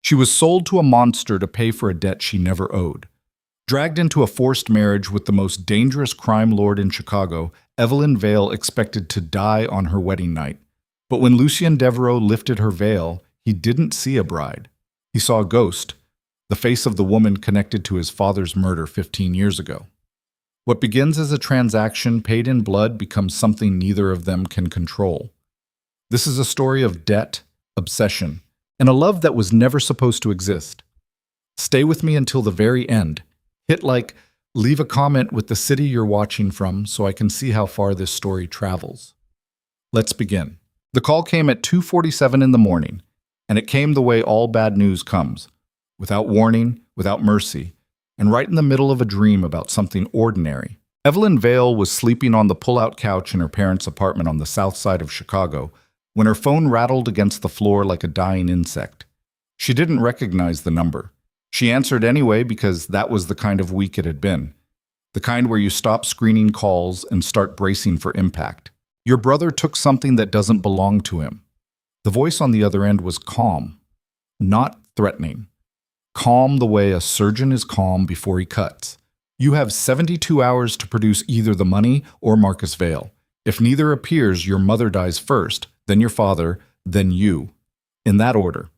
She was sold to a monster to pay for a debt she never owed. Dragged into a forced marriage with the most dangerous crime lord in Chicago, Evelyn Vale expected to die on her wedding night. But when Lucien Devereux lifted her veil, he didn't see a bride. He saw a ghost, the face of the woman connected to his father's murder 15 years ago. What begins as a transaction paid in blood becomes something neither of them can control. This is a story of debt, obsession, and a love that was never supposed to exist. Stay with me until the very end. Hit like, leave a comment with the city you're watching from so I can see how far this story travels. Let's begin. The call came at 2:47 in the morning, and it came the way all bad news comes, without warning, without mercy, and right in the middle of a dream about something ordinary. Evelyn Vale was sleeping on the pull-out couch in her parents' apartment on the south side of Chicago when her phone rattled against the floor like a dying insect. She didn't recognize the number. She answered anyway because that was the kind of week it had been. The kind where you stop screening calls and start bracing for impact. Your brother took something that doesn't belong to him. The voice on the other end was calm, not threatening. Calm the way a surgeon is calm before he cuts. You have 72 hours to produce either the money or Marcus Vale. If neither appears, your mother dies first, then your father, then you. In that order.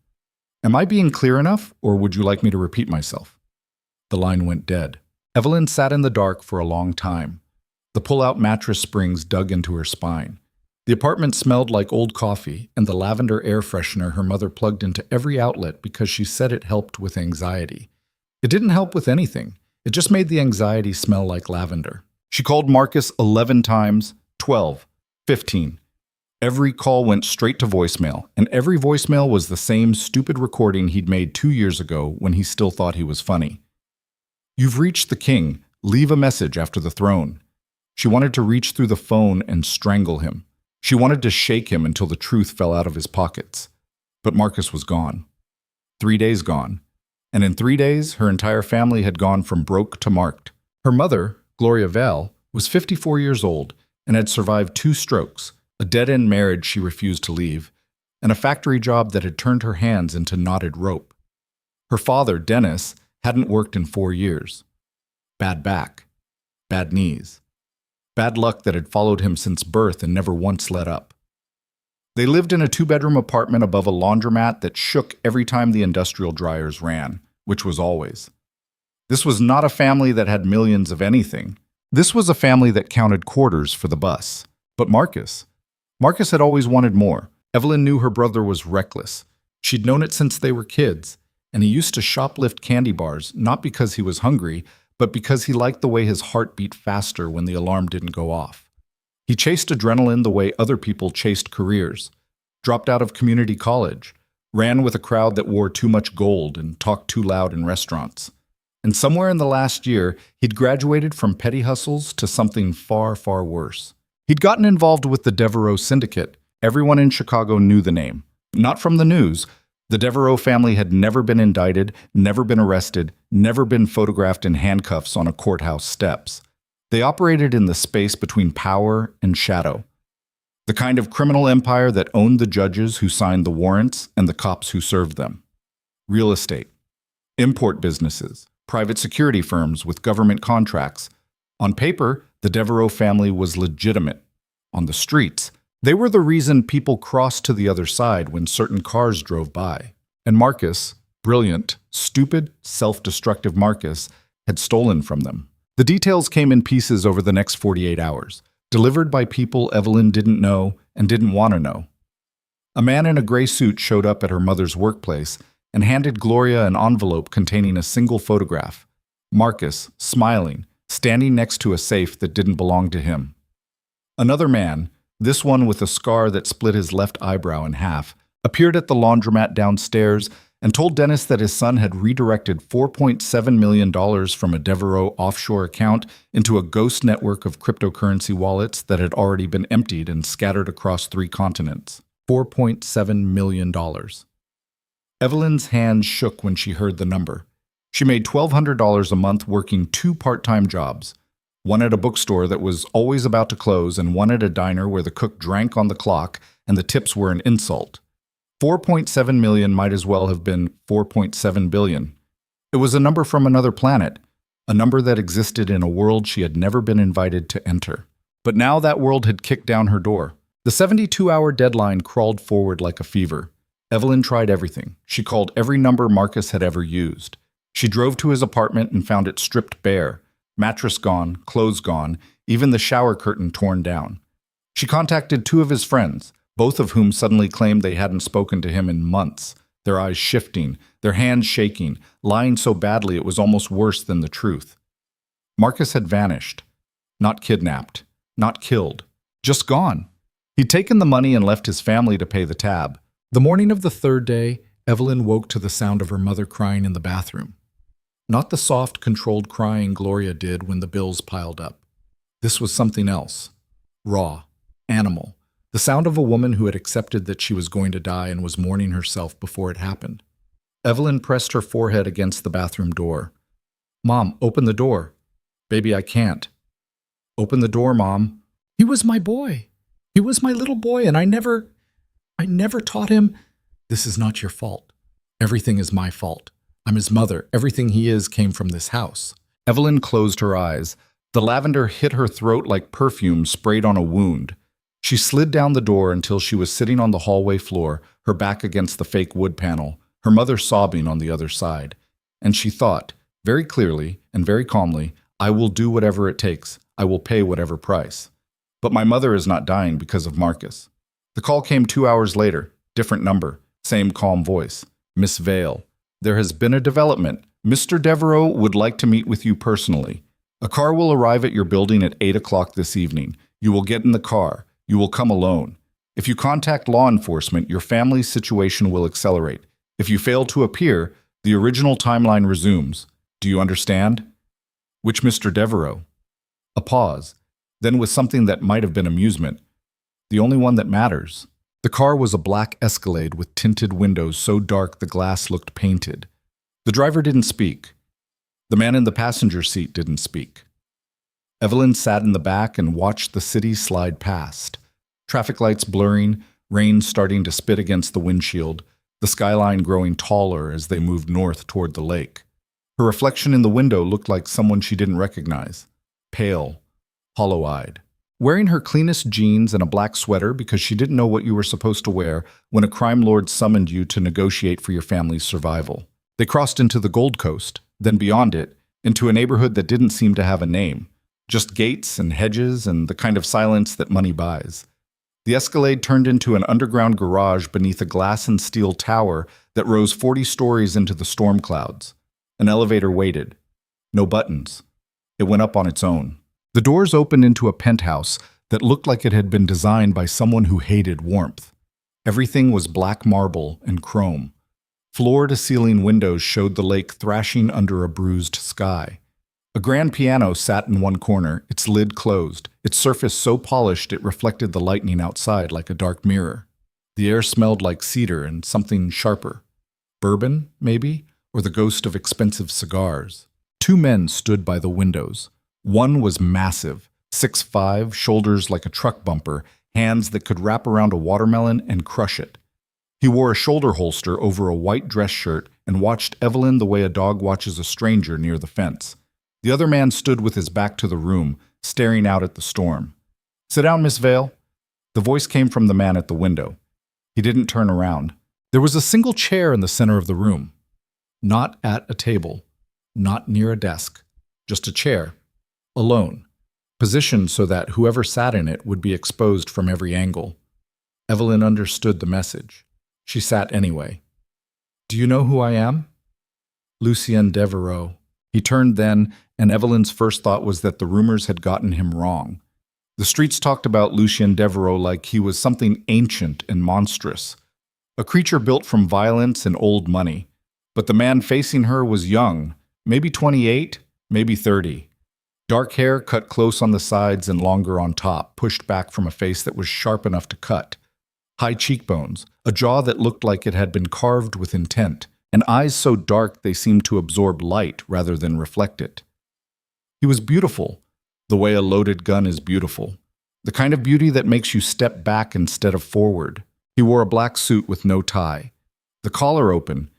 Am I being clear enough, or would you like me to repeat myself? The line went dead. Evelyn sat in the dark for a long time. The pull-out mattress springs dug into her spine. The apartment smelled like old coffee and the lavender air freshener her mother plugged into every outlet because she said it helped with anxiety. It didn't help with anything. It just made the anxiety smell like lavender. She called Marcus 11 times, 12, 15. Every call went straight to voicemail, and every voicemail was the same stupid recording he'd made 2 years ago when he still thought he was funny. You've reached the king. Leave a message after the throne. She wanted to reach through the phone and strangle him. She wanted to shake him until the truth fell out of his pockets. But Marcus was gone. 3 days gone. And in 3 days, her entire family had gone from broke to marked. Her mother, Gloria Vale, was 54 years old and had survived 2 strokes, a dead-end marriage she refused to leave, and a factory job that had turned her hands into knotted rope. Her father, Dennis, hadn't worked in 4 years. Bad back. Bad knees. Bad luck that had followed him since birth and never once let up. They lived in a 2-bedroom apartment above a laundromat that shook every time the industrial dryers ran, which was always. This was not a family that had millions of anything. This was a family that counted quarters for the bus. But Marcus had always wanted more. Evelyn knew her brother was reckless. She'd known it since they were kids, and he used to shoplift candy bars, not because he was hungry, but because he liked the way his heart beat faster when the alarm didn't go off. He chased adrenaline the way other people chased careers, dropped out of community college, ran with a crowd that wore too much gold and talked too loud in restaurants. And somewhere in the last year, he'd graduated from petty hustles to something far, far worse. He'd gotten involved with the Devereux syndicate. Everyone in Chicago knew the name. Not from the news. The Devereux family had never been indicted, never been arrested, never been photographed in handcuffs on a courthouse steps. They operated in the space between power and shadow. The kind of criminal empire that owned the judges who signed the warrants and the cops who served them. Real estate, import businesses, private security firms with government contracts. On paper, the Devereux family was legitimate. On the streets, they were the reason people crossed to the other side when certain cars drove by. And Marcus, brilliant, stupid, self-destructive Marcus, had stolen from them. The details came in pieces over the next 48 hours, delivered by people Evelyn didn't know and didn't want to know. A man in a gray suit showed up at her mother's workplace and handed Gloria an envelope containing a single photograph. Marcus, smiling, standing next to a safe that didn't belong to him. Another man, this one with a scar that split his left eyebrow in half, appeared at the laundromat downstairs and told Dennis that his son had redirected $4.7 million from a Devereux offshore account into a ghost network of cryptocurrency wallets that had already been emptied and scattered across 3 continents. $4.7 million. Evelyn's hands shook when she heard the number. She made $1,200 a month working 2 part-time jobs, one at a bookstore that was always about to close and one at a diner where the cook drank on the clock and the tips were an insult. 4.7 million might as well have been 4.7 billion. It was a number from another planet, a number that existed in a world she had never been invited to enter. But now that world had kicked down her door. The 72-hour deadline crawled forward like a fever. Evelyn tried everything. She called every number Marcus had ever used. She drove to his apartment and found it stripped bare, mattress gone, clothes gone, even the shower curtain torn down. She contacted 2 of his friends, both of whom suddenly claimed they hadn't spoken to him in months, their eyes shifting, their hands shaking, lying so badly it was almost worse than the truth. Marcus had vanished. Not kidnapped. Not killed. Just gone. He'd taken the money and left his family to pay the tab. The morning of the 3rd day, Evelyn woke to the sound of her mother crying in the bathroom. Not the soft, controlled crying Gloria did when the bills piled up. This was something else. Raw. Animal. The sound of a woman who had accepted that she was going to die and was mourning herself before it happened. Evelyn pressed her forehead against the bathroom door. "Mom, open the door." "Baby, I can't." "Open the door, Mom." "He was my boy. He was my little boy, and I never taught him." "This is not your fault. Everything is my fault. I'm his mother. Everything he is came from this house." Evelyn closed her eyes. The lavender hit her throat like perfume sprayed on a wound. She slid down the door until she was sitting on the hallway floor, her back against the fake wood panel, her mother sobbing on the other side. And she thought, very clearly and very calmly, "I will do whatever it takes. I will pay whatever price. But my mother is not dying because of Marcus." The call came 2 hours later. Different number. Same calm voice. "Miss Vale. There has been a development. Mr. Devereux would like to meet with you personally. A car will arrive at your building at 8 o'clock this evening. You will get in the car. You will come alone. If you contact law enforcement, your family's situation will accelerate. If you fail to appear, the original timeline resumes. Do you understand?" "Which Mr. Devereux?" A pause. Then with something that might have been amusement. "The only one that matters." The car was a black Escalade with tinted windows so dark the glass looked painted. The driver didn't speak. The man in the passenger seat didn't speak. Evelyn sat in the back and watched the city slide past. Traffic lights blurring, rain starting to spit against the windshield, the skyline growing taller as they moved north toward the lake. Her reflection in the window looked like someone she didn't recognize. Pale, hollow-eyed. Wearing her cleanest jeans and a black sweater because she didn't know what you were supposed to wear when a crime lord summoned you to negotiate for your family's survival. They crossed into the Gold Coast, then beyond it, into a neighborhood that didn't seem to have a name. Just gates and hedges and the kind of silence that money buys. The Escalade turned into an underground garage beneath a glass and steel tower that rose 40 stories into the storm clouds. An elevator waited. No buttons. It went up on its own. The doors opened into a penthouse that looked like it had been designed by someone who hated warmth. Everything was black marble and chrome. Floor-to-ceiling windows showed the lake thrashing under a bruised sky. A grand piano sat in one corner, its lid closed, its surface so polished it reflected the lightning outside like a dark mirror. The air smelled like cedar and something sharper. Bourbon, maybe, or the ghost of expensive cigars. 2 men stood by the windows. One was massive, 6'5", shoulders like a truck bumper, hands that could wrap around a watermelon and crush it. He wore a shoulder holster over a white dress shirt and watched Evelyn the way a dog watches a stranger near the fence. The other man stood with his back to the room, staring out at the storm. "Sit down, Miss Vale." The voice came from the man at the window. He didn't turn around. There was a single chair in the center of the room. Not at a table. Not near a desk. Just a chair. Alone. Positioned so that whoever sat in it would be exposed from every angle. Evelyn understood the message. She sat anyway. "Do you know who I am?" "Lucien Devereux." He turned then, and Evelyn's first thought was that the rumors had gotten him wrong. The streets talked about Lucien Devereux like he was something ancient and monstrous, a creature built from violence and old money. But the man facing her was young, maybe 28, maybe 30. Dark hair cut close on the sides and longer on top, pushed back from a face that was sharp enough to cut. High cheekbones, a jaw that looked like it had been carved with intent, and eyes so dark they seemed to absorb light rather than reflect it. He was beautiful, the way a loaded gun is beautiful, the kind of beauty that makes you step back instead of forward. He wore a black suit with no tie, the collar open,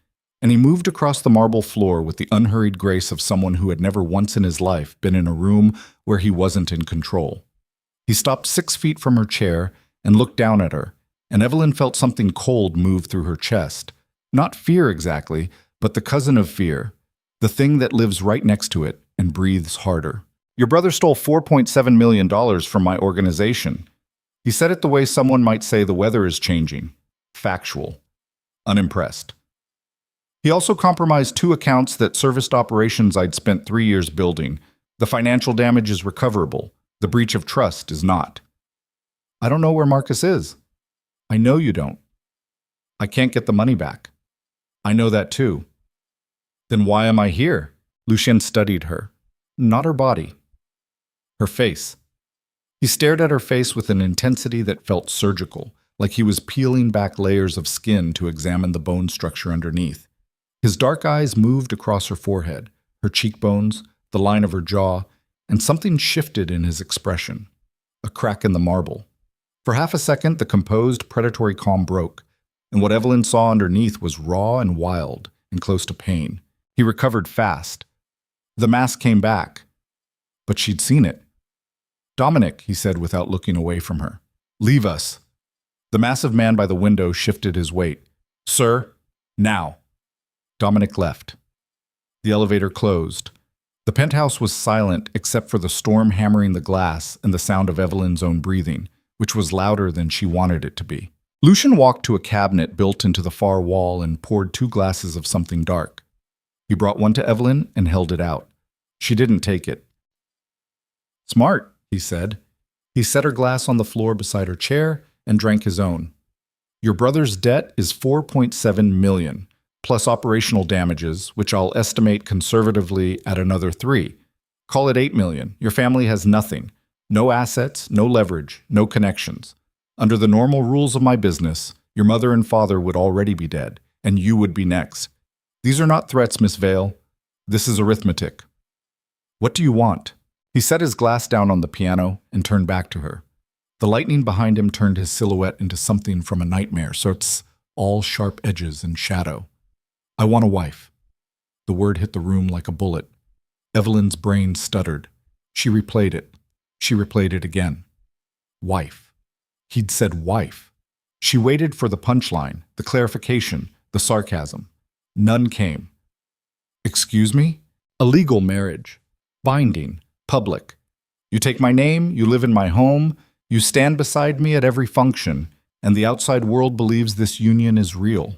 and he moved across the marble floor with the unhurried grace of someone who had never once in his life been in a room where he wasn't in control. He stopped 6 feet from her chair and looked down at her, and Evelyn felt something cold move through her chest. Not fear exactly, but the cousin of fear, the thing that lives right next to it and breathes harder. Your brother stole $4.7 million from my organization. He said it the way someone might say the weather is changing. Factual. Unimpressed. He also compromised 2 accounts that serviced operations I'd spent 3 years building. The financial damage is recoverable. The breach of trust is not. I don't know where Marcus is. I know you don't. I can't get the money back. I know that too. Then why am I here? Lucien studied her. Not her body. Her face. He stared at her face with an intensity that felt surgical, like he was peeling back layers of skin to examine the bone structure underneath. His dark eyes moved across her forehead, her cheekbones, the line of her jaw, and something shifted in his expression. A crack in the marble. For half a second, the composed, predatory calm broke, and what Evelyn saw underneath was raw and wild and close to pain. He recovered fast. The mask came back, but she'd seen it. Dominic, he said without looking away from her. Leave us. The massive man by the window shifted his weight. Sir, now. Dominic left. The elevator closed. The penthouse was silent except for the storm hammering the glass and the sound of Evelyn's own breathing, which was louder than she wanted it to be. Lucien walked to a cabinet built into the far wall and poured 2 glasses of something dark. He brought one to Evelyn and held it out. She didn't take it. Smart, he said. He set her glass on the floor beside her chair and drank his own. Your brother's debt is $4.7 million. Plus operational damages, which I'll estimate conservatively at another 3. Call it $8 million. Your family has nothing. No assets, no leverage, no connections. Under the normal rules of my business, your mother and father would already be dead, and you would be next. These are not threats, Miss Vale. This is arithmetic. What do you want? He set his glass down on the piano and turned back to her. The lightning behind him turned his silhouette into something from a nightmare, so it's all sharp edges and shadow. I want a wife. The word hit the room like a bullet. Evelyn's brain stuttered. She replayed it. She replayed it again. Wife. He'd said wife. She waited for the punchline, the clarification, the sarcasm. None came. Excuse me? A legal marriage. Binding. Public. You take my name, you live in my home, you stand beside me at every function, and the outside world believes this union is real.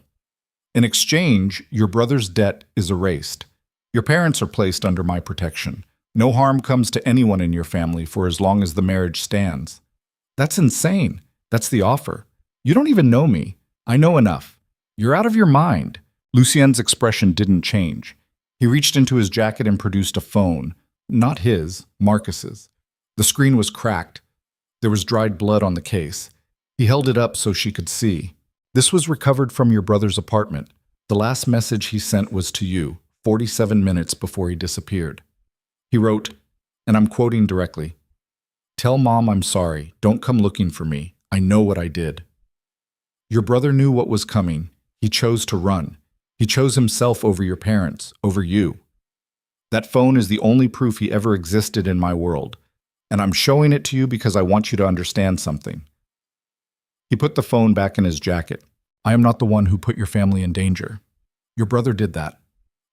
In exchange, your brother's debt is erased. Your parents are placed under my protection. No harm comes to anyone in your family for as long as the marriage stands. That's insane. That's the offer. You don't even know me. I know enough. You're out of your mind. Lucien's expression didn't change. He reached into his jacket and produced a phone. Not his, Marcus's. The screen was cracked. There was dried blood on the case. He held it up so she could see. This was recovered from your brother's apartment. The last message he sent was to you, 47 minutes before he disappeared. He wrote, and I'm quoting directly, "Tell Mom I'm sorry. Don't come looking for me. I know what I did." Your brother knew what was coming. He chose to run. He chose himself over your parents, over you. That phone is the only proof he ever existed in my world, and I'm showing it to you because I want you to understand something. He put the phone back in his jacket. I am not the one who put your family in danger. Your brother did that.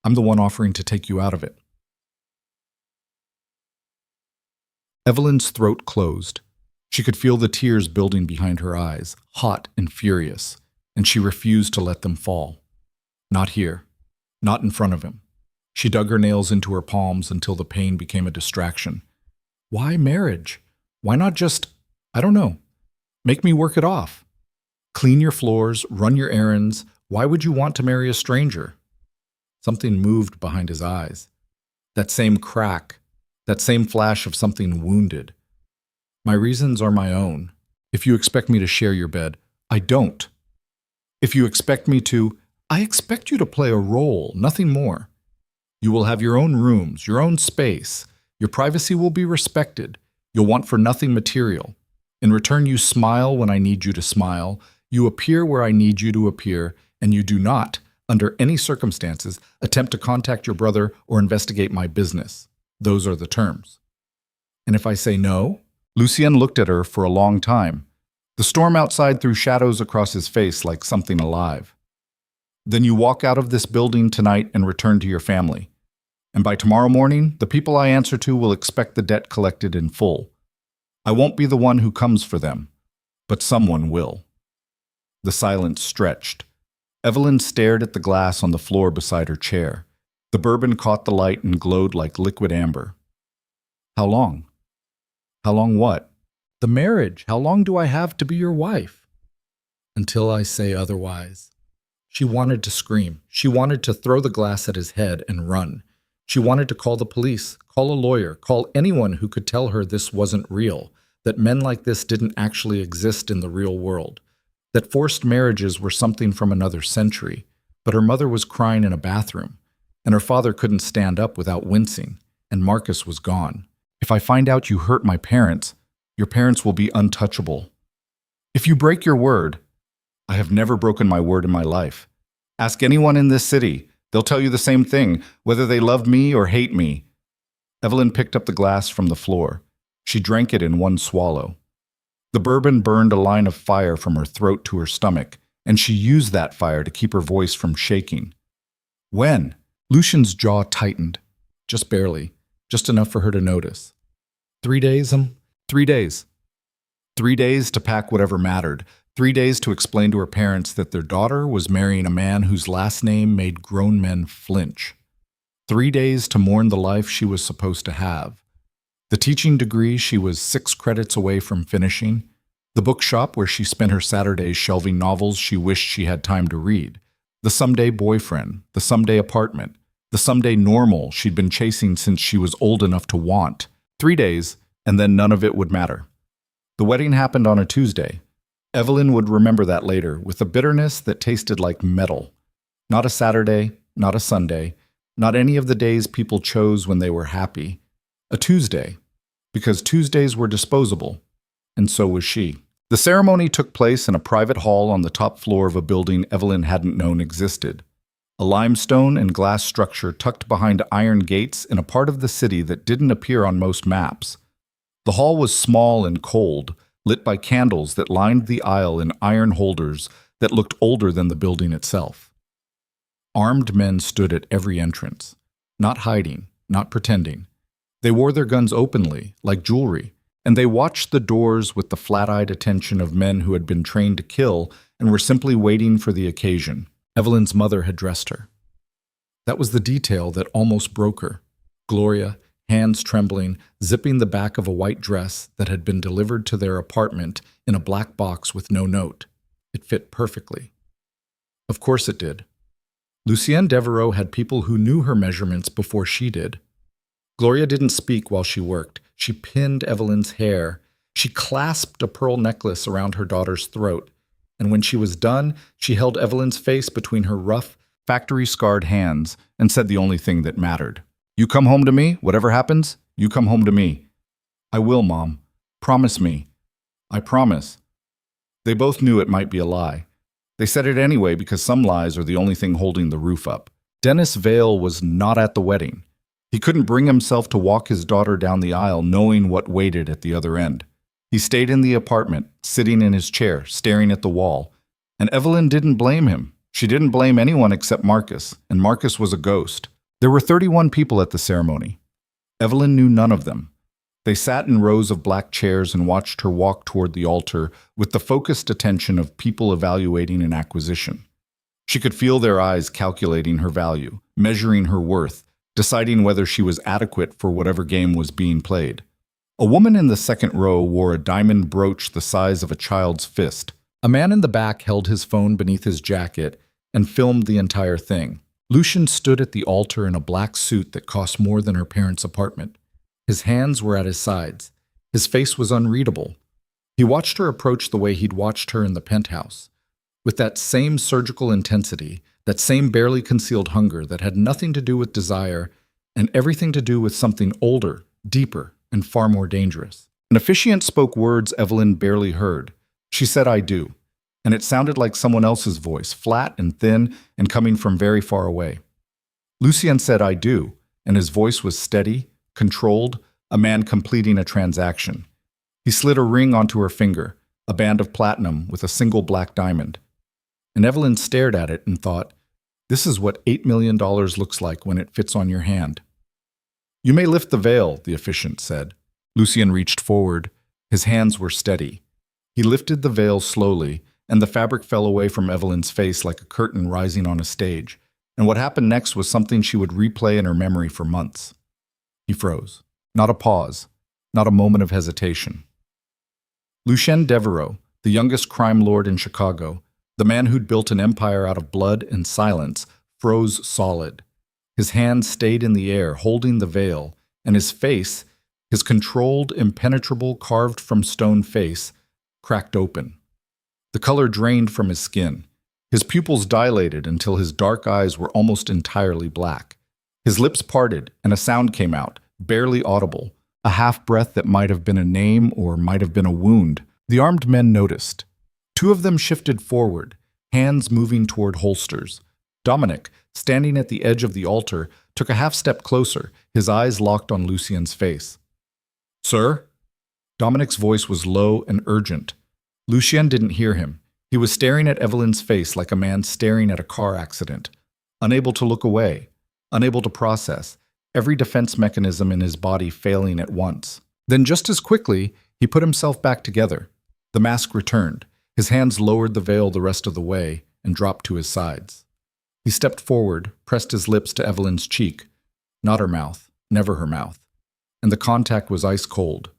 I'm the one offering to take you out of it. Evelyn's throat closed. She could feel the tears building behind her eyes, hot and furious, and she refused to let them fall. Not here. Not in front of him. She dug her nails into her palms until the pain became a distraction. Why marriage? Why not just, I don't know, make me work it off? Clean your floors, run your errands. Why would you want to marry a stranger? Something moved behind his eyes. That same crack, that same flash of something wounded. My reasons are my own. If you expect me to share your bed, I don't. If you expect me to, I expect you to play a role, nothing more. You will have your own rooms, your own space. Your privacy will be respected. You'll want for nothing material. In return, you smile when I need you to smile. You appear where I need you to appear, and you do not, under any circumstances, attempt to contact your brother or investigate my business. Those are the terms. And if I say no? Lucien looked at her for a long time. The storm outside threw shadows across his face like something alive. Then you walk out of this building tonight and return to your family. And by tomorrow morning, the people I answer to will expect the debt collected in full. I won't be the one who comes for them, but someone will. The silence stretched. Evelyn stared at the glass on the floor beside her chair. The bourbon caught the light and glowed like liquid amber. How long? How long what? The marriage. How long do I have to be your wife? Until I say otherwise. She wanted to scream. She wanted to throw the glass at his head and run. She wanted to call the police, call a lawyer, call anyone who could tell her this wasn't real, that men like this didn't actually exist in the real world, that forced marriages were something from another century. But her mother was crying in a bathroom, and her father couldn't stand up without wincing, and Marcus was gone. If I find out you hurt my parents, your parents will be untouchable. If you break your word, I have never broken my word in my life. Ask anyone in this city. They'll tell you the same thing, whether they love me or hate me. Evelyn picked up the glass from the floor. She drank it in one swallow. The bourbon burned a line of fire from her throat to her stomach, and she used that fire to keep her voice from shaking. When? Lucien's jaw tightened. Just barely. Just enough for her to notice. 3 days, 3 days. 3 days to pack whatever mattered. 3 days to explain to her parents that their daughter was marrying a man whose last name made grown men flinch. 3 days to mourn the life she was supposed to have. The teaching degree she was 6 credits away from finishing. The bookshop where she spent her Saturdays shelving novels she wished she had time to read. The someday boyfriend. The someday apartment. The someday normal she'd been chasing since she was old enough to want. 3 days, and then none of it would matter. The wedding happened on a Tuesday. Evelyn would remember that later with a bitterness that tasted like metal. Not a Saturday, not a Sunday, not any of the days people chose when they were happy. A Tuesday, because Tuesdays were disposable, and so was she. The ceremony took place in a private hall on the top floor of a building Evelyn hadn't known existed. A limestone and glass structure tucked behind iron gates in a part of the city that didn't appear on most maps. The hall was small and cold, lit by candles that lined the aisle in iron holders that looked older than the building itself. Armed men stood at every entrance, not hiding, not pretending. They wore their guns openly, like jewelry, and they watched the doors with the flat-eyed attention of men who had been trained to kill and were simply waiting for the occasion. Evelyn's mother had dressed her. That was the detail that almost broke her. Gloria, hands trembling, zipping the back of a white dress that had been delivered to their apartment in a black box with no note. It fit perfectly. Of course it did. Lucien Devereux had people who knew her measurements before she did. Gloria didn't speak while she worked. She pinned Evelyn's hair. She clasped a pearl necklace around her daughter's throat. And when she was done, she held Evelyn's face between her rough, factory-scarred hands and said the only thing that mattered. You come home to me, whatever happens, you come home to me. I will, Mom. Promise me. I promise. They both knew it might be a lie. They said it anyway because some lies are the only thing holding the roof up. Dennis Vale was not at the wedding. He couldn't bring himself to walk his daughter down the aisle knowing what waited at the other end. He stayed in the apartment, sitting in his chair, staring at the wall. And Evelyn didn't blame him. She didn't blame anyone except Marcus, and Marcus was a ghost. There were 31 people at the ceremony. Evelyn knew none of them. They sat in rows of black chairs and watched her walk toward the altar with the focused attention of people evaluating an acquisition. She could feel their eyes calculating her value, measuring her worth, deciding whether she was adequate for whatever game was being played. A woman in the second row wore a diamond brooch the size of a child's fist. A man in the back held his phone beneath his jacket and filmed the entire thing. Lucien stood at the altar in a black suit that cost more than her parents' apartment. His hands were at his sides. His face was unreadable. He watched her approach the way he'd watched her in the penthouse, with that same surgical intensity, that same barely concealed hunger that had nothing to do with desire and everything to do with something older, deeper, and far more dangerous. An officiant spoke words Evelyn barely heard. She said, I do. and it sounded like someone else's voice, flat and thin and coming from very far away. Lucien said, "I do," and his voice was steady, controlled, a man completing a transaction. He slid a ring onto her finger, a band of platinum with a single black diamond. And Evelyn stared at it and thought, this is what $8 million looks like when it fits on your hand. "You may lift the veil," the officiant said. Lucien reached forward. His hands were steady. He lifted the veil slowly, and the fabric fell away from Evelyn's face like a curtain rising on a stage. And what happened next was something she would replay in her memory for months. He froze. Not a pause. Not a moment of hesitation. Lucien Devereux, the youngest crime lord in Chicago, the man who'd built an empire out of blood and silence, froze solid. His hands stayed in the air, holding the veil, and his face, his controlled, impenetrable, carved-from-stone face, cracked open. The color drained from his skin. His pupils dilated until his dark eyes were almost entirely black. His lips parted, and a sound came out, barely audible, a half-breath that might have been a name or might have been a wound. The armed men noticed. Two of them shifted forward, hands moving toward holsters. Dominic, standing at the edge of the altar, took a half-step closer, his eyes locked on Lucien's face. "Sir?" Dominic's voice was low and urgent. Lucien didn't hear him. He was staring at Evelyn's face like a man staring at a car accident, unable to look away, unable to process, every defense mechanism in his body failing at once. Then just as quickly, he put himself back together. The mask returned. His hands lowered the veil the rest of the way and dropped to his sides. He stepped forward, pressed his lips to Evelyn's cheek. Not her mouth, never her mouth. And the contact was ice cold.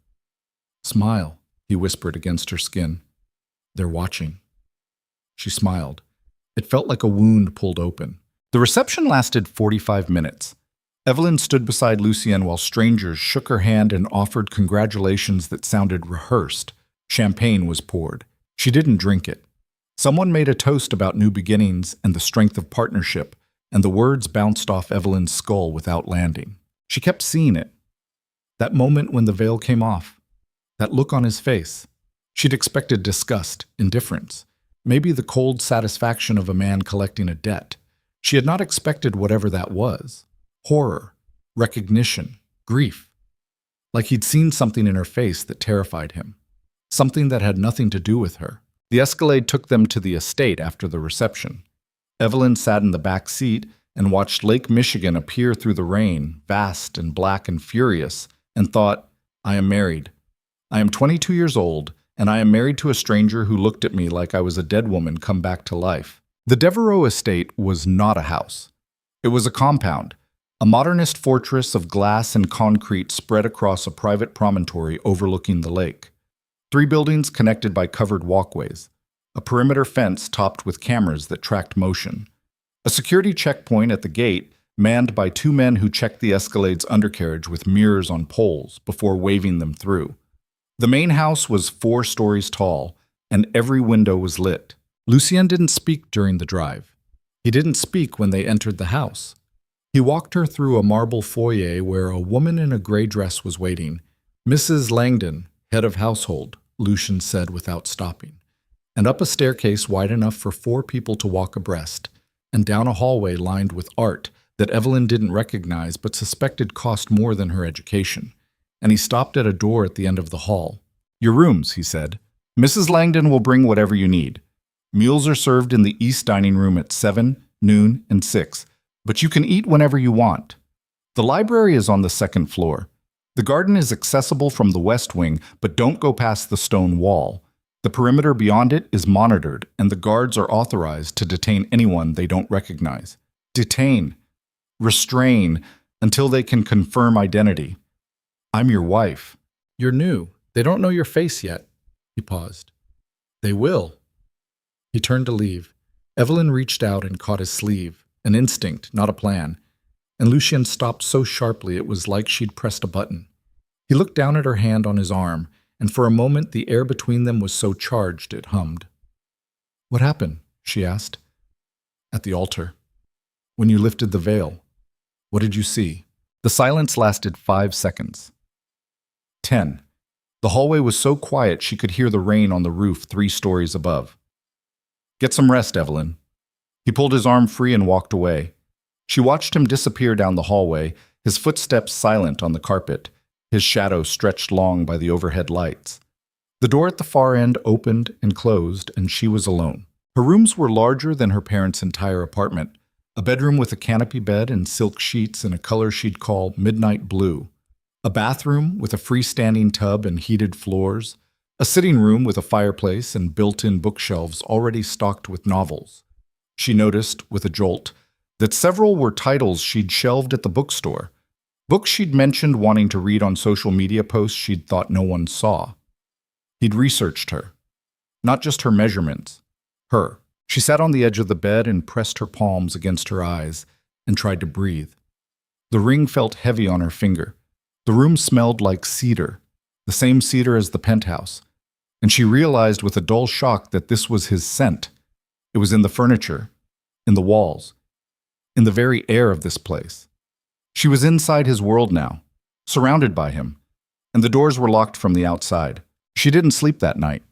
"Smile," he whispered against her skin. "They're watching." She smiled. It felt like a wound pulled open. The reception lasted 45 minutes. Evelyn stood beside Lucien while strangers shook her hand and offered congratulations that sounded rehearsed. Champagne was poured. She didn't drink it. Someone made a toast about new beginnings and the strength of partnership, and the words bounced off Evelyn's skull without landing. She kept seeing it. That moment when the veil came off. That look on his face. She'd expected disgust, indifference, maybe the cold satisfaction of a man collecting a debt. She had not expected whatever that was. Horror, recognition, grief. Like he'd seen something in her face that terrified him. Something that had nothing to do with her. The Escalade took them to the estate after the reception. Evelyn sat in the back seat and watched Lake Michigan appear through the rain, vast and black and furious, and thought, I am married. I am 22 years old, and I am married to a stranger who looked at me like I was a dead woman come back to life. The Devereux estate was not a house. It was a compound, a modernist fortress of glass and concrete spread across a private promontory overlooking the lake. 3 buildings connected by covered walkways, a perimeter fence topped with cameras that tracked motion, a security checkpoint at the gate manned by 2 men who checked the Escalade's undercarriage with mirrors on poles before waving them through. The main house was 4 stories tall, and every window was lit. Lucien didn't speak during the drive. He didn't speak when they entered the house. He walked her through a marble foyer where a woman in a gray dress was waiting. Mrs. Langdon, head of household, Lucien said without stopping, and up a staircase wide enough for 4 people to walk abreast, and down a hallway lined with art that Evelyn didn't recognize but suspected cost more than her education. And he stopped at a door at the end of the hall. Your rooms, he said. Mrs. Langdon will bring whatever you need. Meals are served in the east dining room at 7, noon, and 6, but you can eat whenever you want. The library is on the 2nd floor. The garden is accessible from the west wing, but don't go past the stone wall. The perimeter beyond it is monitored, and the guards are authorized to detain anyone they don't recognize. Detain. Restrain until they can confirm identity. I'm your wife. You're new. They don't know your face yet. He paused. They will. He turned to leave. Evelyn reached out and caught his sleeve, an instinct, not a plan. And Lucien stopped so sharply it was like she'd pressed a button. He looked down at her hand on his arm, and for a moment the air between them was so charged it hummed. What happened? She asked. At the altar. When you lifted the veil. What did you see? The silence lasted 5 seconds. 10. The hallway was so quiet she could hear the rain on the roof 3 stories above. Get some rest, Evelyn. He pulled his arm free and walked away. She watched him disappear down the hallway, his footsteps silent on the carpet, his shadow stretched long by the overhead lights. The door at the far end opened and closed, and she was alone. Her rooms were larger than her parents' entire apartment, a bedroom with a canopy bed and silk sheets in a color she'd call midnight blue, a bathroom with a freestanding tub and heated floors, a sitting room with a fireplace and built-in bookshelves already stocked with novels. She noticed, with a jolt, that several were titles she'd shelved at the bookstore, books she'd mentioned wanting to read on social media posts she'd thought no one saw. He'd researched her. Not just her measurements. Her. She sat on the edge of the bed and pressed her palms against her eyes and tried to breathe. The ring felt heavy on her finger. The room smelled like cedar, the same cedar as the penthouse, and she realized with a dull shock that this was his scent. It was in the furniture, in the walls, in the very air of this place. She was inside his world now, surrounded by him, and the doors were locked from the outside. She didn't sleep that night.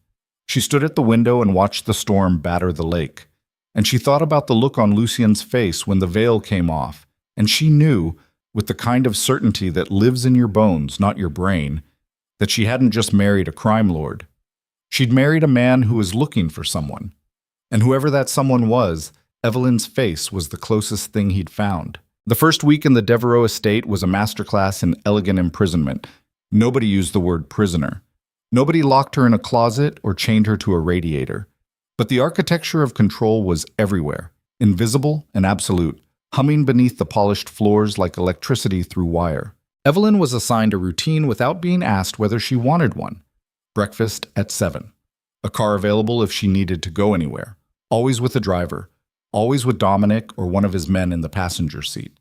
She stood at the window and watched the storm batter the lake, and she thought about the look on Lucien's face when the veil came off, and she knew, with the kind of certainty that lives in your bones, not your brain, that she hadn't just married a crime lord. She'd married a man who was looking for someone. And whoever that someone was, Evelyn's face was the closest thing he'd found. The first week in the Devereux estate was a masterclass in elegant imprisonment. Nobody used the word prisoner. Nobody locked her in a closet or chained her to a radiator. But the architecture of control was everywhere, invisible and absolute, humming beneath the polished floors like electricity through wire. Evelyn was assigned a routine without being asked whether she wanted one. Breakfast at 7. A car available if she needed to go anywhere. Always with a driver. Always with Dominic or one of his men in the passenger seat.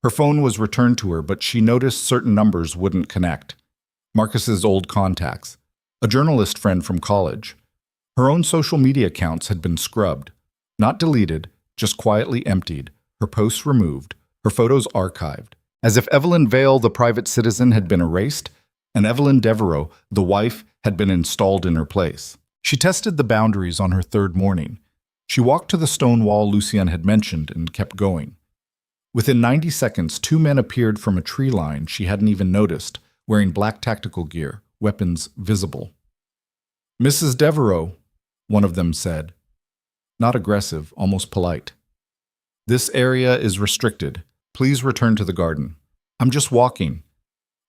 Her phone was returned to her, but she noticed certain numbers wouldn't connect. Marcus's old contacts. A journalist friend from college. Her own social media accounts had been scrubbed. Not deleted, just quietly emptied. Her posts removed. Her photos archived. As if Evelyn Vale, the private citizen, had been erased, and Evelyn Devereux, the wife, had been installed in her place. She tested the boundaries on her third morning. She walked to the stone wall Lucien had mentioned and kept going. Within 90 seconds, 2 men appeared from a tree line she hadn't even noticed, wearing black tactical gear, weapons visible. "Mrs. Devereux," one of them said. Not aggressive, almost polite. "This area is restricted. Please return to the garden." "I'm just walking."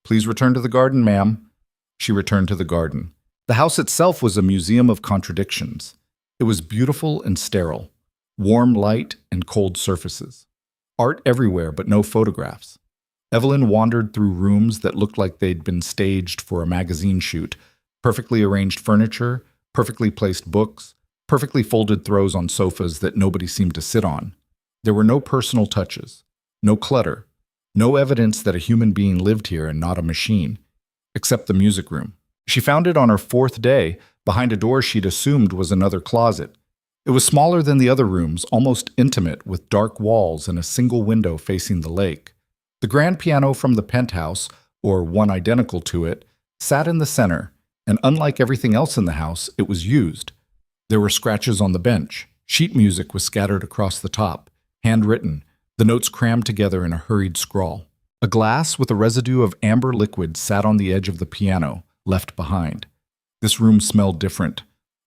"Please return to the garden, ma'am." She returned to the garden. The house itself was a museum of contradictions. It was beautiful and sterile, warm light and cold surfaces. Art everywhere, but no photographs. Evelyn wandered through rooms that looked like they'd been staged for a magazine shoot, perfectly arranged furniture, perfectly placed books, perfectly folded throws on sofas that nobody seemed to sit on. There were no personal touches, no clutter, no evidence that a human being lived here and not a machine, except the music room. She found it on her 4th day, behind a door she'd assumed was another closet. It was smaller than the other rooms, almost intimate, with dark walls and a single window facing the lake. The grand piano from the penthouse, or one identical to it, sat in the center, and unlike everything else in the house, it was used. There were scratches on the bench. Sheet music was scattered across the top, handwritten, the notes crammed together in a hurried scrawl. A glass with a residue of amber liquid sat on the edge of the piano, left behind. This room smelled different.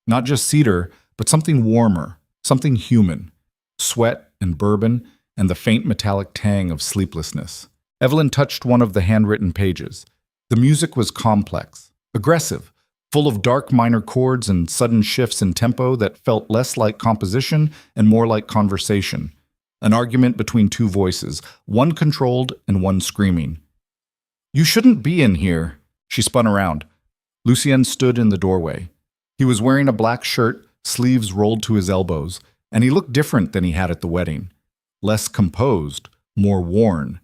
Not just cedar, but something warmer, something human. Sweat and bourbon and the faint metallic tang of sleeplessness. Evelyn touched one of the handwritten pages. The music was complex, aggressive, full of dark minor chords and sudden shifts in tempo that felt less like composition and more like conversation. An argument between 2 voices, one controlled and one screaming. "You shouldn't be in here." She spun around. Lucien stood in the doorway. He was wearing a black shirt, sleeves rolled to his elbows, and he looked different than he had at the wedding. Less composed, more worn.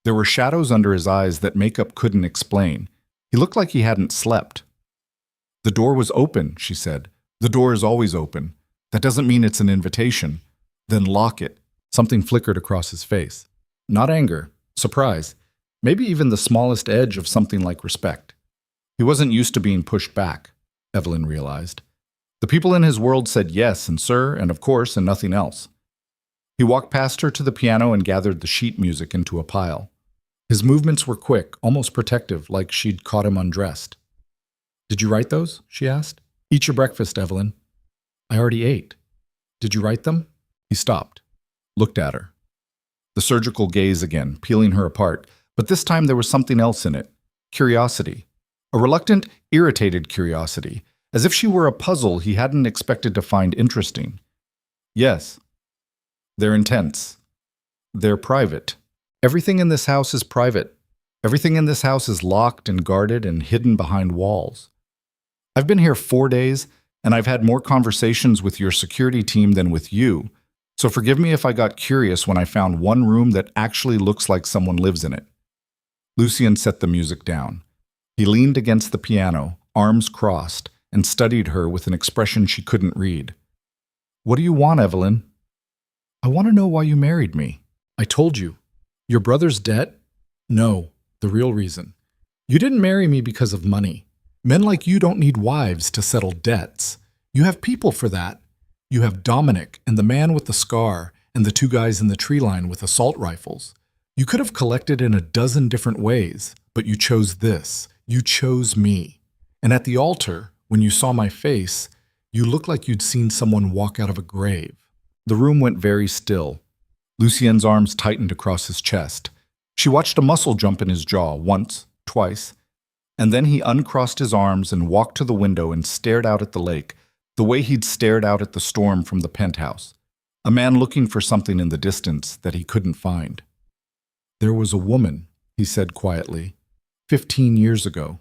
There were shadows under his eyes that makeup couldn't explain. He looked like he hadn't slept. "The door was open," she said. "The door is always open. That doesn't mean it's an invitation." "Then lock it." Something flickered across his face. Not anger, surprise, maybe even the smallest edge of something like respect. He wasn't used to being pushed back, Evelyn realized. The The people in his world said yes and sir and of course and nothing else. He walked past her to the piano and gathered the sheet music into a pile. His movements were quick, almost protective, like she'd caught him undressed. "Did you write those?" she asked. "Eat your breakfast, Evelyn." "I already ate." "Did you write them?" He stopped, looked at her. The surgical gaze again, peeling her apart, but this time there was something else in it. Curiosity. A reluctant, irritated curiosity, as if she were a puzzle he hadn't expected to find interesting. "Yes. They're intense. They're private. Everything in this house is private. Everything in this house is locked and guarded and hidden behind walls. I've been here 4 days, and I've had more conversations with your security team than with you, so forgive me if I got curious when I found one room that actually looks like someone lives in it." Lucien set the music down. He leaned against the piano, arms crossed, and studied her with an expression she couldn't read. "What do you want, Evelyn?" "I want to know why you married me." "I told you. Your brother's debt?" "No, the real reason. You didn't marry me because of money. Men like you don't need wives to settle debts. You have people for that. You have Dominic and the man with the scar and the 2 guys in the tree line with assault rifles. You could have collected in a dozen different ways, but you chose this. You chose me. And at the altar, when you saw my face, you looked like you'd seen someone walk out of a grave." The room went very still. Lucien's arms tightened across his chest. She watched a muscle jump in his jaw once, twice, and then he uncrossed his arms and walked to the window and stared out at the lake, the way he'd stared out at the storm from the penthouse, a man looking for something in the distance that he couldn't find. "There was a woman," he said quietly, 15 years ago.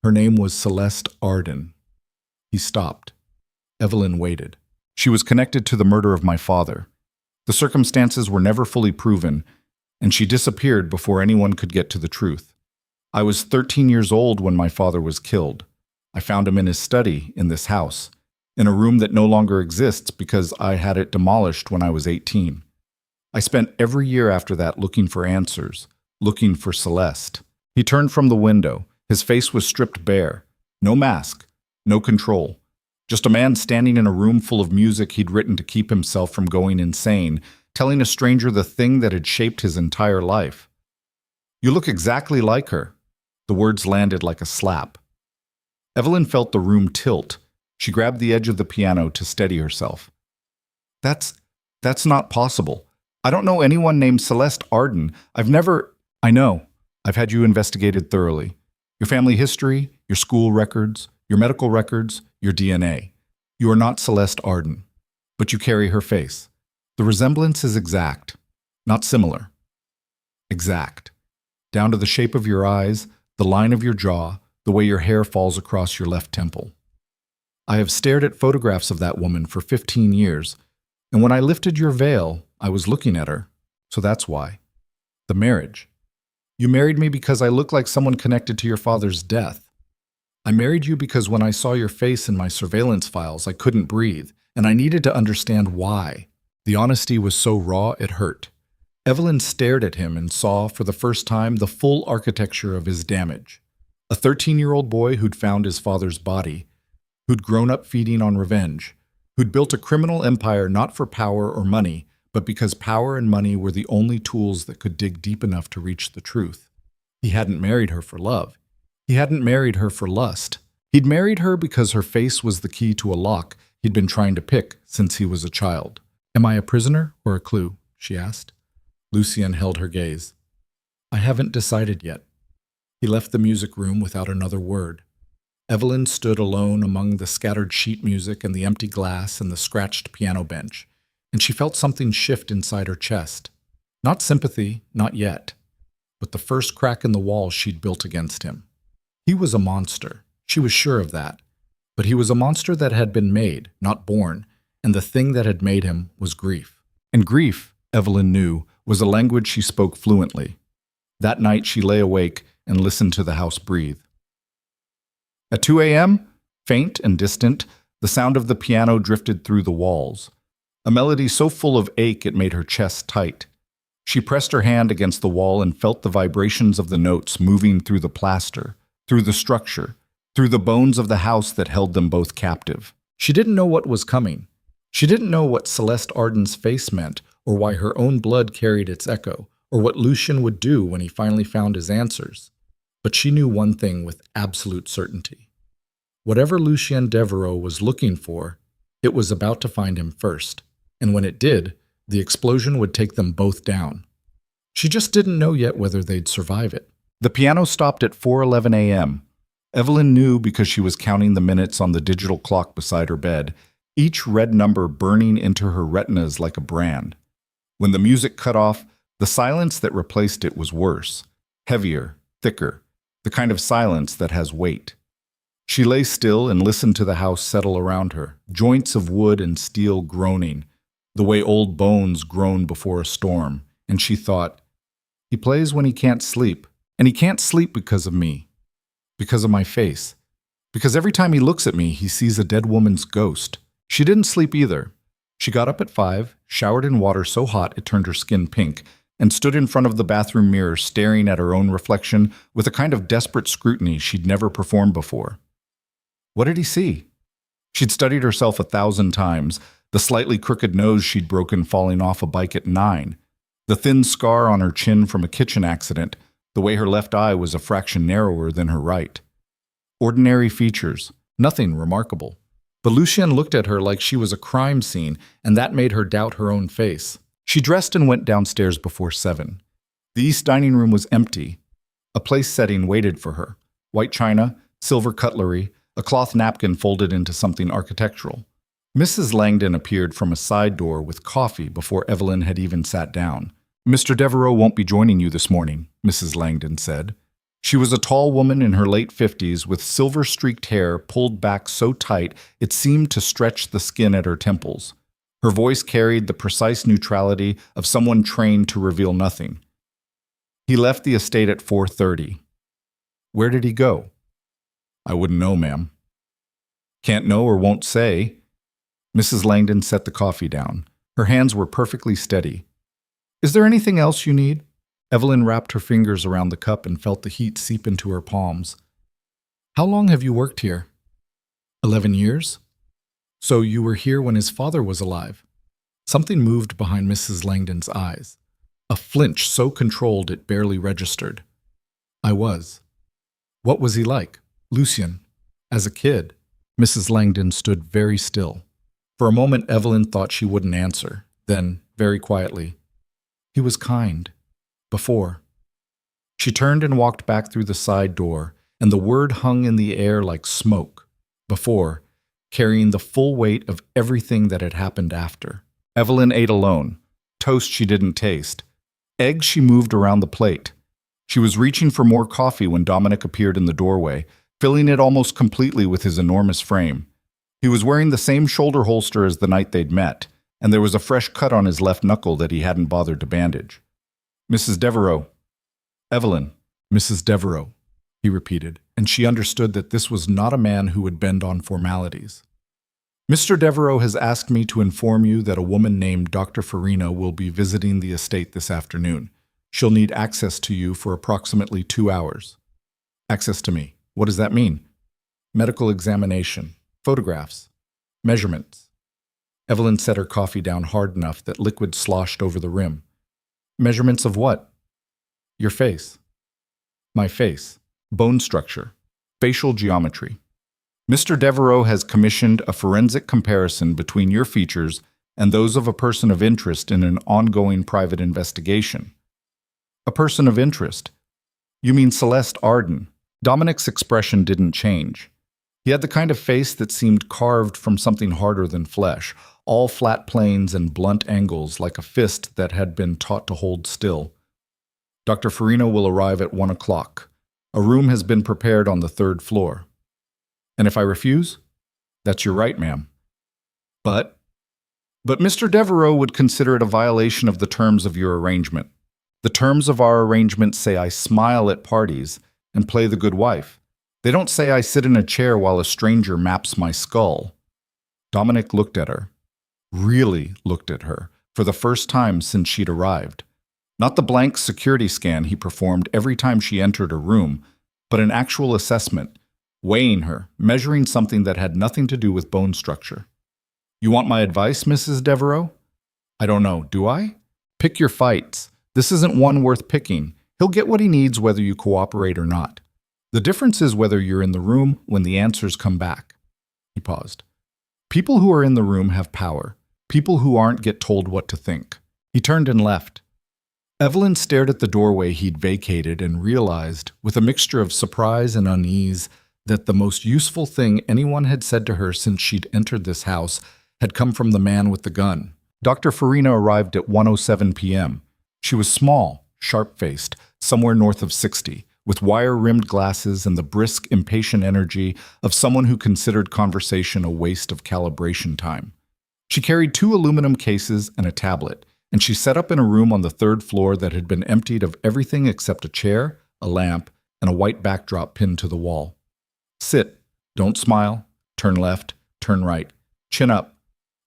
Her name was Celeste Arden." He stopped. Evelyn waited. "She was connected to the murder of my father. The circumstances were never fully proven, and she disappeared before anyone could get to the truth. I was 13 years old when my father was killed. I found him in his study in this house, in a room that no longer exists because I had it demolished when I was 18. I spent every year after that looking for answers, looking for Celeste." He turned from the window. His face was stripped bare. No mask, no control. Just a man standing in a room full of music he'd written to keep himself from going insane, telling a stranger the thing that had shaped his entire life. "You look exactly like her." The words landed like a slap. Evelyn felt the room tilt. She grabbed the edge of the piano to steady herself. That's not possible. I don't know anyone named Celeste Arden. I know. I've had you investigated thoroughly. Your family history, your school records, your medical records, your DNA. You are not Celeste Arden, but you carry her face. The resemblance is exact, not similar. Exact. Down to the shape of your eyes, the line of your jaw, the way your hair falls across your left temple. I have stared at photographs of that woman for 15 years, and when I lifted your veil, I was looking at her, so that's why. The marriage. You married me because I look like someone connected to your father's death. I married you because when I saw your face in my surveillance files, I couldn't breathe, and I needed to understand why. The honesty was so raw it hurt. Evelyn stared at him and saw, for the first time, the full architecture of his damage. A 13-year-old boy who'd found his father's body, who'd grown up feeding on revenge, who'd built a criminal empire not for power or money, but because power and money were the only tools that could dig deep enough to reach the truth. He hadn't married her for love. He hadn't married her for lust. He'd married her because her face was the key to a lock he'd been trying to pick since he was a child. "Am I a prisoner or a clue?" she asked. Lucien held her gaze. "I haven't decided yet." He left the music room without another word. Evelyn stood alone among the scattered sheet music and the empty glass and the scratched piano bench, and she felt something shift inside her chest. Not sympathy, not yet, but the first crack in the wall she'd built against him. He was a monster, she was sure of that, but he was a monster that had been made, not born, and the thing that had made him was grief. And grief, Evelyn knew, was a language she spoke fluently. That night she lay awake and listened to the house breathe. At 2 a.m., faint and distant, the sound of the piano drifted through the walls. A melody so full of ache it made her chest tight. She pressed her hand against the wall and felt the vibrations of the notes moving through the plaster, through the structure, through the bones of the house that held them both captive. She didn't know what was coming. She didn't know what Celeste Arden's face meant, or why her own blood carried its echo, or what Lucien would do when he finally found his answers. But she knew one thing with absolute certainty. Whatever Lucien Devereux was looking for, it was about to find him first, and when it did, the explosion would take them both down. She just didn't know yet whether they'd survive it. The piano stopped at 4:11 a.m. Evelyn knew because she was counting the minutes on the digital clock beside her bed, each red number burning into her retinas like a brand. When the music cut off, the silence that replaced it was worse, heavier, thicker, the kind of silence that has weight. She lay still and listened to the house settle around her, joints of wood and steel groaning, the way old bones groan before a storm, and she thought, he plays when he can't sleep, and he can't sleep because of me, because of my face, because every time he looks at me, he sees a dead woman's ghost. She didn't sleep either. She got up at 5, showered in water so hot it turned her skin pink, and stood in front of the bathroom mirror staring at her own reflection with a kind of desperate scrutiny she'd never performed before. What did he see? She'd studied herself 1,000 times, the slightly crooked nose she'd broken falling off a bike at 9, the thin scar on her chin from a kitchen accident, the way her left eye was a fraction narrower than her right. Ordinary features, nothing remarkable. But Lucien looked at her like she was a crime scene, and that made her doubt her own face. She dressed and went downstairs before 7. The east dining room was empty. A place setting waited for her. White china, silver cutlery, a cloth napkin folded into something architectural. Mrs. Langdon appeared from a side door with coffee before Evelyn had even sat down. Mr. Devereux won't be joining you this morning, Mrs. Langdon said. She was a tall woman in her late 50s with silver-streaked hair pulled back so tight it seemed to stretch the skin at her temples. Her voice carried the precise neutrality of someone trained to reveal nothing. He left the estate at 4:30. Where did he go? I wouldn't know, ma'am. Can't know or won't say. Mrs. Langdon set the coffee down. Her hands were perfectly steady. Is there anything else you need? Evelyn wrapped her fingers around the cup and felt the heat seep into her palms. How long have you worked here? 11 years? So you were here when his father was alive. Something moved behind Mrs. Langdon's eyes. A flinch so controlled it barely registered. I was. What was he like? Lucien. As a kid. Mrs. Langdon stood very still. For a moment, Evelyn thought she wouldn't answer. Then, very quietly, he was kind. Before. She turned and walked back through the side door, and the word hung in the air like smoke. Before, carrying the full weight of everything that had happened after. Evelyn ate alone. Toast she didn't taste. Eggs she moved around the plate. She was reaching for more coffee when Dominic appeared in the doorway, filling it almost completely with his enormous frame. He was wearing the same shoulder holster as the night they'd met, and there was a fresh cut on his left knuckle that he hadn't bothered to bandage. Mrs. Devereux. Evelyn. Mrs. Devereux, he repeated, and she understood that this was not a man who would bend on formalities. Mr. Devereux has asked me to inform you that a woman named Dr. Farina will be visiting the estate this afternoon. She'll need access to you for approximately 2 hours. Access to me. What does that mean? Medical examination, photographs, measurements. Evelyn set her coffee down hard enough that liquid sloshed over the rim. Measurements of what? Your face. My face. Bone structure. Facial geometry. Mr. Devereux has commissioned a forensic comparison between your features and those of a person of interest in an ongoing private investigation. A person of interest? You mean Celeste Arden? Dominic's expression didn't change. He had the kind of face that seemed carved from something harder than flesh, all flat planes and blunt angles like a fist that had been taught to hold still. Dr. Farina will arrive at 1 o'clock. A room has been prepared on the 3rd floor. And if I refuse? That's your right, ma'am. But Mr. Devereux would consider it a violation of the terms of your arrangement. The terms of our arrangement say I smile at parties and play the good wife. They don't say I sit in a chair while a stranger maps my skull. Dominic looked at her. Really looked at her, for the first time since she'd arrived. Not the blank security scan he performed every time she entered a room, but an actual assessment, weighing her, measuring something that had nothing to do with bone structure. You want my advice, Mrs. Devereux? I don't know, do I? Pick your fights. This isn't one worth picking. He'll get what he needs whether you cooperate or not. The difference is whether you're in the room when the answers come back. He paused. People who are in the room have power. People who aren't get told what to think. He turned and left. Evelyn stared at the doorway he'd vacated and realized, with a mixture of surprise and unease, that the most useful thing anyone had said to her since she'd entered this house had come from the man with the gun. Dr. Farina arrived at 1:07 p.m. She was small, sharp-faced, somewhere north of 60, with wire-rimmed glasses and the brisk, impatient energy of someone who considered conversation a waste of calibration time. She carried 2 aluminum cases and a tablet, and she set up in a room on the 3rd floor that had been emptied of everything except a chair, a lamp, and a white backdrop pinned to the wall. Sit. Don't smile. Turn left. Turn right. Chin up.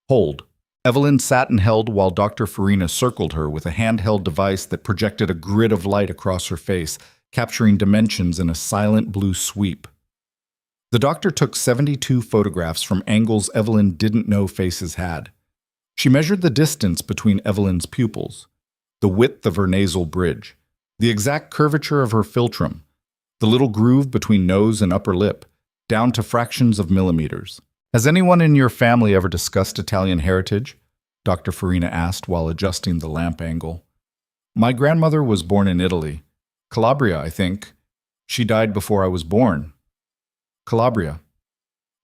Hold. Evelyn sat and held while Dr. Farina circled her with a handheld device that projected a grid of light across her face, capturing dimensions in a silent blue sweep. The doctor took 72 photographs from angles Evelyn didn't know faces had. She measured the distance between Evelyn's pupils, the width of her nasal bridge, the exact curvature of her philtrum, the little groove between nose and upper lip, down to fractions of millimeters. Has anyone in your family ever discussed Italian heritage? Dr. Farina asked while adjusting the lamp angle. My grandmother was born in Italy. Calabria, I think. She died before I was born. Calabria.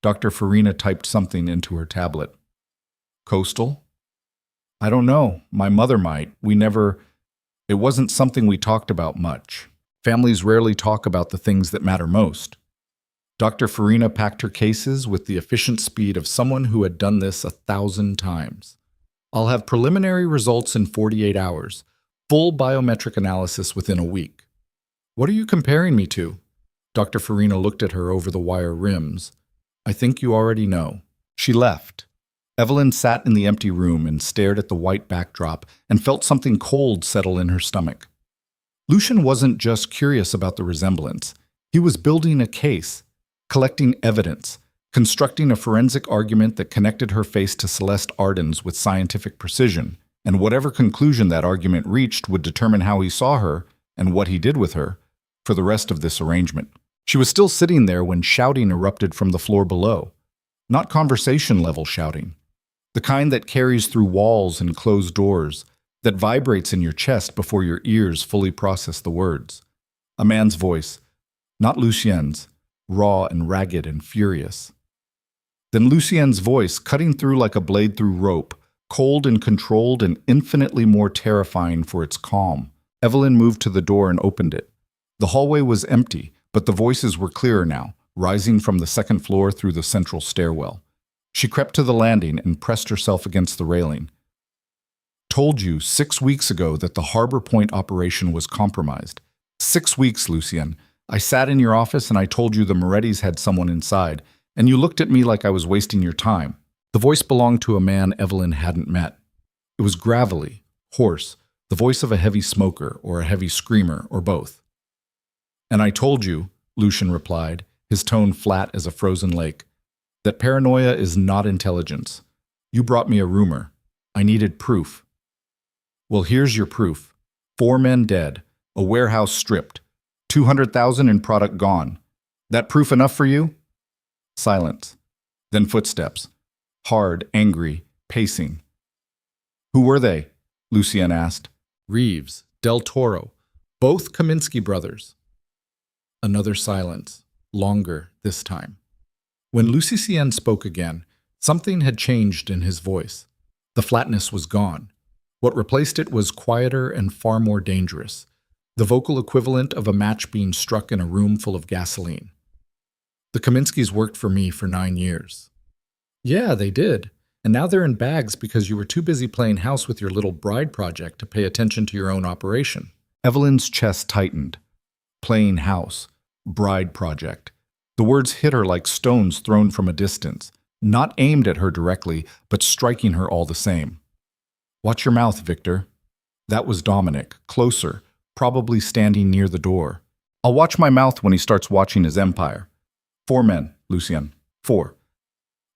Dr. Farina typed something into her tablet. Coastal? I don't know. My mother might. It wasn't something we talked about much. Families rarely talk about the things that matter most. Dr. Farina packed her cases with the efficient speed of someone who had done this 1,000 times. I'll have preliminary results in 48 hours, full biometric analysis within a week. What are you comparing me to? Dr. Farina looked at her over the wire rims. I think you already know. She left. Evelyn sat in the empty room and stared at the white backdrop and felt something cold settle in her stomach. Lucien wasn't just curious about the resemblance. He was building a case, collecting evidence, constructing a forensic argument that connected her face to Celeste Arden's with scientific precision, and whatever conclusion that argument reached would determine how he saw her and what he did with her for the rest of this arrangement. She was still sitting there when shouting erupted from the floor below. Not conversation-level shouting. The kind that carries through walls and closed doors, that vibrates in your chest before your ears fully process the words. A man's voice, not Lucien's, raw and ragged and furious. Then Lucien's voice, cutting through like a blade through rope, cold and controlled and infinitely more terrifying for its calm. Evelyn moved to the door and opened it. The hallway was empty, but the voices were clearer now, rising from the 2nd floor through the central stairwell. She crept to the landing and pressed herself against the railing. Told you 6 weeks ago that the Harbor Point operation was compromised. 6 weeks, Lucien. I sat in your office and I told you the Morettis had someone inside, and you looked at me like I was wasting your time. The voice belonged to a man Evelyn hadn't met. It was gravelly, hoarse, the voice of a heavy smoker or a heavy screamer or both. And I told you, Lucien replied, his tone flat as a frozen lake, that paranoia is not intelligence. You brought me a rumor. I needed proof. Well, here's your proof. 4 men dead, a warehouse stripped, 200,000 in product gone. That proof enough for you? Silence. Then footsteps. Hard, angry, pacing. Who were they? Lucien asked. Reeves, Del Toro, both Kaminsky brothers. Another silence, longer this time. When Lucien spoke again, something had changed in his voice. The flatness was gone. What replaced it was quieter and far more dangerous, the vocal equivalent of a match being struck in a room full of gasoline. The Kaminskys worked for me for 9 years. Yeah, they did. And now they're in bags because you were too busy playing house with your little bride project to pay attention to your own operation. Evelyn's chest tightened. Playing house. Bride project. The words hit her like stones thrown from a distance, not aimed at her directly, but striking her all the same. Watch your mouth, Victor. That was Dominic, closer, probably standing near the door. I'll watch my mouth when he starts watching his empire. 4 men, Lucien. 4.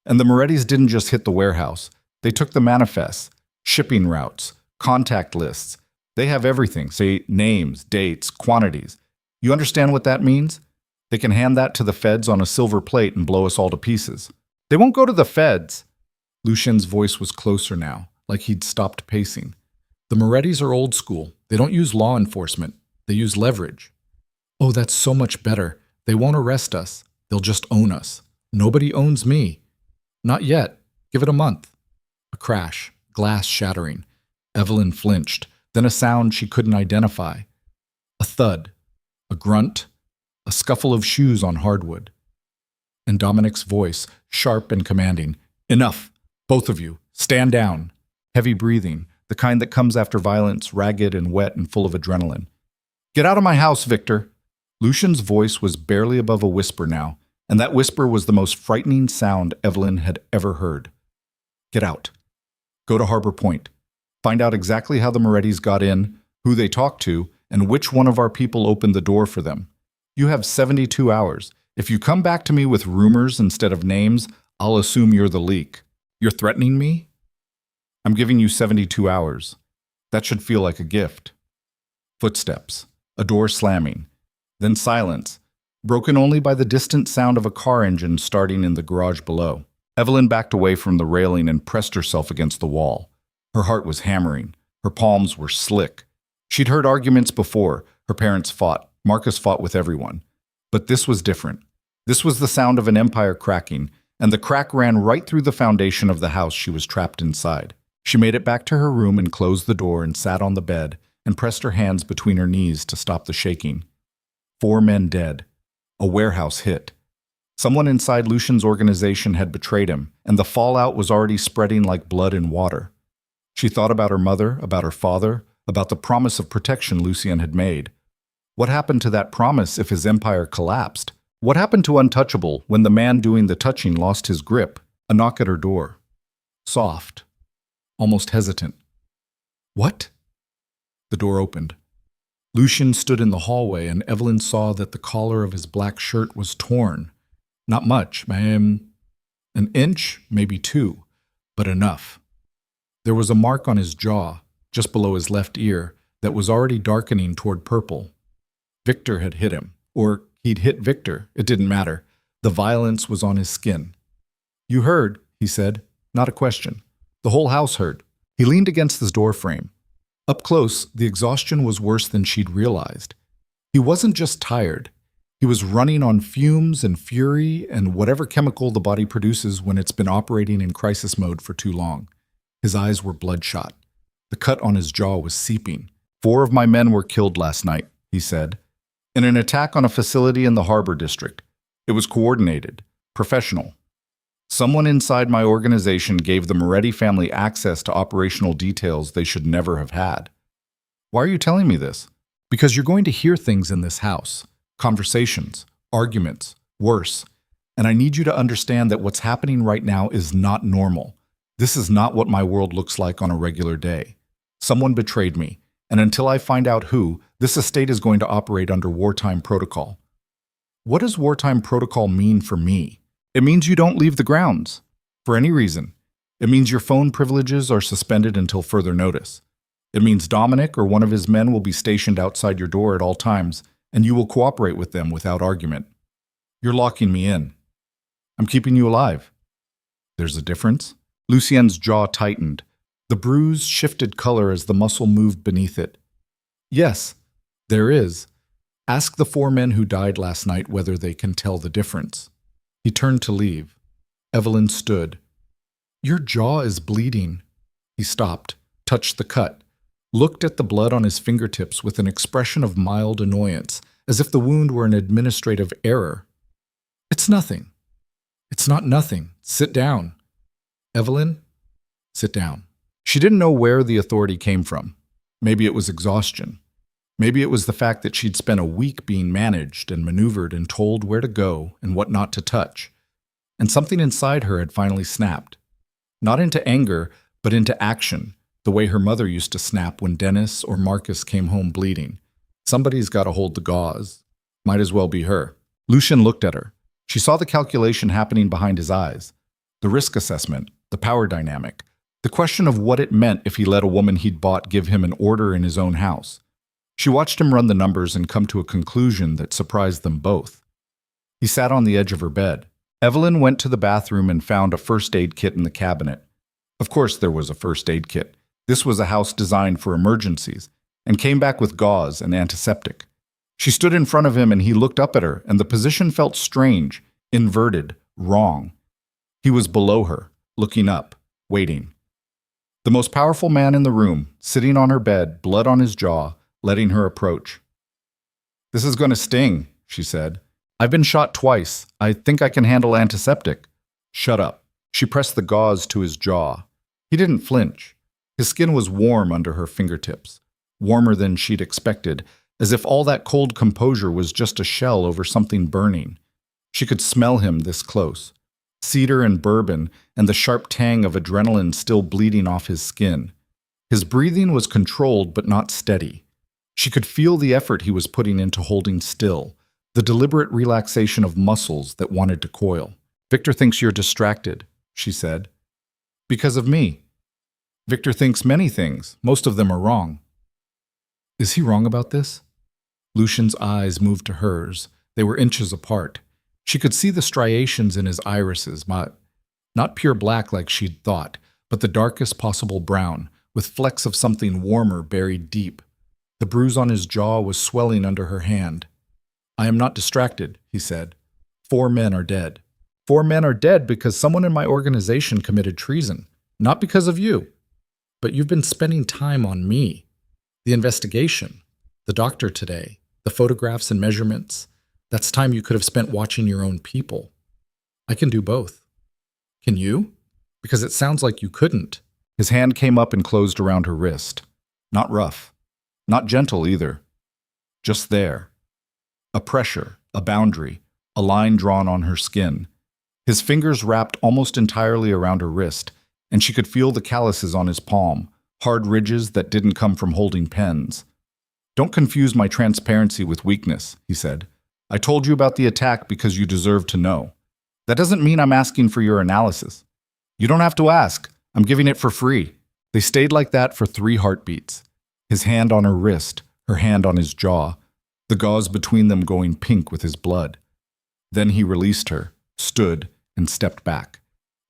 And the Morettis didn't just hit the warehouse. They took the manifests, shipping routes, contact lists. They have everything, say names, dates, quantities. You understand what that means? They can hand that to the feds on a silver plate and blow us all to pieces. They won't go to the feds. Lucien's voice was closer now, like he'd stopped pacing. The Morettis are old school. They don't use law enforcement. They use leverage. Oh, that's so much better. They won't arrest us. They'll just own us. Nobody owns me. Not yet. Give it a month. A crash, glass shattering. Evelyn flinched, then a sound she couldn't identify. A thud, a grunt, a scuffle of shoes on hardwood. And Dominic's voice, sharp and commanding. Enough. Both of you. Stand down. Heavy breathing, the kind that comes after violence, ragged and wet and full of adrenaline. Get out of my house, Victor. Lucien's voice was barely above a whisper now, and that whisper was the most frightening sound Evelyn had ever heard. Get out. Go to Harbor Point. Find out exactly how the Morettis got in, who they talked to, and which one of our people opened the door for them. You have 72 hours. If you come back to me with rumors instead of names, I'll assume you're the leak. You're threatening me? I'm giving you 72 hours. That should feel like a gift. Footsteps. A door slamming. Then silence, broken only by the distant sound of a car engine starting in the garage below. Evelyn backed away from the railing and pressed herself against the wall. Her heart was hammering. Her palms were slick. She'd heard arguments before. Her parents fought. Marcus fought with everyone. But this was different. This was the sound of an empire cracking, and the crack ran right through the foundation of the house she was trapped inside. She made it back to her room and closed the door and sat on the bed and pressed her hands between her knees to stop the shaking. 4 men dead. A warehouse hit. Someone inside Lucien's organization had betrayed him, and the fallout was already spreading like blood in water. She thought about her mother, about her father, about the promise of protection Lucien had made. What happened to that promise if his empire collapsed? What happened to Untouchable when the man doing the touching lost his grip? A knock at her door. Soft. Almost hesitant. What? The door opened. Lucien stood in the hallway, and Evelyn saw that the collar of his black shirt was torn. Not much, an inch, maybe 2, but enough. There was a mark on his jaw, just below his left ear, that was already darkening toward purple. Victor had hit him, or he'd hit Victor, it didn't matter. The violence was on his skin. You heard, he said, not a question. The whole house heard. He leaned against his door frame. Up close, the exhaustion was worse than she'd realized. He wasn't just tired. He was running on fumes and fury and whatever chemical the body produces when it's been operating in crisis mode for too long. His eyes were bloodshot. The cut on his jaw was seeping. 4 of my men were killed last night, he said, in an attack on a facility in the Harbor District. It was coordinated, professional. Someone inside my organization gave the Moretti family access to operational details they should never have had. Why are you telling me this? Because you're going to hear things in this house. Conversations, arguments, worse. And I need you to understand that what's happening right now is not normal. This is not what my world looks like on a regular day. Someone betrayed me, and until I find out who, this estate is going to operate under wartime protocol. What does wartime protocol mean for me? It means you don't leave the grounds, for any reason. It means your phone privileges are suspended until further notice. It means Dominic or one of his men will be stationed outside your door at all times, and you will cooperate with them without argument. You're locking me in. I'm keeping you alive. There's a difference? Lucien's jaw tightened. The bruise shifted color as the muscle moved beneath it. Yes, there is. Ask the 4 men who died last night whether they can tell the difference. He turned to leave. Evelyn stood. Your jaw is bleeding. He stopped, touched the cut, looked at the blood on his fingertips with an expression of mild annoyance, as if the wound were an administrative error. It's nothing. It's not nothing. Sit down. Evelyn, sit down. She didn't know where the authority came from. Maybe it was exhaustion. Maybe it was the fact that she'd spent a week being managed and maneuvered and told where to go and what not to touch. And something inside her had finally snapped. Not into anger, but into action, the way her mother used to snap when Dennis or Marcus came home bleeding. Somebody's got to hold the gauze. Might as well be her. Lucien looked at her. She saw the calculation happening behind his eyes. The risk assessment, the power dynamic, the question of what it meant if he let a woman he'd bought give him an order in his own house. She watched him run the numbers and come to a conclusion that surprised them both. He sat on the edge of her bed. Evelyn went to the bathroom and found a first aid kit in the cabinet. Of course there was a first aid kit. This was a house designed for emergencies, and came back with gauze and antiseptic. She stood in front of him and he looked up at her, and the position felt strange, inverted, wrong. He was below her, looking up, waiting. The most powerful man in the room, sitting on her bed, blood on his jaw, letting her approach. "This is going to sting," she said. "I've been shot twice. I think I can handle antiseptic." "Shut up." She pressed the gauze to his jaw. He didn't flinch. His skin was warm under her fingertips, warmer than she'd expected, as if all that cold composure was just a shell over something burning. She could smell him this close. Cedar and bourbon, and the sharp tang of adrenaline still bleeding off his skin. His breathing was controlled but not steady. She could feel the effort he was putting into holding still, the deliberate relaxation of muscles that wanted to coil. "Victor thinks you're distracted," she said. "Because of me." "Victor thinks many things. Most of them are wrong." "Is he wrong about this?" Lucien's eyes moved to hers. They were inches apart. She could see the striations in his irises, not pure black like she'd thought, but the darkest possible brown, with flecks of something warmer buried deep. The bruise on his jaw was swelling under her hand. "I am not distracted," he said. 4 men are dead. 4 men are dead because someone in my organization committed treason, not because of you. But you've been spending time on me. The investigation, the doctor today, the photographs and measurements. That's time you could have spent watching your own people. I can do both. Can you? Because it sounds like you couldn't." His hand came up and closed around her wrist. Not rough. Not gentle either. Just there. A pressure, a boundary, a line drawn on her skin. His fingers wrapped almost entirely around her wrist, and she could feel the calluses on his palm, hard ridges that didn't come from holding pens. "Don't confuse my transparency with weakness," he said. "I told you about the attack because you deserve to know. That doesn't mean I'm asking for your analysis. You don't have to ask. I'm giving it for free." They stayed like that for 3 heartbeats. His hand on her wrist, her hand on his jaw, the gauze between them going pink with his blood. Then he released her, stood, and stepped back.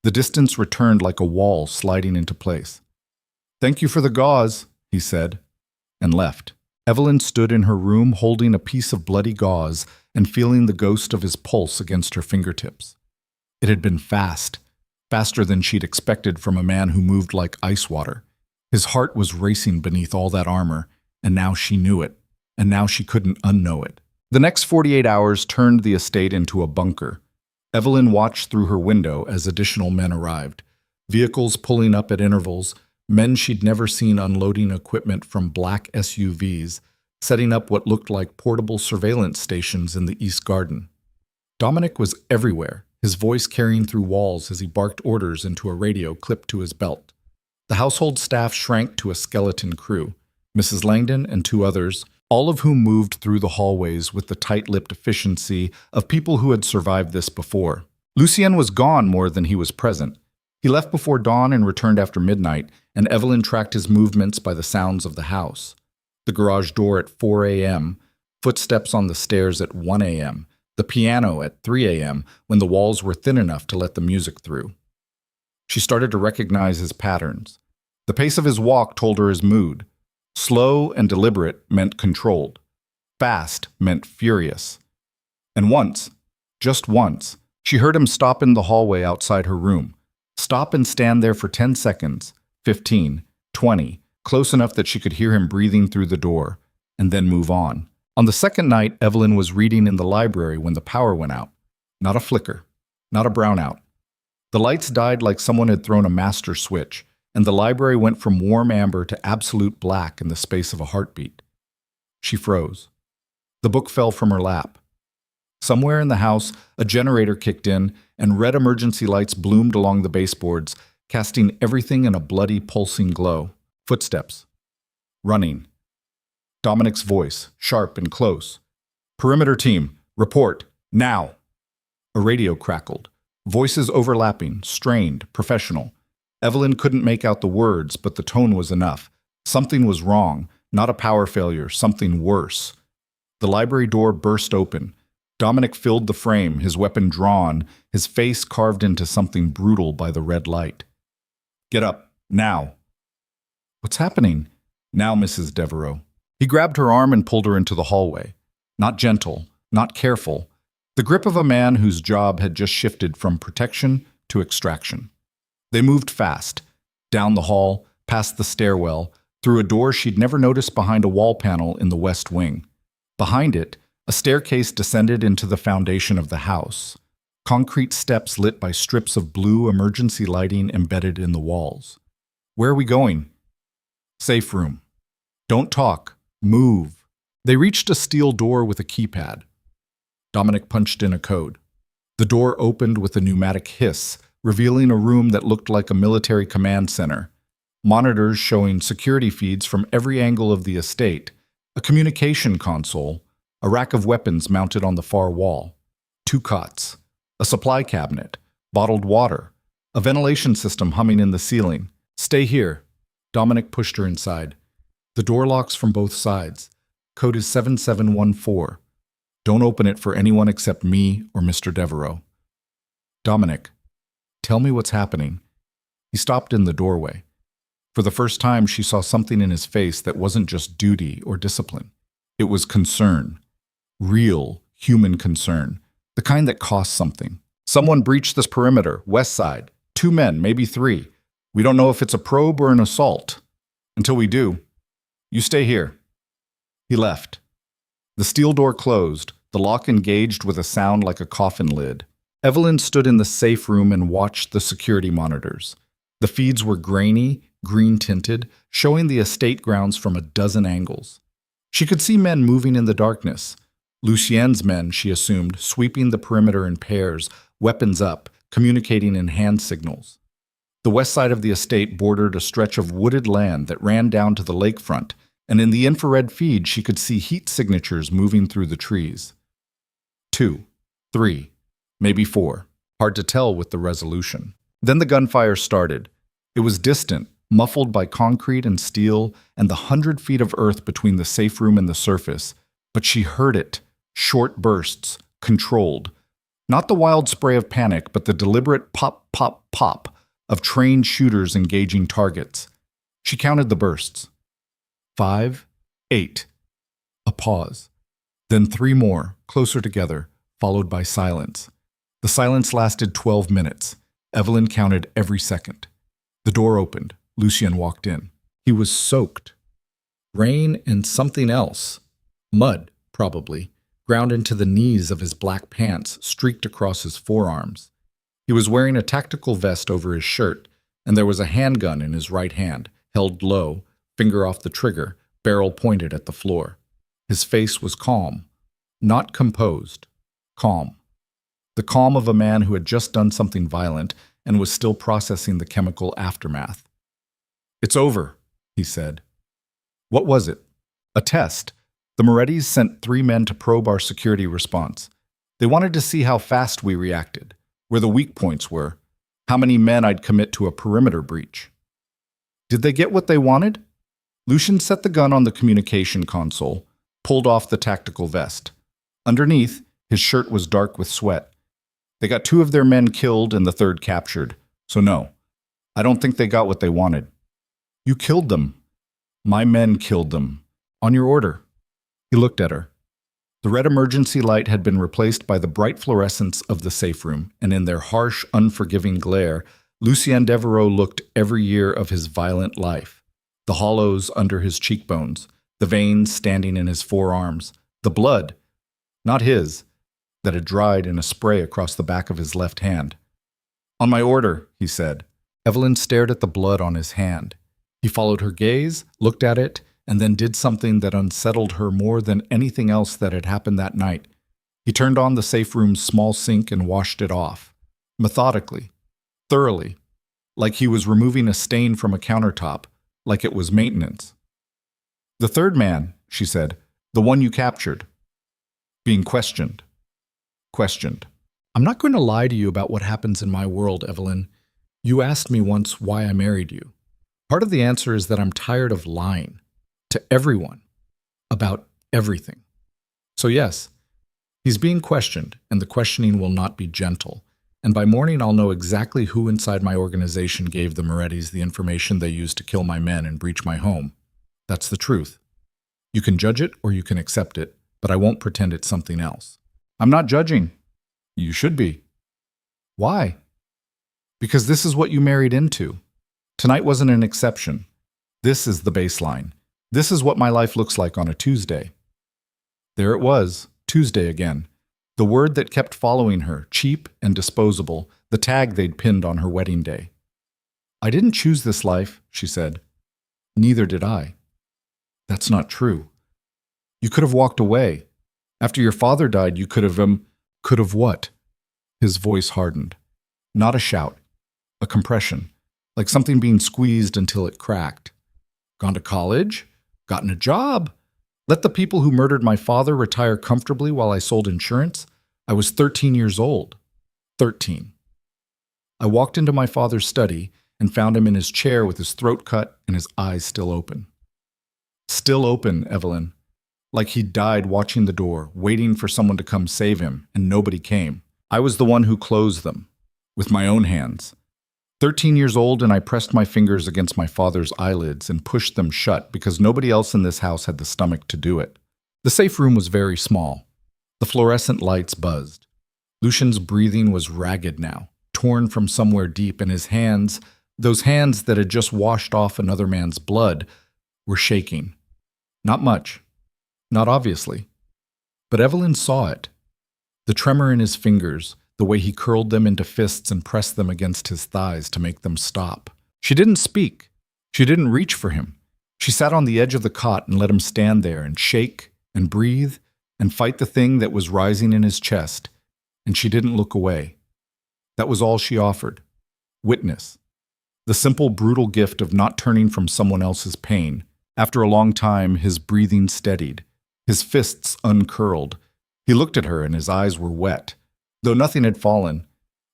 The distance returned like a wall sliding into place. "Thank you for the gauze," he said, and left. Evelyn stood in her room holding a piece of bloody gauze and feeling the ghost of his pulse against her fingertips. It had been fast, faster than she'd expected from a man who moved like ice water. His heart was racing beneath all that armor, and now she knew it, and now she couldn't unknow it. The next 48 hours turned the estate into a bunker. Evelyn watched through her window as additional men arrived, vehicles pulling up at intervals, men she'd never seen unloading equipment from black SUVs, setting up what looked like portable surveillance stations in the East Garden. Dominic was everywhere, his voice carrying through walls as he barked orders into a radio clipped to his belt. The household staff shrank to a skeleton crew, Mrs. Langdon and 2 others, all of whom moved through the hallways with the tight-lipped efficiency of people who had survived this before. Lucien was gone more than he was present. He left before dawn and returned after midnight, and Evelyn tracked his movements by the sounds of the house. The garage door at 4 a.m., footsteps on the stairs at 1 a.m., the piano at 3 a.m. when the walls were thin enough to let the music through. She started to recognize his patterns. The pace of his walk told her his mood. Slow and deliberate meant controlled. Fast meant furious. And once, just once, she heard him stop in the hallway outside her room. Stop and stand there for 10 seconds, 15, 20, close enough that she could hear him breathing through the door, and then move on. On the second night, Evelyn was reading in the library when the power went out. Not a flicker, not a brownout. The lights died like someone had thrown a master switch, and the library went from warm amber to absolute black in the space of a heartbeat. She froze. The book fell from her lap. Somewhere in the house, a generator kicked in, and red emergency lights bloomed along the baseboards, casting everything in a bloody, pulsing glow. Footsteps. Running. Dominic's voice, sharp and close. "Perimeter team, report, now!" A radio crackled. Voices overlapping, strained, professional. Evelyn couldn't make out the words, but the tone was enough. Something was wrong, not a power failure, something worse. The library door burst open. Dominic filled the frame, his weapon drawn, his face carved into something brutal by the red light. "Get up, now." "What's happening?" "Now, Mrs. Devereux." He grabbed her arm and pulled her into the hallway. Not gentle, not careful. The grip of a man whose job had just shifted from protection to extraction. They moved fast, down the hall, past the stairwell, through a door she'd never noticed behind a wall panel in the west wing. Behind it, a staircase descended into the foundation of the house. Concrete steps lit by strips of blue emergency lighting embedded in the walls. "Where are we going?" "Safe room." "Don't talk. Move." They reached a steel door with a keypad. Dominic punched in a code. The door opened with a pneumatic hiss, revealing a room that looked like a military command center. Monitors showing security feeds from every angle of the estate, a communication console, a rack of weapons mounted on the far wall, 2 cots, a supply cabinet, bottled water, a ventilation system humming in the ceiling. "Stay here." Dominic pushed her inside. The door locks from both sides. Code is 7714. Don't open it for anyone except me or Mr. Devereux. "Dominic, tell me what's happening." He stopped in the doorway. For the first time, she saw something in his face that wasn't just duty or discipline. It was concern. Real, human concern. The kind that costs something. "Someone breached this perimeter, west side. 2 men, maybe 3. We don't know if it's a probe or an assault. Until we do, you stay here." He left. The steel door closed, the lock engaged with a sound like a coffin lid. Evelyn stood in the safe room and watched the security monitors. The feeds were grainy, green-tinted, showing the estate grounds from a dozen angles. She could see men moving in the darkness. Lucien's men, she assumed, sweeping the perimeter in pairs, weapons up, communicating in hand signals. The west side of the estate bordered a stretch of wooded land that ran down to the lakefront, and in the infrared feed she could see heat signatures moving through the trees. 2, 3, maybe 4. Hard to tell with the resolution. Then the gunfire started. It was distant, muffled by concrete and steel and the 100 feet of earth between the safe room and the surface. But she heard it, short bursts, controlled. Not the wild spray of panic, but the deliberate pop, pop, pop of trained shooters engaging targets. She counted the bursts. 5, 8. A pause. Then 3 more, closer together, followed by silence. The silence lasted 12 minutes. Evelyn counted every second. The door opened. Lucien walked in. He was soaked. Rain and something else. Mud, probably, ground into the knees of his black pants, streaked across his forearms. He was wearing a tactical vest over his shirt, and there was a handgun in his right hand, held low, finger off the trigger, barrel pointed at the floor. His face was calm, not composed, calm. The calm of a man who had just done something violent and was still processing the chemical aftermath. "It's over," he said. "What was it?" "A test. The Morettis sent 3 men to probe our security response. They wanted to see how fast we reacted, where the weak points were, how many men I'd commit to a perimeter breach." "Did they get what they wanted?" Lucien set the gun on the communication console, pulled off the tactical vest. Underneath, his shirt was dark with sweat. "They got 2 of their men killed and the 3rd captured. So no, I don't think they got what they wanted." "You killed them." "My men killed them. On your order." He looked at her. The red emergency light had been replaced by the bright fluorescence of the safe room, and in their harsh, unforgiving glare, Lucien Devereux looked every year of his violent life. The hollows under his cheekbones, the veins standing in his forearms, the blood, not his, that had dried in a spray across the back of his left hand. "On my order," he said. Evelyn stared at the blood on his hand. He followed her gaze, looked at it, and then did something that unsettled her more than anything else that had happened that night. He turned on the safe room's small sink and washed it off. Methodically. Thoroughly. Like he was removing a stain from a countertop. Like it was maintenance. "The 3rd man," she said. "The one you captured." "Being questioned." "Questioned." I'm not going to lie to you about what happens in my world, Evelyn. You asked me once why I married you. Part of the answer is that I'm tired of lying to everyone about everything. So yes, he's being questioned, and the questioning will not be gentle. And by morning, I'll know exactly who inside my organization gave the Morettis the information they used to kill my men and breach my home. That's the truth. You can judge it or you can accept it, but I won't pretend it's something else. I'm not judging. You should be. Why? Because this is what you married into. Tonight wasn't an exception. This is the baseline. This is what my life looks like on a Tuesday. There it was, Tuesday again. The word that kept following her, cheap and disposable, the tag they'd pinned on her wedding day. I didn't choose this life, she said. Neither did I. That's not true. You could have walked away. After your father died, you could have, Could have what? His voice hardened. Not a shout, a compression, like something being squeezed until it cracked. Gone to college? Gotten a job? Let the people who murdered my father retire comfortably while I sold insurance? I was 13 years old. 13. I walked into my father's study and found him in his chair with his throat cut and his eyes still open. Still open, Evelyn. Like he'd died watching the door, waiting for someone to come save him, and nobody came. I was the one who closed them, with my own hands. 13 years old, and I pressed my fingers against my father's eyelids and pushed them shut because nobody else in this house had the stomach to do it. The safe room was very small. The fluorescent lights buzzed. Lucien's breathing was ragged now, torn from somewhere deep, and his hands, those hands that had just washed off another man's blood, were shaking. Not much. Not obviously. But Evelyn saw it. The tremor in his fingers, the way he curled them into fists and pressed them against his thighs to make them stop. She didn't speak. She didn't reach for him. She sat on the edge of the cot and let him stand there and shake and breathe and fight the thing that was rising in his chest, and she didn't look away. That was all she offered. Witness. The simple, brutal gift of not turning from someone else's pain. After a long time, his breathing steadied. His fists uncurled. He looked at her and his eyes were wet, though nothing had fallen.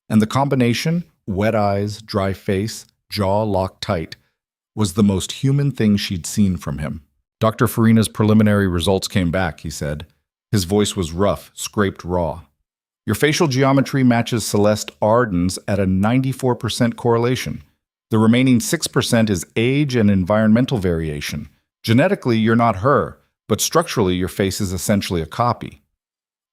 And the combination, wet eyes, dry face, jaw locked tight, was the most human thing she'd seen from him. Dr. Farina's preliminary results came back, he said. His voice was rough, scraped raw. Your facial geometry matches Celeste Arden's at a 94% correlation. The remaining 6% is age and environmental variation. Genetically, you're not her, but structurally, your face is essentially a copy.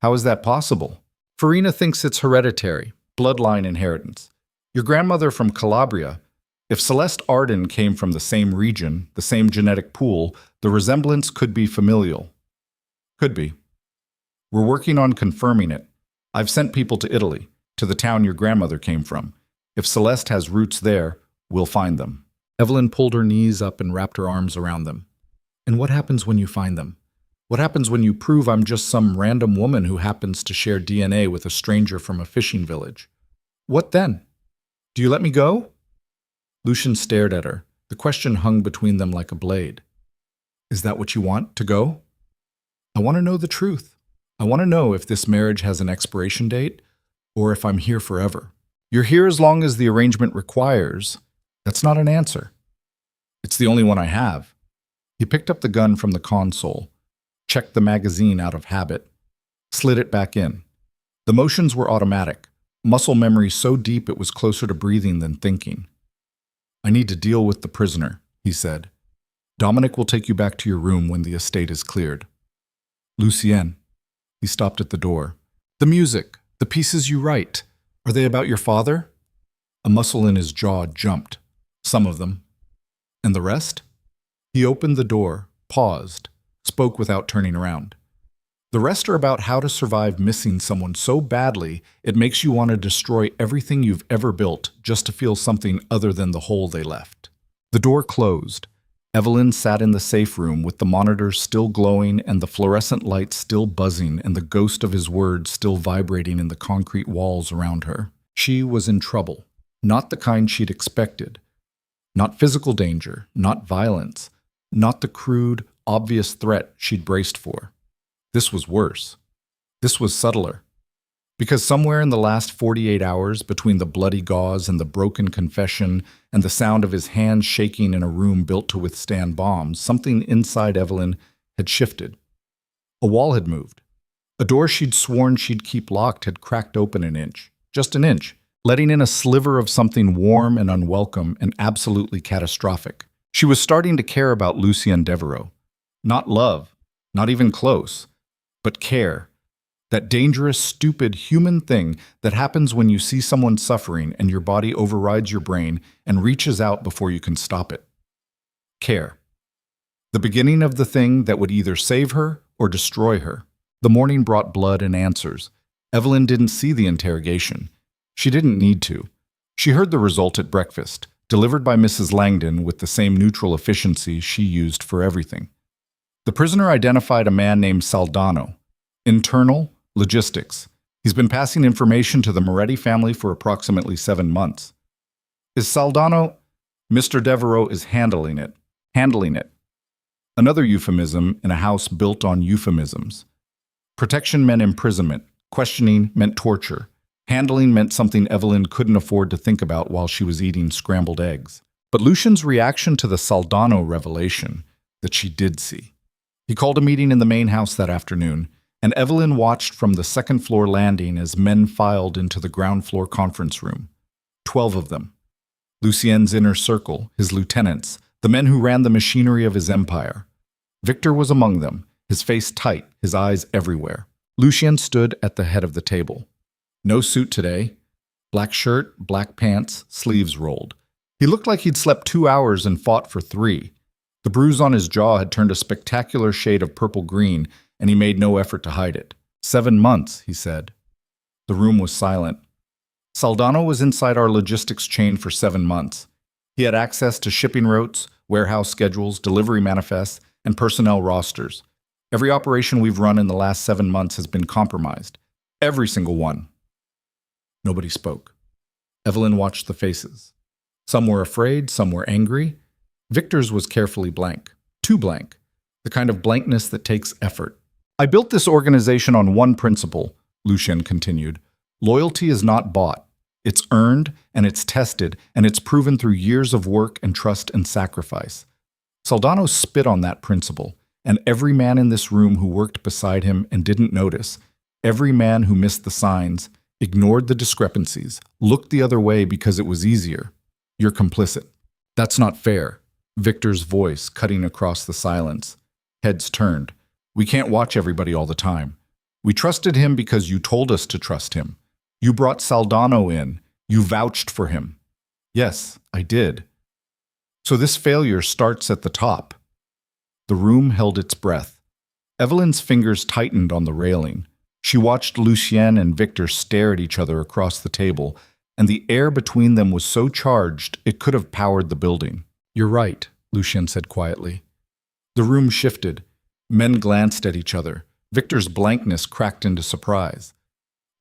How is that possible? Farina thinks it's hereditary, bloodline inheritance. Your grandmother from Calabria. If Celeste Arden came from the same region, the same genetic pool, the resemblance could be familial. Could be. We're working on confirming it. I've sent people to Italy, to the town your grandmother came from. If Celeste has roots there, we'll find them. Evelyn pulled her knees up and wrapped her arms around them. And what happens when you find them? What happens when you prove I'm just some random woman who happens to share DNA with a stranger from a fishing village? What then? Do you let me go? Lucien stared at her. The question hung between them like a blade. Is that what you want, to go? I want to know the truth. I want to know if this marriage has an expiration date or if I'm here forever. You're here as long as the arrangement requires. That's not an answer. It's the only one I have. He picked up the gun from the console, checked the magazine out of habit, slid it back in. The motions were automatic, muscle memory so deep it was closer to breathing than thinking. I need to deal with the prisoner, he said. Dominic will take you back to your room when the estate is cleared. Lucien. He stopped at the door. The music, the pieces you write, are they about your father? A muscle in his jaw jumped. Some of them. And the rest? He opened the door, paused, spoke without turning around. The rest are about how to survive missing someone so badly it makes you want to destroy everything you've ever built just to feel something other than the hole they left. The door closed. Evelyn sat in the safe room with the monitors still glowing and the fluorescent lights still buzzing and the ghost of his words still vibrating in the concrete walls around her. She was in trouble, not the kind she'd expected. Not physical danger, not violence, not the crude, obvious threat she'd braced for. This was worse. This was subtler. Because somewhere in the last 48 hours, between the bloody gauze and the broken confession and the sound of his hands shaking in a room built to withstand bombs, something inside Evelyn had shifted. A wall had moved. A door she'd sworn she'd keep locked had cracked open an inch, just an inch, letting in a sliver of something warm and unwelcome and absolutely catastrophic. She was starting to care about Lucien Devereux. Not love, not even close, but care. That dangerous, stupid, human thing that happens when you see someone suffering and your body overrides your brain and reaches out before you can stop it. Care. The beginning of the thing that would either save her or destroy her. The morning brought blood and answers. Evelyn didn't see the interrogation. She didn't need to. She heard the result at breakfast, delivered by Mrs. Langdon with the same neutral efficiency she used for everything. The prisoner identified a man named Saldano. Internal, logistics. He's been passing information to the Moretti family for approximately 7 months. Is Saldano? Mr. Devereux is handling it. Handling it. Another euphemism in a house built on euphemisms. Protection meant imprisonment. Questioning meant torture. Handling meant something Evelyn couldn't afford to think about while she was eating scrambled eggs. But Lucien's reaction to the Saldano revelation that she did see. He called a meeting in the main house that afternoon, and Evelyn watched from the second-floor landing as men filed into the ground-floor conference room. 12 of them. Lucien's inner circle, his lieutenants, the men who ran the machinery of his empire. Victor was among them, his face tight, his eyes everywhere. Lucien stood at the head of the table. No suit today. Black shirt, black pants, sleeves rolled. He looked like he'd slept 2 hours and fought for 3. The bruise on his jaw had turned a spectacular shade of purple-green, and he made no effort to hide it. 7 months, he said. The room was silent. Saldano was inside our logistics chain for 7 months. He had access to shipping routes, warehouse schedules, delivery manifests, and personnel rosters. Every operation we've run in the last 7 months has been compromised. Every single one. Nobody spoke. Evelyn watched the faces. Some were afraid, some were angry. Victor's was carefully blank. Too blank. The kind of blankness that takes effort. I built this organization on one principle, Lucien continued. Loyalty is not bought. It's earned, and it's tested, and it's proven through years of work and trust and sacrifice. Saldano spit on that principle, and every man in this room who worked beside him and didn't notice, every man who missed the signs, ignored the discrepancies, looked the other way because it was easier. You're complicit. That's not fair. Victor's voice cutting across the silence. Heads turned. We can't watch everybody all the time. We trusted him because you told us to trust him. You brought Saldano in. You vouched for him. Yes, I did. So this failure starts at the top. The room held its breath. Evelyn's fingers tightened on the railing. She watched Lucien and Victor stare at each other across the table, and the air between them was so charged it could have powered the building. You're right, Lucien said quietly. The room shifted. Men glanced at each other. Victor's blankness cracked into surprise.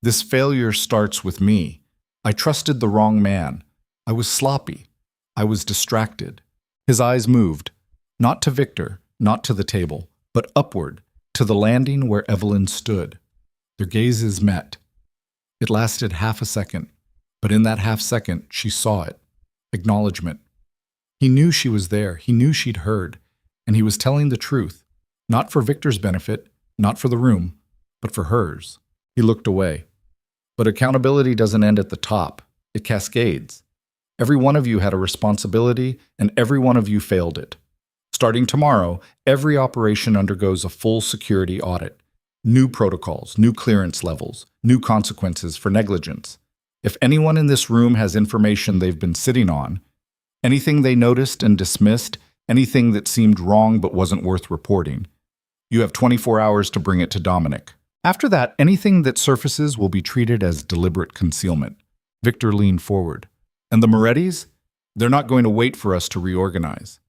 This failure starts with me. I trusted the wrong man. I was sloppy. I was distracted. His eyes moved, not to Victor, not to the table, but upward, to the landing where Evelyn stood. Their gazes met. It lasted half a second, but in that half second, she saw it. Acknowledgement. He knew she was there. He knew she'd heard. And he was telling the truth. Not for Victor's benefit, not for the room, but for hers. He looked away. But accountability doesn't end at the top. It cascades. Every one of you had a responsibility, and every one of you failed it. Starting tomorrow, every operation undergoes a full security audit. New protocols, new clearance levels, new consequences for negligence. If anyone in this room has information they've been sitting on, anything they noticed and dismissed, anything that seemed wrong but wasn't worth reporting, you have 24 hours to bring it to Dominic. After that, anything that surfaces will be treated as deliberate concealment. Victor leaned forward. And the Morettis? They're not going to wait for us to reorganize.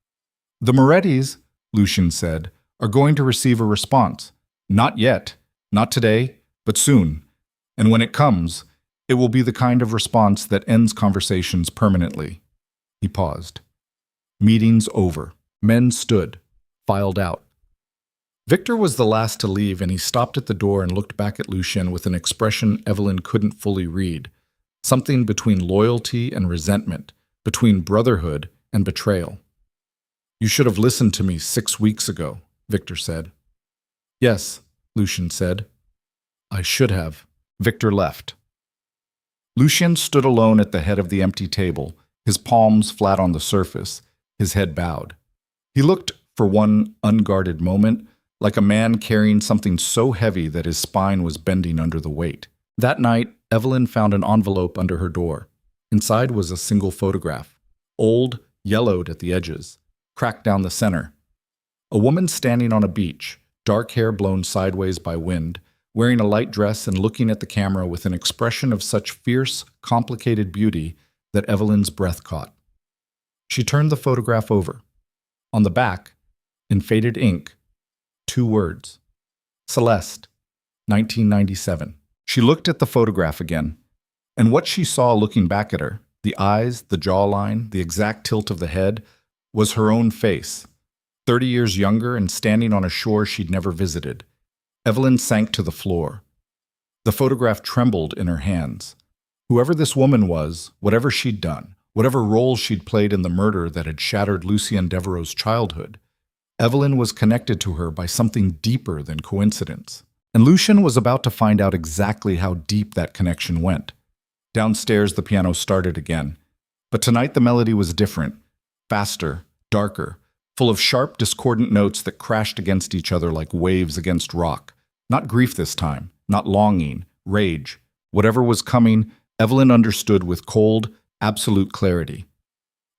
The Morettis, Lucien said, are going to receive a response. Not yet, not today, but soon. And when it comes, it will be the kind of response that ends conversations permanently. He paused. Meetings over. Men stood, filed out. Victor was the last to leave, and he stopped at the door and looked back at Lucien with an expression Evelyn couldn't fully read. Something between loyalty and resentment, between brotherhood and betrayal. "You should have listened to me 6 weeks ago," Victor said. "Yes," Lucien said. "I should have." Victor left. Lucien stood alone at the head of the empty table, his palms flat on the surface, his head bowed. He looked, for one unguarded moment, like a man carrying something so heavy that his spine was bending under the weight. That night, Evelyn found an envelope under her door. Inside was a single photograph, old, yellowed at the edges, cracked down the center. A woman standing on a beach, dark hair blown sideways by wind, wearing a light dress and looking at the camera with an expression of such fierce, complicated beauty that Evelyn's breath caught. She turned the photograph over. On the back, in faded ink, 2 words: Celeste, 1997. She looked at the photograph again, and what she saw looking back at her, the eyes, the jawline, the exact tilt of the head, was her own face, 30 years younger and standing on a shore she'd never visited. Evelyn sank to the floor. The photograph trembled in her hands. Whoever this woman was, whatever she'd done, whatever role she'd played in the murder that had shattered Lucien Devereux's childhood, Evelyn was connected to her by something deeper than coincidence. And Lucien was about to find out exactly how deep that connection went. Downstairs, the piano started again. But tonight the melody was different, faster, darker, full of sharp, discordant notes that crashed against each other like waves against rock. Not grief this time, not longing, rage. Whatever was coming, Evelyn understood with cold, absolute clarity.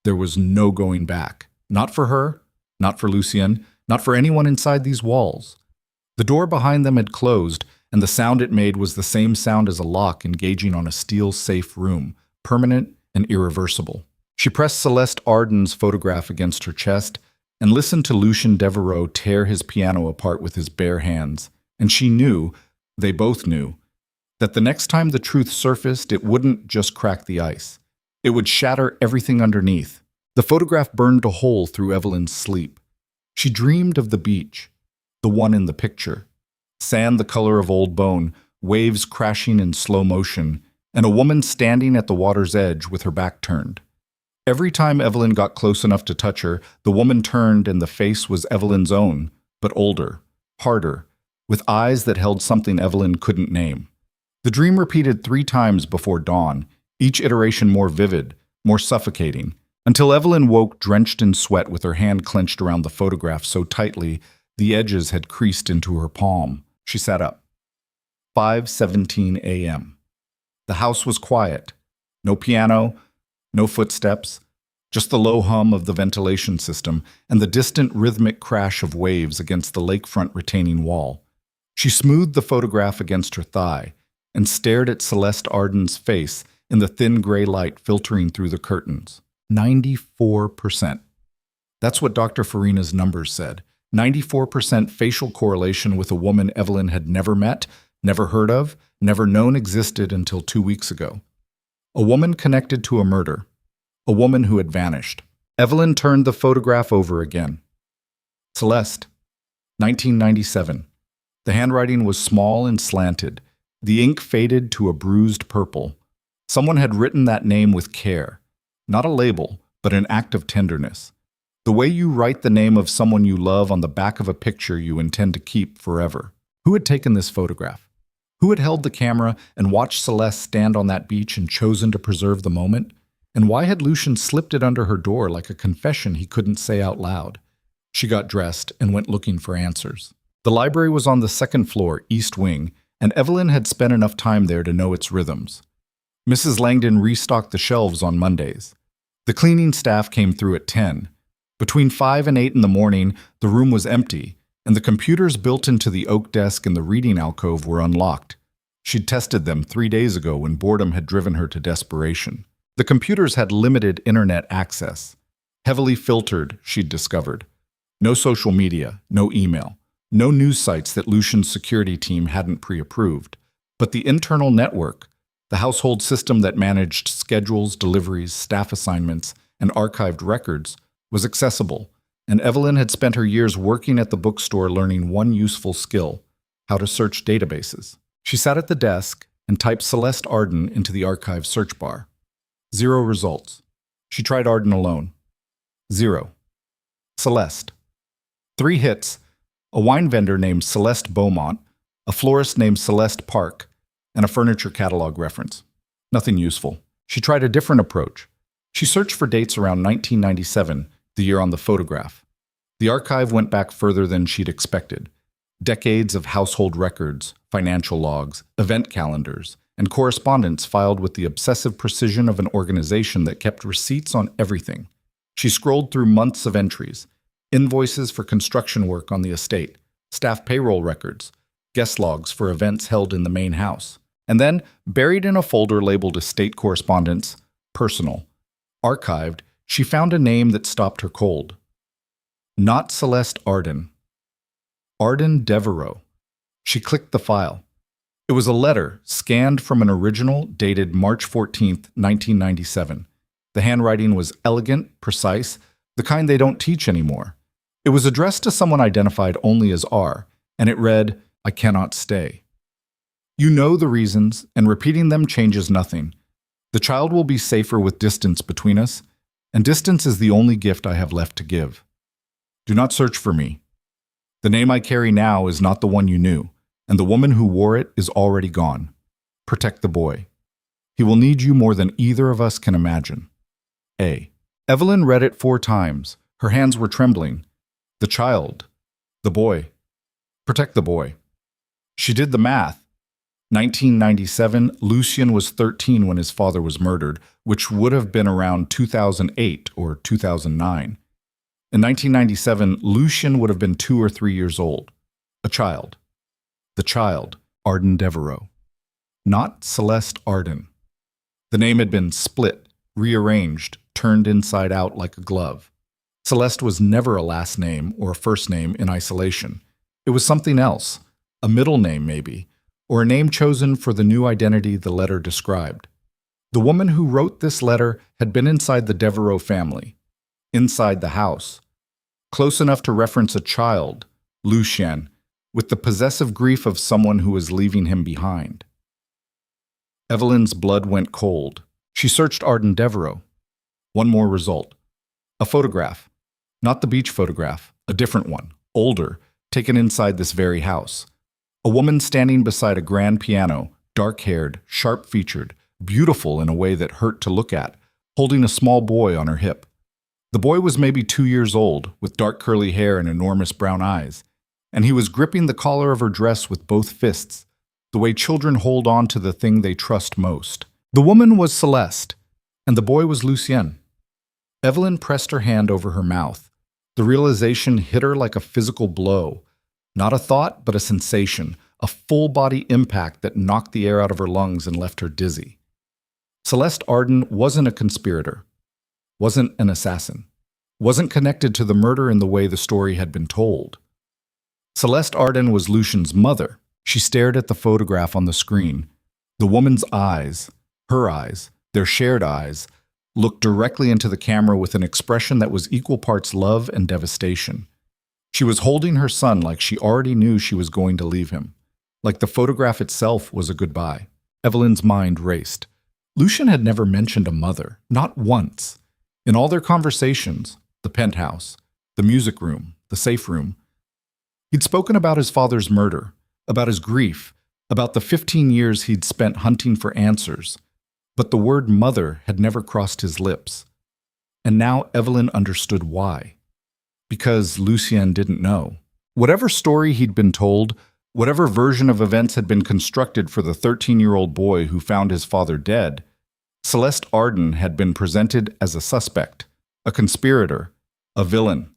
There was no going back. Not for her, not for Lucien, not for anyone inside these walls. The door behind them had closed, and the sound it made was the same sound as a lock engaging on a steel-safe room, permanent and irreversible. She pressed Celeste Arden's photograph against her chest and listened to Lucien Devereux tear his piano apart with his bare hands. And she knew, they both knew, that the next time the truth surfaced, it wouldn't just crack the ice. It would shatter everything underneath. The photograph burned a hole through Evelyn's sleep. She dreamed of the beach, the one in the picture. Sand the color of old bone, waves crashing in slow motion, and a woman standing at the water's edge with her back turned. Every time Evelyn got close enough to touch her, the woman turned and the face was Evelyn's own, but older, harder, with eyes that held something Evelyn couldn't name. The dream repeated 3 times before dawn, each iteration more vivid, more suffocating, until Evelyn woke drenched in sweat with her hand clenched around the photograph so tightly the edges had creased into her palm. She sat up. 5:17 a.m. The house was quiet. No piano, no footsteps, just the low hum of the ventilation system and the distant rhythmic crash of waves against the lakefront retaining wall. She smoothed the photograph against her thigh and stared at Celeste Arden's face in the thin gray light filtering through the curtains. 94%. That's what Dr. Farina's numbers said. 94% facial correlation with a woman Evelyn had never met, never heard of, never known existed until 2 weeks ago. A woman connected to a murder. A woman who had vanished. Evelyn turned the photograph over again. Celeste, 1997. The handwriting was small and slanted. The ink faded to a bruised purple. Someone had written that name with care. Not a label, but an act of tenderness. The way you write the name of someone you love on the back of a picture you intend to keep forever. Who had taken this photograph? Who had held the camera and watched Celeste stand on that beach and chosen to preserve the moment? And why had Lucien slipped it under her door like a confession he couldn't say out loud? She got dressed and went looking for answers. The library was on the 2nd floor, east wing, and Evelyn had spent enough time there to know its rhythms. Mrs. Langdon restocked the shelves on Mondays. The cleaning staff came through at 10. Between 5 and 8 in the morning, the room was empty, and the computers built into the oak desk and the reading alcove were unlocked. She'd tested them 3 days ago when boredom had driven her to desperation. The computers had limited internet access. Heavily filtered, she'd discovered. No social media, no email, no news sites that Lucien's security team hadn't pre-approved. But the internal network, the household system that managed schedules, deliveries, staff assignments, and archived records, was accessible, and Evelyn had spent her years working at the bookstore learning one useful skill: how to search databases. She sat at the desk and typed Celeste Arden into the archive search bar. 0 results. She tried Arden alone. 0. Celeste. 3 hits: a wine vendor named Celeste Beaumont, a florist named Celeste Park, and a furniture catalog reference. Nothing useful. She tried a different approach. She searched for dates around 1997, the year on the photograph. The archive went back further than she'd expected. Decades of household records, financial logs, event calendars, and correspondence filed with the obsessive precision of an organization that kept receipts on everything. She scrolled through months of entries: invoices for construction work on the estate, staff payroll records, guest logs for events held in the main house. And then, buried in a folder labeled Estate Correspondence, Personal, Archived, she found a name that stopped her cold. Not Celeste Arden. Arden Devereux. She clicked the file. It was a letter scanned from an original dated March 14th, 1997. The handwriting was elegant, precise, the kind they don't teach anymore. It was addressed to someone identified only as R, and it read, "I cannot stay. You know the reasons, and repeating them changes nothing. The child will be safer with distance between us, and distance is the only gift I have left to give. Do not search for me. The name I carry now is not the one you knew, and the woman who wore it is already gone. Protect the boy. He will need you more than either of us can imagine. A." Evelyn read it 4 times. Her hands were trembling. The child. The boy. Protect the boy. She did the math. 1997, Lucien was 13 when his father was murdered, which would have been around 2008 or 2009. In 1997, Lucien would have been 2 or 3 years old. A child. The child, Arden Devereux. Not Celeste Arden. The name had been split, rearranged, turned inside out like a glove. Celeste was never a last name or a first name in isolation. It was something else, a middle name maybe, or a name chosen for the new identity the letter described. The woman who wrote this letter had been inside the Devereux family, inside the house, close enough to reference a child, Lucien, with the possessive grief of someone who was leaving him behind. Evelyn's blood went cold. She searched Arden Devereux. 1 more result. A photograph. Not the beach photograph, a different one, older, taken inside this very house. A woman standing beside a grand piano, dark-haired, sharp-featured, beautiful in a way that hurt to look at, holding a small boy on her hip. The boy was maybe 2 years old, with dark curly hair and enormous brown eyes, and he was gripping the collar of her dress with both fists, the way children hold on to the thing they trust most. The woman was Celeste, and the boy was Lucien. Evelyn pressed her hand over her mouth. The realization hit her like a physical blow. Not a thought, but a sensation, a full-body impact that knocked the air out of her lungs and left her dizzy. Celeste Arden wasn't a conspirator, wasn't an assassin, wasn't connected to the murder in the way the story had been told. Celeste Arden was Lucien's mother. She stared at the photograph on the screen. The woman's eyes, her eyes, their shared eyes, looked directly into the camera with an expression that was equal parts love and devastation. She was holding her son like she already knew she was going to leave him, like the photograph itself was a goodbye. Evelyn's mind raced. Lucien had never mentioned a mother, not once. In all their conversations, the penthouse, the music room, the safe room, he'd spoken about his father's murder, about his grief, about the 15 years he'd spent hunting for answers. But the word mother had never crossed his lips. And now Evelyn understood why. Because Lucien didn't know. Whatever story he'd been told, whatever version of events had been constructed for the 13-year-old boy who found his father dead, Celeste Arden had been presented as a suspect, a conspirator, a villain.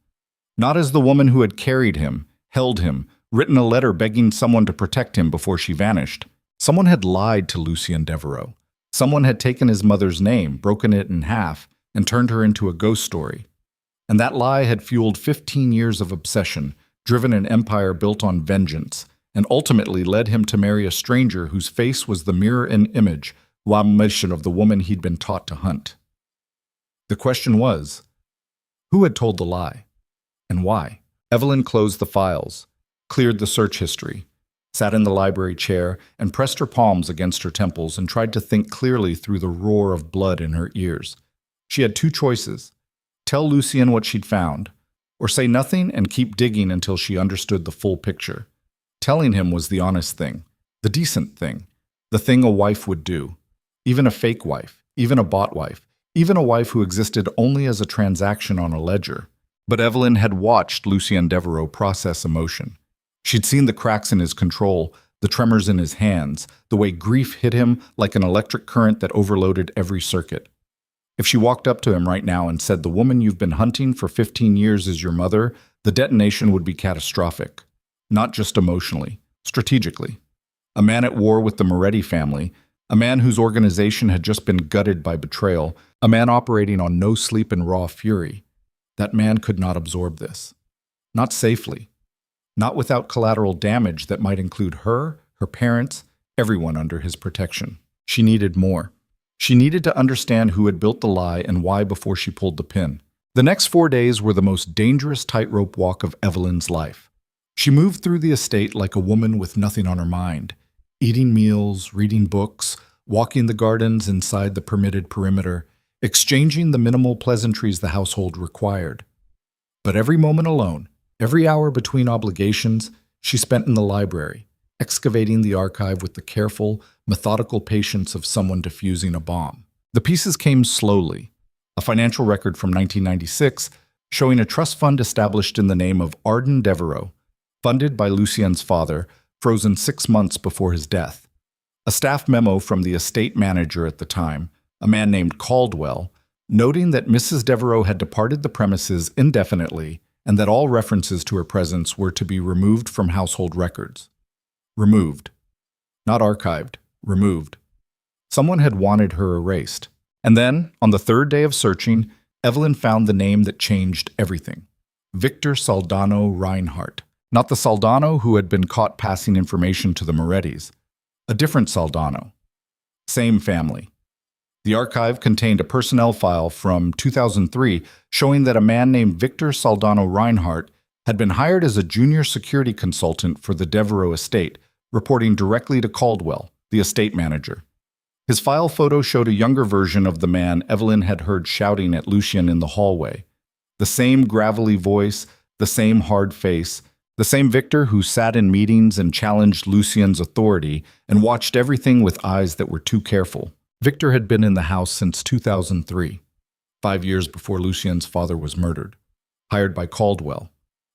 Not as the woman who had carried him, held him, written a letter begging someone to protect him before she vanished. Someone had lied to Lucien Devereux. Someone had taken his mother's name, broken it in half, and turned her into a ghost story. And that lie had fueled 15 years of obsession, driven an empire built on vengeance, and ultimately led him to marry a stranger whose face was the mirror and image, mission of the woman he'd been taught to hunt. The question was, who had told the lie? And why? Evelyn closed the files, cleared the search history, sat in the library chair, and pressed her palms against her temples and tried to think clearly through the roar of blood in her ears. She had two choices: tell Lucien what she'd found, or say nothing and keep digging until she understood the full picture. Telling him was the honest thing, the decent thing, the thing a wife would do. Even a fake wife, even a bought wife, even a wife who existed only as a transaction on a ledger. But Evelyn had watched Lucien Devereux process emotion. She'd seen the cracks in his control, the tremors in his hands, the way grief hit him like an electric current that overloaded every circuit. If she walked up to him right now and said, "The woman you've been hunting for 15 years is your mother," the detonation would be catastrophic. Not just emotionally, strategically. A man at war with the Moretti family, a man whose organization had just been gutted by betrayal, a man operating on no sleep and raw fury. That man could not absorb this. Not safely. Not without collateral damage that might include her, her parents, everyone under his protection. She needed more. She needed to understand who had built the lie and why before she pulled the pin. The next 4 days were the most dangerous tightrope walk of Evelyn's life. She moved through the estate like a woman with nothing on her mind, eating meals, reading books, walking the gardens inside the permitted perimeter, exchanging the minimal pleasantries the household required. But every moment alone, every hour between obligations, she spent in the library, excavating the archive with the careful, methodical patience of someone defusing a bomb. The pieces came slowly. A financial record from 1996 showing a trust fund established in the name of Arden Devereux, funded by Lucien's father, frozen 6 months before his death. A staff memo from the estate manager at the time, a man named Caldwell, noting that Mrs. Devereux had departed the premises indefinitely and that all references to her presence were to be removed from household records. Removed. Not archived. Removed. Someone had wanted her erased. And then, on the third day of searching, Evelyn found the name that changed everything. Victor Saldano Reinhardt. Not the Saldano who had been caught passing information to the Morettis. A different Saldano. Same family. The archive contained a personnel file from 2003 showing that a man named Victor Saldano Reinhardt had been hired as a junior security consultant for the Devereux estate, reporting directly to Caldwell, the estate manager. His file photo showed a younger version of the man Evelyn had heard shouting at Lucien in the hallway. The same gravelly voice, the same hard face, the same Victor who sat in meetings and challenged Lucien's authority and watched everything with eyes that were too careful. Victor had been in the house since 2003, 5 years before Lucien's father was murdered, hired by Caldwell,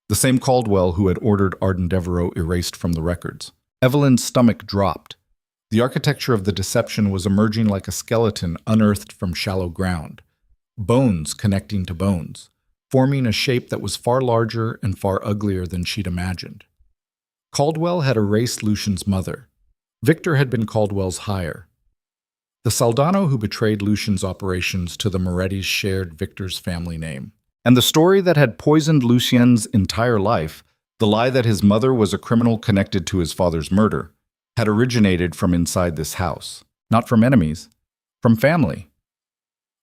the same Caldwell who had ordered Arden Devereux erased from the records. Evelyn's stomach dropped. The architecture of the deception was emerging like a skeleton unearthed from shallow ground, bones connecting to bones, forming a shape that was far larger and far uglier than she'd imagined. Caldwell had erased Lucien's mother. Victor had been Caldwell's hire. The Saldano who betrayed Lucien's operations to the Morettis shared Victor's family name. And the story that had poisoned Lucien's entire life, the lie that his mother was a criminal connected to his father's murder, had originated from inside this house. Not from enemies, from family.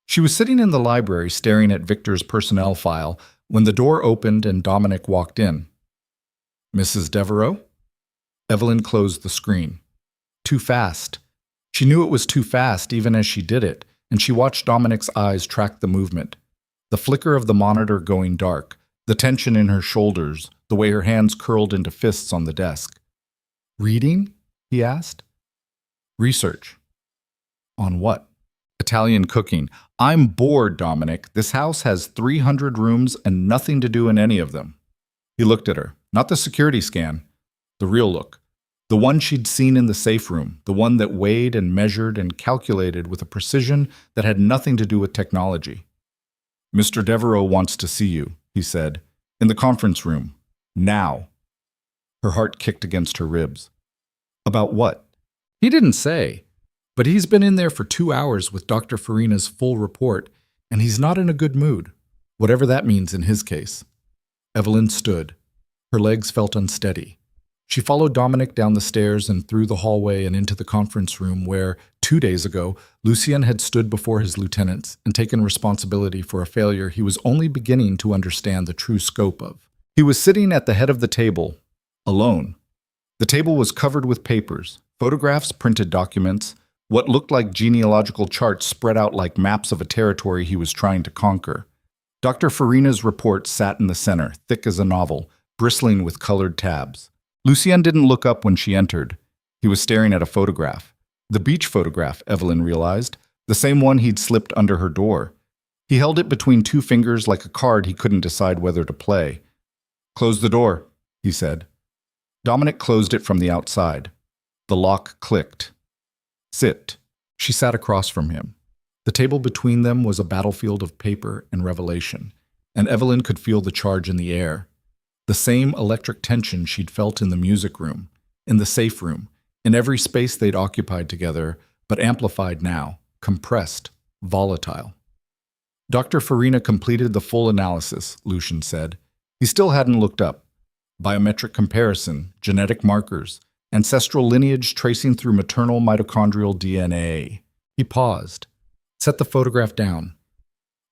She was sitting in the library staring at Victor's personnel file when the door opened and Dominic walked in. "Mrs. Devereux?" Evelyn closed the screen. Too fast. She knew it was too fast even as she did it, and she watched Dominic's eyes track the movement. The flicker of the monitor going dark, the tension in her shoulders, the way her hands curled into fists on the desk. "Reading?" he asked. "Research." "On what?" "Italian cooking. I'm bored, Dominic. This house has 300 rooms and nothing to do in any of them." He looked at her. Not the security scan. The real look. The one she'd seen in the safe room, the one that weighed and measured and calculated with a precision that had nothing to do with technology. "Mr. Devereux wants to see you," he said. "In the conference room. Now." Her heart kicked against her ribs. "About what?" "He didn't say. But he's been in there for 2 hours with Dr. Farina's full report, and he's not in a good mood, whatever that means in his case." Evelyn stood. Her legs felt unsteady. She followed Dominic down the stairs and through the hallway and into the conference room where, 2 days ago, Lucien had stood before his lieutenants and taken responsibility for a failure he was only beginning to understand the true scope of. He was sitting at the head of the table, alone. The table was covered with papers, photographs, printed documents, what looked like genealogical charts spread out like maps of a territory he was trying to conquer. Dr. Farina's report sat in the center, thick as a novel, bristling with colored tabs. Lucien didn't look up when she entered. He was staring at a photograph. The beach photograph, Evelyn realized, the same one he'd slipped under her door. He held it between 2 fingers like a card he couldn't decide whether to play. "Close the door," he said. Dominic closed it from the outside. The lock clicked. "Sit." She sat across from him. The table between them was a battlefield of paper and revelation, and Evelyn could feel the charge in the air. The same electric tension she'd felt in the music room, in the safe room, in every space they'd occupied together, but amplified now, compressed, volatile. Dr. Farina completed the full analysis, Lucien said. He still hadn't looked up. Biometric comparison, genetic markers, ancestral lineage tracing through maternal mitochondrial DNA. He paused, set the photograph down,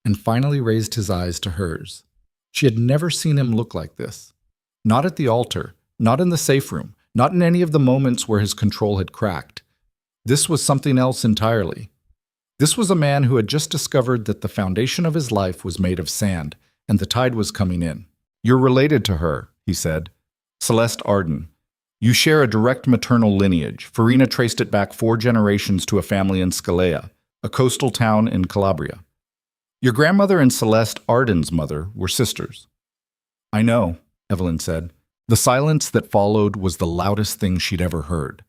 and finally raised his eyes to hers. She had never seen him look like this. Not at the altar, not in the safe room, not in any of the moments where his control had cracked. This was something else entirely. This was a man who had just discovered that the foundation of his life was made of sand, and the tide was coming in. "You're related to her," he said. "Celeste Arden. You share a direct maternal lineage." Farina traced it back 4 generations to a family in Scalea, a coastal town in Calabria. "Your grandmother and Celeste Arden's mother were sisters." "I know," Evelyn said. The silence that followed was the loudest thing she'd ever heard.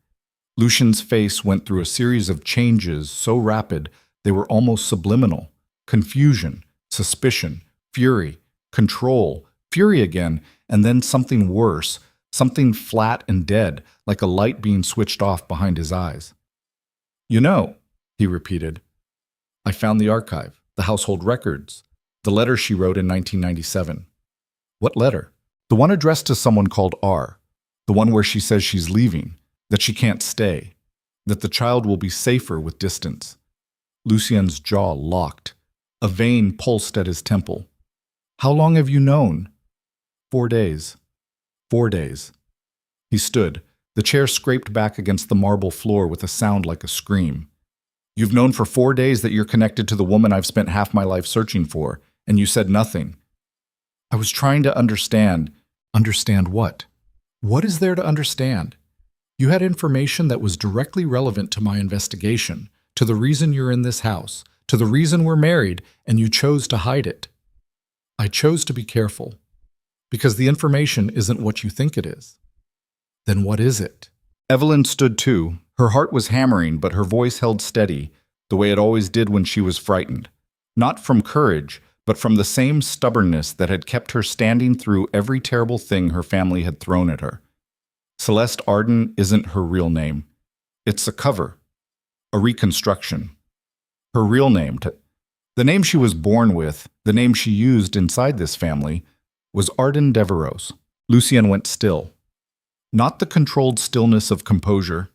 Lucien's face went through a series of changes so rapid they were almost subliminal. Confusion, suspicion, fury, control, fury again, and then something worse, something flat and dead, like a light being switched off behind his eyes. "You know," he repeated, "I found the archive. The household records, the letter she wrote in 1997. "What letter?" "The one addressed to someone called R. The one where she says she's leaving, that she can't stay, that the child will be safer with distance." Lucien's jaw locked. A vein pulsed at his temple. "How long have you known?" 4 days. 4 days. He stood. The chair scraped back against the marble floor with a sound like a scream. "You've known for 4 days that you're connected to the woman I've spent half my life searching for, and you said nothing." "I was trying to understand." "Understand what?" "What is there to understand? You had information that was directly relevant to my investigation, to the reason you're in this house, to the reason we're married, and you chose to hide it." "I chose to be careful, because the information isn't what you think it is." "Then what is it?" Evelyn stood too. Her heart was hammering, but her voice held steady, the way it always did when she was frightened. Not from courage, but from the same stubbornness that had kept her standing through every terrible thing her family had thrown at her. Celeste Arden isn't her real name. It's a cover, a reconstruction. Her real name, the name she was born with, the name she used inside this family, was Arden Devereux. Lucien went still. Not the controlled stillness of composure,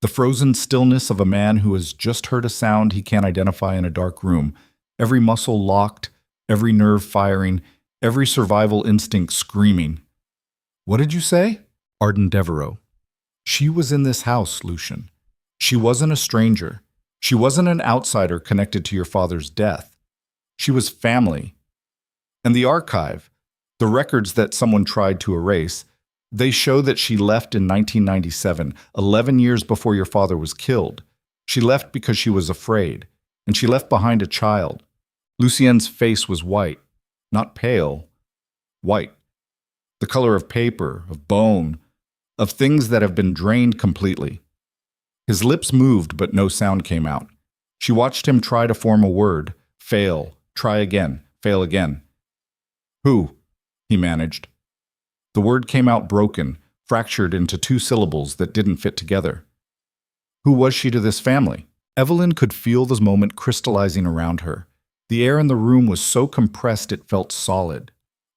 the frozen stillness of a man who has just heard a sound he can't identify in a dark room, every muscle locked, every nerve firing, every survival instinct screaming. "What did you say?" Arden Devereux. "She was in this house, Lucien. She wasn't a stranger. She wasn't an outsider connected to your father's death. She was family. And the archive, the records that someone tried to erase, they show that she left in 1997, 11 years before your father was killed. She left because she was afraid, and she left behind a child." Lucien's face was white, not pale, white. The color of paper, of bone, of things that have been drained completely. His lips moved, but no sound came out. She watched him try to form a word, fail, try again, fail again. "Who?" he managed. The word came out broken, fractured into 2 syllables that didn't fit together. Who was she to this family? Evelyn could feel this moment crystallizing around her. The air in the room was so compressed it felt solid.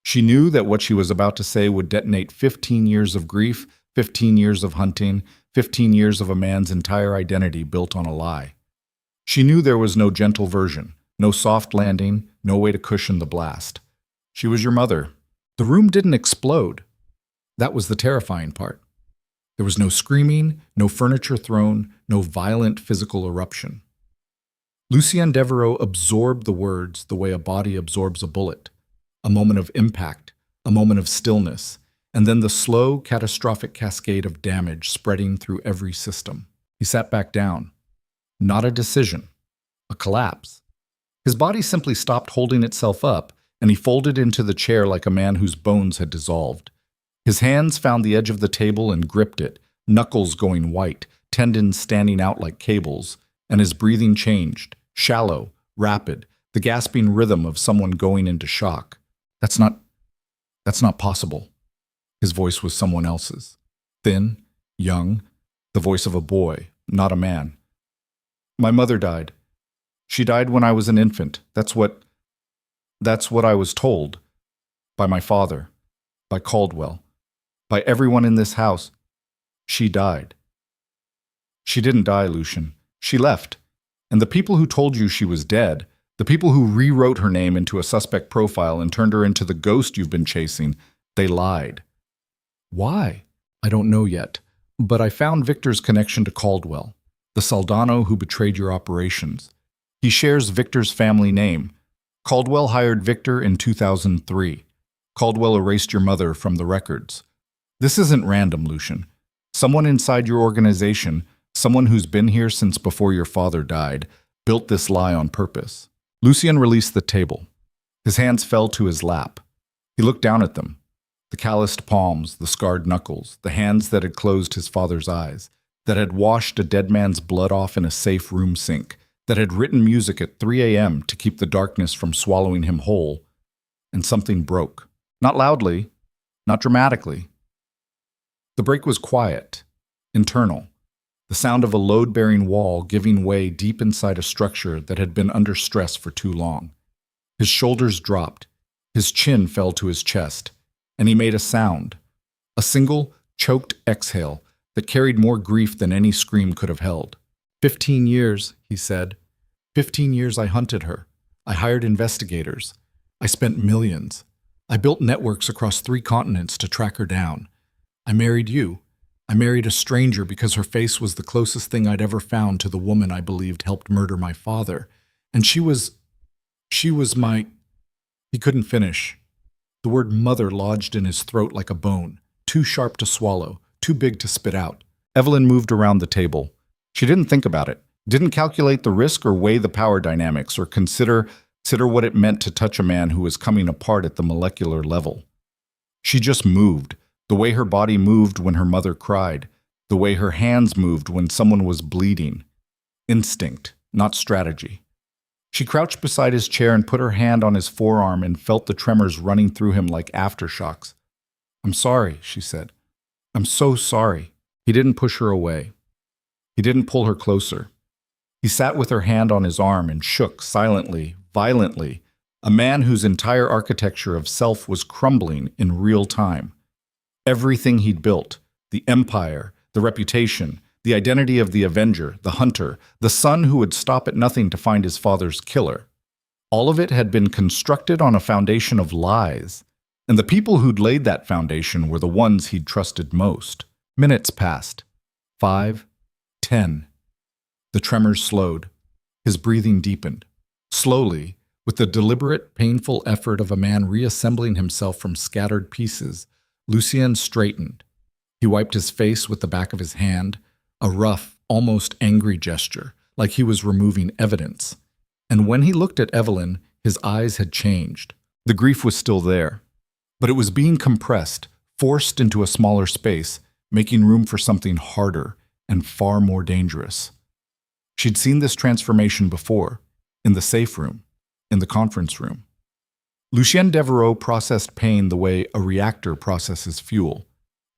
She knew that what she was about to say would detonate 15 years of grief, 15 years of hunting, 15 years of a man's entire identity built on a lie. She knew there was no gentle version, no soft landing, no way to cushion the blast. She was your mother. The room didn't explode. That was the terrifying part. There was no screaming, no furniture thrown, no violent physical eruption. Lucien Devereux absorbed the words the way a body absorbs a bullet. A moment of impact, a moment of stillness, and then the slow, catastrophic cascade of damage spreading through every system. He sat back down. Not a decision. A collapse. His body simply stopped holding itself up, and he folded into the chair like a man whose bones had dissolved. His hands found the edge of the table and gripped it, knuckles going white, tendons standing out like cables, and his breathing changed, shallow, rapid, the gasping rhythm of someone going into shock. That's not possible. His voice was someone else's. Thin, young, the voice of a boy, not a man. My mother died. She died when I was an infant. That's what I was told. By my father. By Caldwell. By everyone in this house. She died. She didn't die, Lucien. She left. And the people who told you she was dead, the people who rewrote her name into a suspect profile and turned her into the ghost you've been chasing, they lied. Why? I don't know yet. But I found Victor's connection to Caldwell, the Soldano who betrayed your operations. He shares Victor's family name. Caldwell hired Victor in 2003. Caldwell erased your mother from the records. This isn't random, Lucien. Someone inside your organization, someone who's been here since before your father died, built this lie on purpose. Lucien released the table. His hands fell to his lap. He looked down at them. The calloused palms, the scarred knuckles, the hands that had closed his father's eyes, that had washed a dead man's blood off in a safe room sink, that had written music at 3 a.m. to keep the darkness from swallowing him whole. And something broke. Not loudly, not dramatically. The break was quiet, internal, the sound of a load-bearing wall giving way deep inside a structure that had been under stress for too long. His shoulders dropped, his chin fell to his chest, and he made a sound, a single, choked exhale that carried more grief than any scream could have held. 15 years, he said. 15 years I hunted her. I hired investigators. I spent millions. I built networks across 3 continents to track her down. I married you. I married a stranger because her face was the closest thing I'd ever found to the woman I believed helped murder my father. And she was my... He couldn't finish. The word mother lodged in his throat like a bone, too sharp to swallow, too big to spit out. Evelyn moved around the table. She didn't think about it, didn't calculate the risk or weigh the power dynamics or consider what it meant to touch a man who was coming apart at the molecular level. She just moved, the way her body moved when her mother cried, the way her hands moved when someone was bleeding. Instinct, not strategy. She crouched beside his chair and put her hand on his forearm and felt the tremors running through him like aftershocks. I'm sorry, she said. I'm so sorry. He didn't push her away. He didn't pull her closer. He sat with her hand on his arm and shook silently, violently, a man whose entire architecture of self was crumbling in real time. Everything he'd built, the empire, the reputation, the identity of the Avenger, the Hunter, the son who would stop at nothing to find his father's killer. All of it had been constructed on a foundation of lies, and the people who'd laid that foundation were the ones he'd trusted most. Minutes passed. 5, 10. The tremors slowed. His breathing deepened. Slowly, with the deliberate, painful effort of a man reassembling himself from scattered pieces, Lucien straightened. He wiped his face with the back of his hand, a rough, almost angry gesture, like he was removing evidence. And when he looked at Evelyn, his eyes had changed. The grief was still there, but it was being compressed, forced into a smaller space, making room for something harder and far more dangerous. She'd seen this transformation before, in the safe room, in the conference room. Lucien Devereux processed pain the way a reactor processes fuel.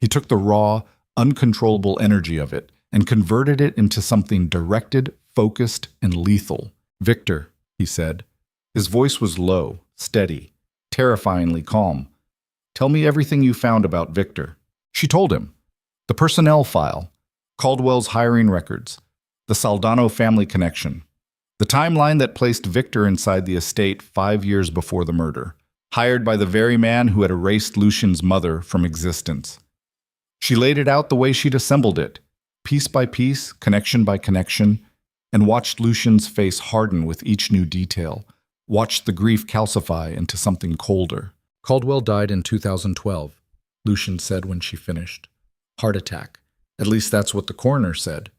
He took the raw, uncontrollable energy of it and converted it into something directed, focused, and lethal. Victor, he said. His voice was low, steady, terrifyingly calm. Tell me everything you found about Victor. She told him. The personnel file, Caldwell's hiring records, the Saldano family connection, the timeline that placed Victor inside the estate 5 years before the murder, hired by the very man who had erased Lucien's mother from existence. She laid it out the way she'd assembled it, piece by piece, connection by connection, and watched Lucien's face harden with each new detail, watched the grief calcify into something colder. Caldwell died in 2012, Lucien said when she finished. Heart attack. At least that's what the coroner said.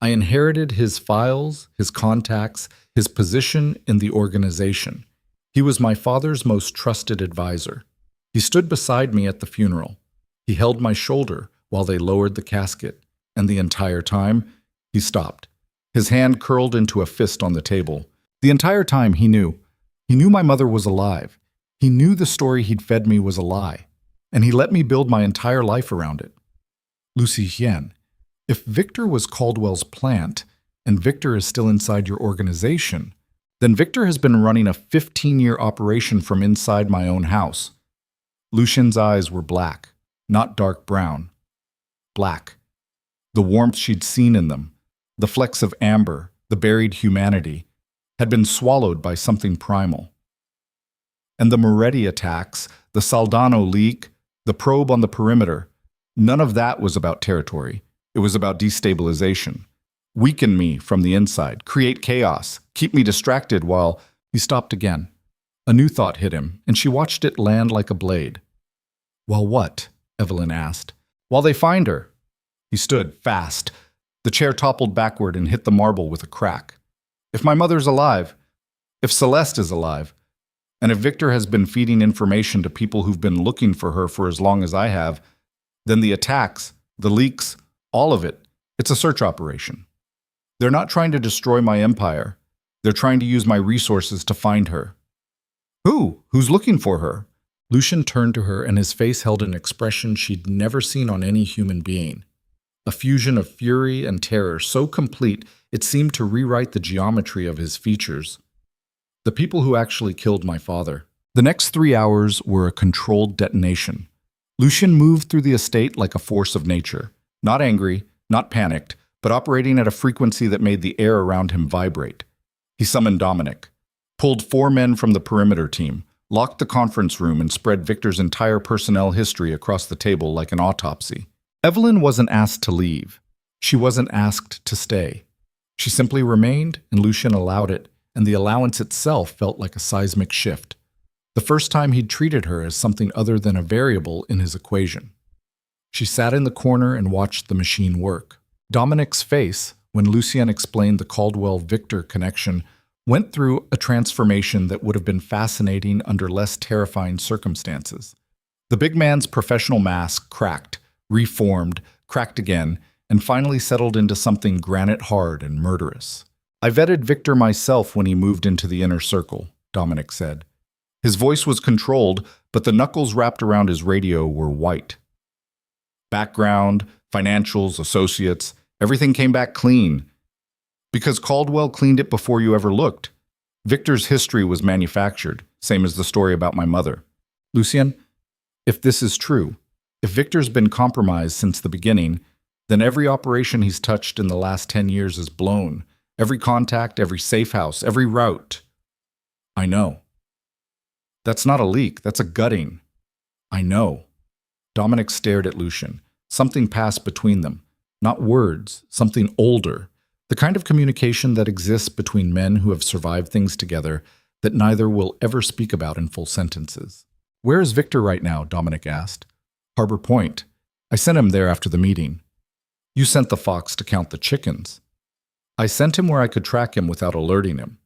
I inherited his files, his contacts, his position in the organization. He was my father's most trusted advisor. He stood beside me at the funeral. He held my shoulder while they lowered the casket, and the entire time, he stopped. His hand curled into a fist on the table. The entire time he knew. He knew my mother was alive. He knew the story he'd fed me was a lie, and he let me build my entire life around it. Lucien, if Victor was Caldwell's plant, and Victor is still inside your organization, then Victor has been running a 15-year operation from inside my own house. Lucien's eyes were black, not dark brown. Black. The warmth she'd seen in them, the flecks of amber, the buried humanity, had been swallowed by something primal. And the Moretti attacks, the Saldano leak, the probe on the perimeter, none of that was about territory. It was about destabilization. Weaken me from the inside, create chaos, keep me distracted while... He stopped again. A new thought hit him, and she watched it land like a blade. While what? Evelyn asked. While they find her. He stood, fast. The chair toppled backward and hit the marble with a crack. If my mother's alive, if Celeste is alive, and if Victor has been feeding information to people who've been looking for her for as long as I have, then the attacks, the leaks, all of it, it's a search operation. They're not trying to destroy my empire. They're trying to use my resources to find her. Who? Who's looking for her? Lucien turned to her, and his face held an expression she'd never seen on any human being. A fusion of fury and terror so complete it seemed to rewrite the geometry of his features. The people who actually killed my father. The next 3 hours were a controlled detonation. Lucien moved through the estate like a force of nature, not angry, not panicked, but operating at a frequency that made the air around him vibrate. He summoned Dominic, pulled 4 men from the perimeter team, locked the conference room, and spread Victor's entire personnel history across the table like an autopsy. Evelyn wasn't asked to leave. She wasn't asked to stay. She simply remained, and Lucien allowed it, and the allowance itself felt like a seismic shift. The first time he'd treated her as something other than a variable in his equation. She sat in the corner and watched the machine work. Dominic's face, when Lucien explained the Caldwell-Victor connection, went through a transformation that would have been fascinating under less terrifying circumstances. The big man's professional mask cracked, reformed, cracked again, and finally settled into something granite-hard and murderous. I vetted Victor myself when he moved into the inner circle, Dominic said. His voice was controlled, but the knuckles wrapped around his radio were white. Background, financials, associates, everything came back clean. Because Caldwell cleaned it before you ever looked. Victor's history was manufactured, same as the story about my mother. Lucien, if this is true, if Victor's been compromised since the beginning, then every operation he's touched in the last 10 years is blown. Every contact, every safe house, every route. I know. That's not a leak, that's a gutting. I know. Dominic stared at Lucien. Something passed between them. Not words, something older. The kind of communication that exists between men who have survived things together that neither will ever speak about in full sentences. Where is Victor right now? Dominic asked. Harbor Point. I sent him there after the meeting. You sent the fox to count the chickens. I sent him where I could track him without alerting him.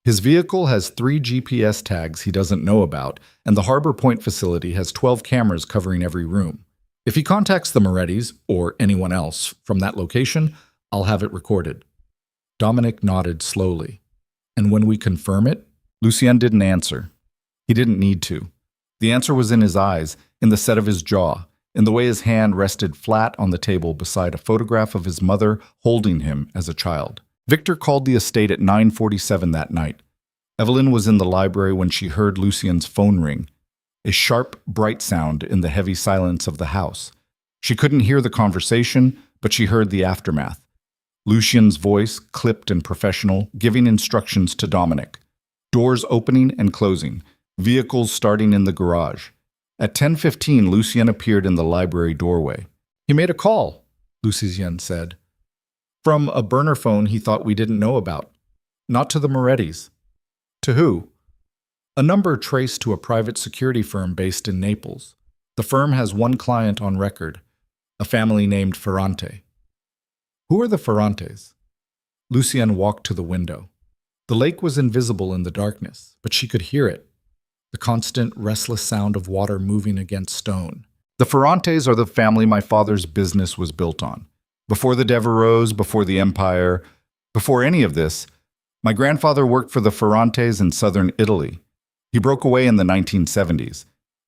His vehicle has 3 GPS tags he doesn't know about, and the Harbor Point facility has 12 cameras covering every room. If he contacts the Morettis, or anyone else, from that location, I'll have it recorded. Dominic nodded slowly. And when we confirm it? Lucien didn't answer. He didn't need to. The answer was in his eyes, in the set of his jaw, in the way his hand rested flat on the table beside a photograph of his mother holding him as a child. Victor called the estate at 9:47 that night. Evelyn was in the library when she heard Lucien's phone ring, a sharp, bright sound in the heavy silence of the house. She couldn't hear the conversation, but she heard the aftermath. Lucien's voice, clipped and professional, giving instructions to Dominic. Doors opening and closing, vehicles starting in the garage. At 10:15, Lucien appeared in the library doorway. "He made a call," Lucien said. "From a burner phone he thought we didn't know about. Not to the Morettis." "To who?" "A number traced to a private security firm based in Naples. The firm has one client on record, a family named Ferrante." "Who are the Ferrantes?" Lucien walked to the window. The lake was invisible in the darkness, but she could hear it, the constant, restless sound of water moving against stone. "The Ferrantes are the family my father's business was built on. Before the Devereux, before the Empire, before any of this, my grandfather worked for the Ferrantes in southern Italy. He broke away in the 1970s,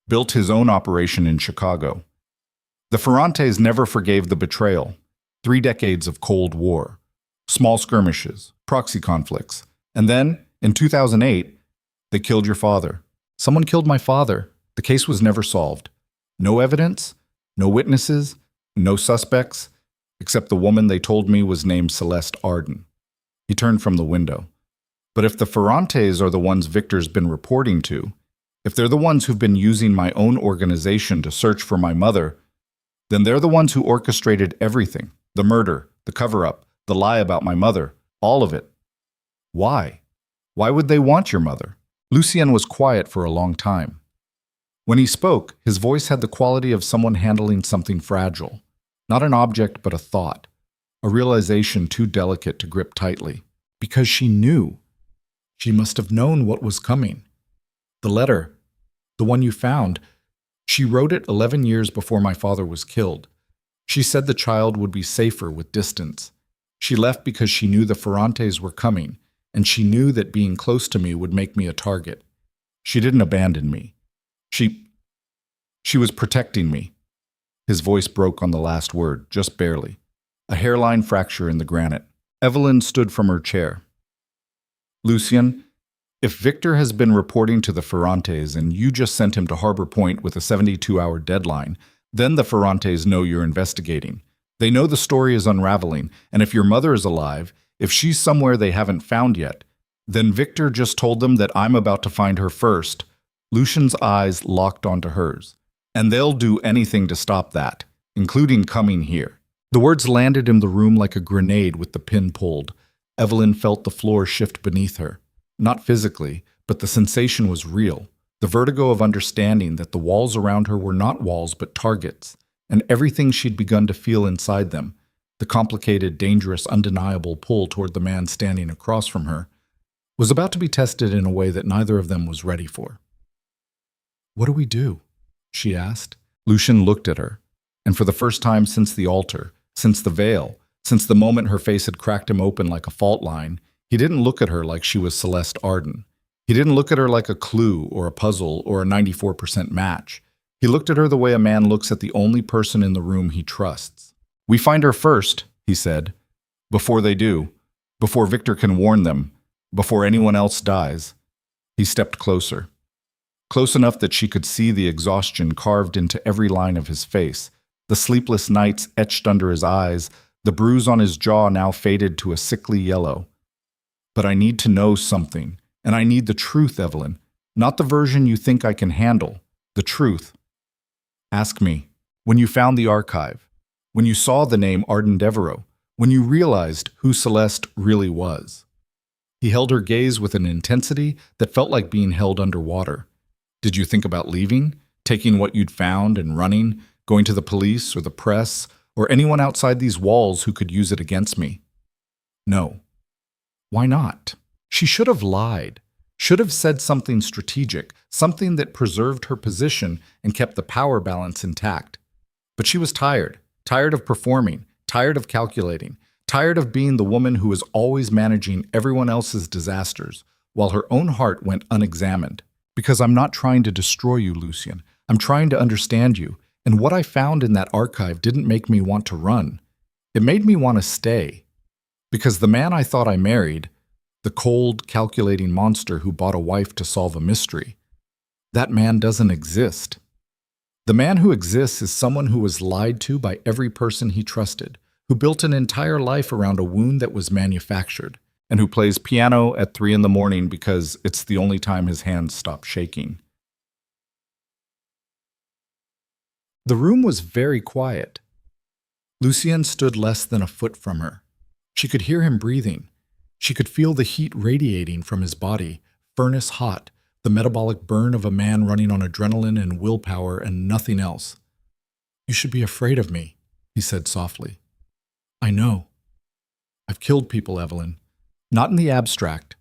built his own operation in Chicago. The Ferrantes never forgave the betrayal. 3 decades of Cold War, small skirmishes, proxy conflicts. And then, in 2008, they killed your father. Someone killed my father. The case was never solved. No evidence, no witnesses, no suspects, except the woman they told me was named Celeste Arden." He turned from the window. "But if the Ferrantes are the ones Victor's been reporting to, if they're the ones who've been using my own organization to search for my mother, then they're the ones who orchestrated everything. The murder, the cover-up, the lie about my mother, all of it. Why? Why would they want your mother?" Lucien was quiet for a long time. When he spoke, his voice had the quality of someone handling something fragile. Not an object, but a thought. A realization too delicate to grip tightly. Because she knew. She must have known what was coming. The letter, the one you found, she wrote it 11 years before my father was killed. She said the child would be safer with distance. She left because she knew the Ferrantes were coming, and she knew that being close to me would make me a target. She didn't abandon me. She was protecting me. His voice broke on the last word, just barely. A hairline fracture in the granite. Evelyn stood from her chair. "Lucien, if Victor has been reporting to the Ferrantes and you just sent him to Harbor Point with a 72-hour deadline, then the Ferrantes know you're investigating. They know the story is unraveling, and if your mother is alive, if she's somewhere they haven't found yet, then Victor just told them that I'm about to find her first." Lucien's eyes locked onto hers. "And they'll do anything to stop that, including coming here." The words landed in the room like a grenade with the pin pulled. Evelyn felt the floor shift beneath her. Not physically, but the sensation was real. The vertigo of understanding that the walls around her were not walls but targets, and everything she'd begun to feel inside them, the complicated, dangerous, undeniable pull toward the man standing across from her, was about to be tested in a way that neither of them was ready for. "What do we do?" she asked. Lucien looked at her, and for the first time since the altar, since the veil, since the moment her face had cracked him open like a fault line, he didn't look at her like she was Celeste Arden. He didn't look at her like a clue or a puzzle or a 94% match. He looked at her the way a man looks at the only person in the room he trusts. "We find her first," he said, "before they do, before Victor can warn them, before anyone else dies." He stepped closer. Close enough that she could see the exhaustion carved into every line of his face, the sleepless nights etched under his eyes, the bruise on his jaw now faded to a sickly yellow. "But I need to know something, and I need the truth, Evelyn. Not the version you think I can handle, the truth. Ask me, when you found the archive, when you saw the name Arden Devereux, when you realized who Celeste really was." He held her gaze with an intensity that felt like being held underwater. "Did you think about leaving, taking what you'd found and running, going to the police or the press, or anyone outside these walls who could use it against me?" "No." "Why not?" She should have lied, should have said something strategic, something that preserved her position and kept the power balance intact. But she was tired of performing, tired of calculating, tired of being the woman who was always managing everyone else's disasters, while her own heart went unexamined. "Because I'm not trying to destroy you, Lucien. I'm trying to understand you, and what I found in that archive didn't make me want to run. It made me want to stay. Because the man I thought I married, the cold, calculating monster who bought a wife to solve a mystery, that man doesn't exist." The man who exists is someone who was lied to by every person he trusted, who built an entire life around a wound that was manufactured, and who plays piano at 3 in the morning because it's the only time his hands stop shaking. The room was very quiet. Lucien stood less than a foot from her. She could hear him breathing. She could feel the heat radiating from his body, furnace hot, the metabolic burn of a man running on adrenaline and willpower and nothing else. "You should be afraid of me," he said softly. "I know. I've killed people, Evelyn. Not in the abstract.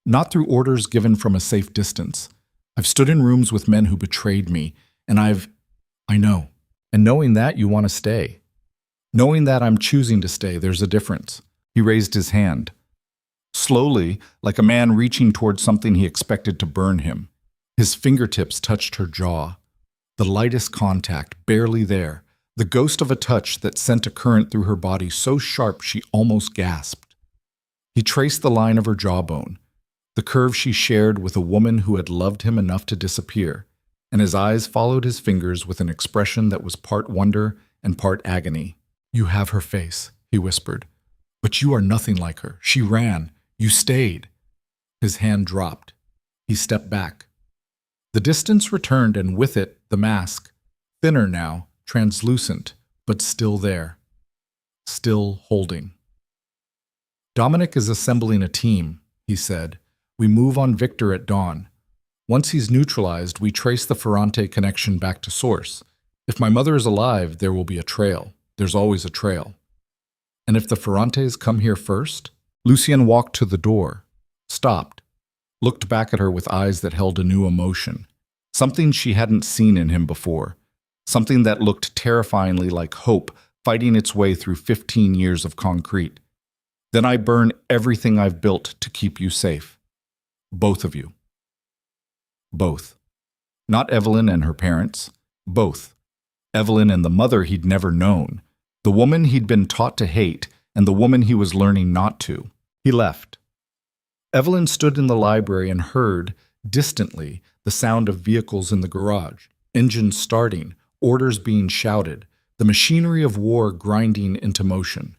Not through orders given from a safe distance. I've stood in rooms with men who betrayed me, and I know. And knowing that, you want to stay. Knowing that I'm choosing to stay, there's a difference." He raised his hand. Slowly, like a man reaching towards something he expected to burn him. His fingertips touched her jaw. The lightest contact, barely there. The ghost of a touch that sent a current through her body so sharp she almost gasped. He traced the line of her jawbone, the curve she shared with a woman who had loved him enough to disappear, and his eyes followed his fingers with an expression that was part wonder and part agony. "You have her face," he whispered. "But you are nothing like her. She ran. You stayed." His hand dropped. He stepped back. The distance returned, and with it, the mask, thinner now, translucent, but still there. Still holding. "Dominic is assembling a team," he said. "We move on Victor at dawn. Once he's neutralized, we trace the Ferrante connection back to source. If my mother is alive, there will be a trail. There's always a trail. And if the Ferrantes come here first?" Lucien walked to the door, stopped, looked back at her with eyes that held a new emotion, something she hadn't seen in him before, something that looked terrifyingly like hope fighting its way through 15 years of concrete. "Then I burn everything I've built to keep you safe. Both of you." Both. Not Evelyn and her parents. Both. Evelyn and the mother he'd never known. The woman he'd been taught to hate, and the woman he was learning not to. He left. Evelyn stood in the library and heard, distantly, the sound of vehicles in the garage, engines starting, orders being shouted, the machinery of war grinding into motion.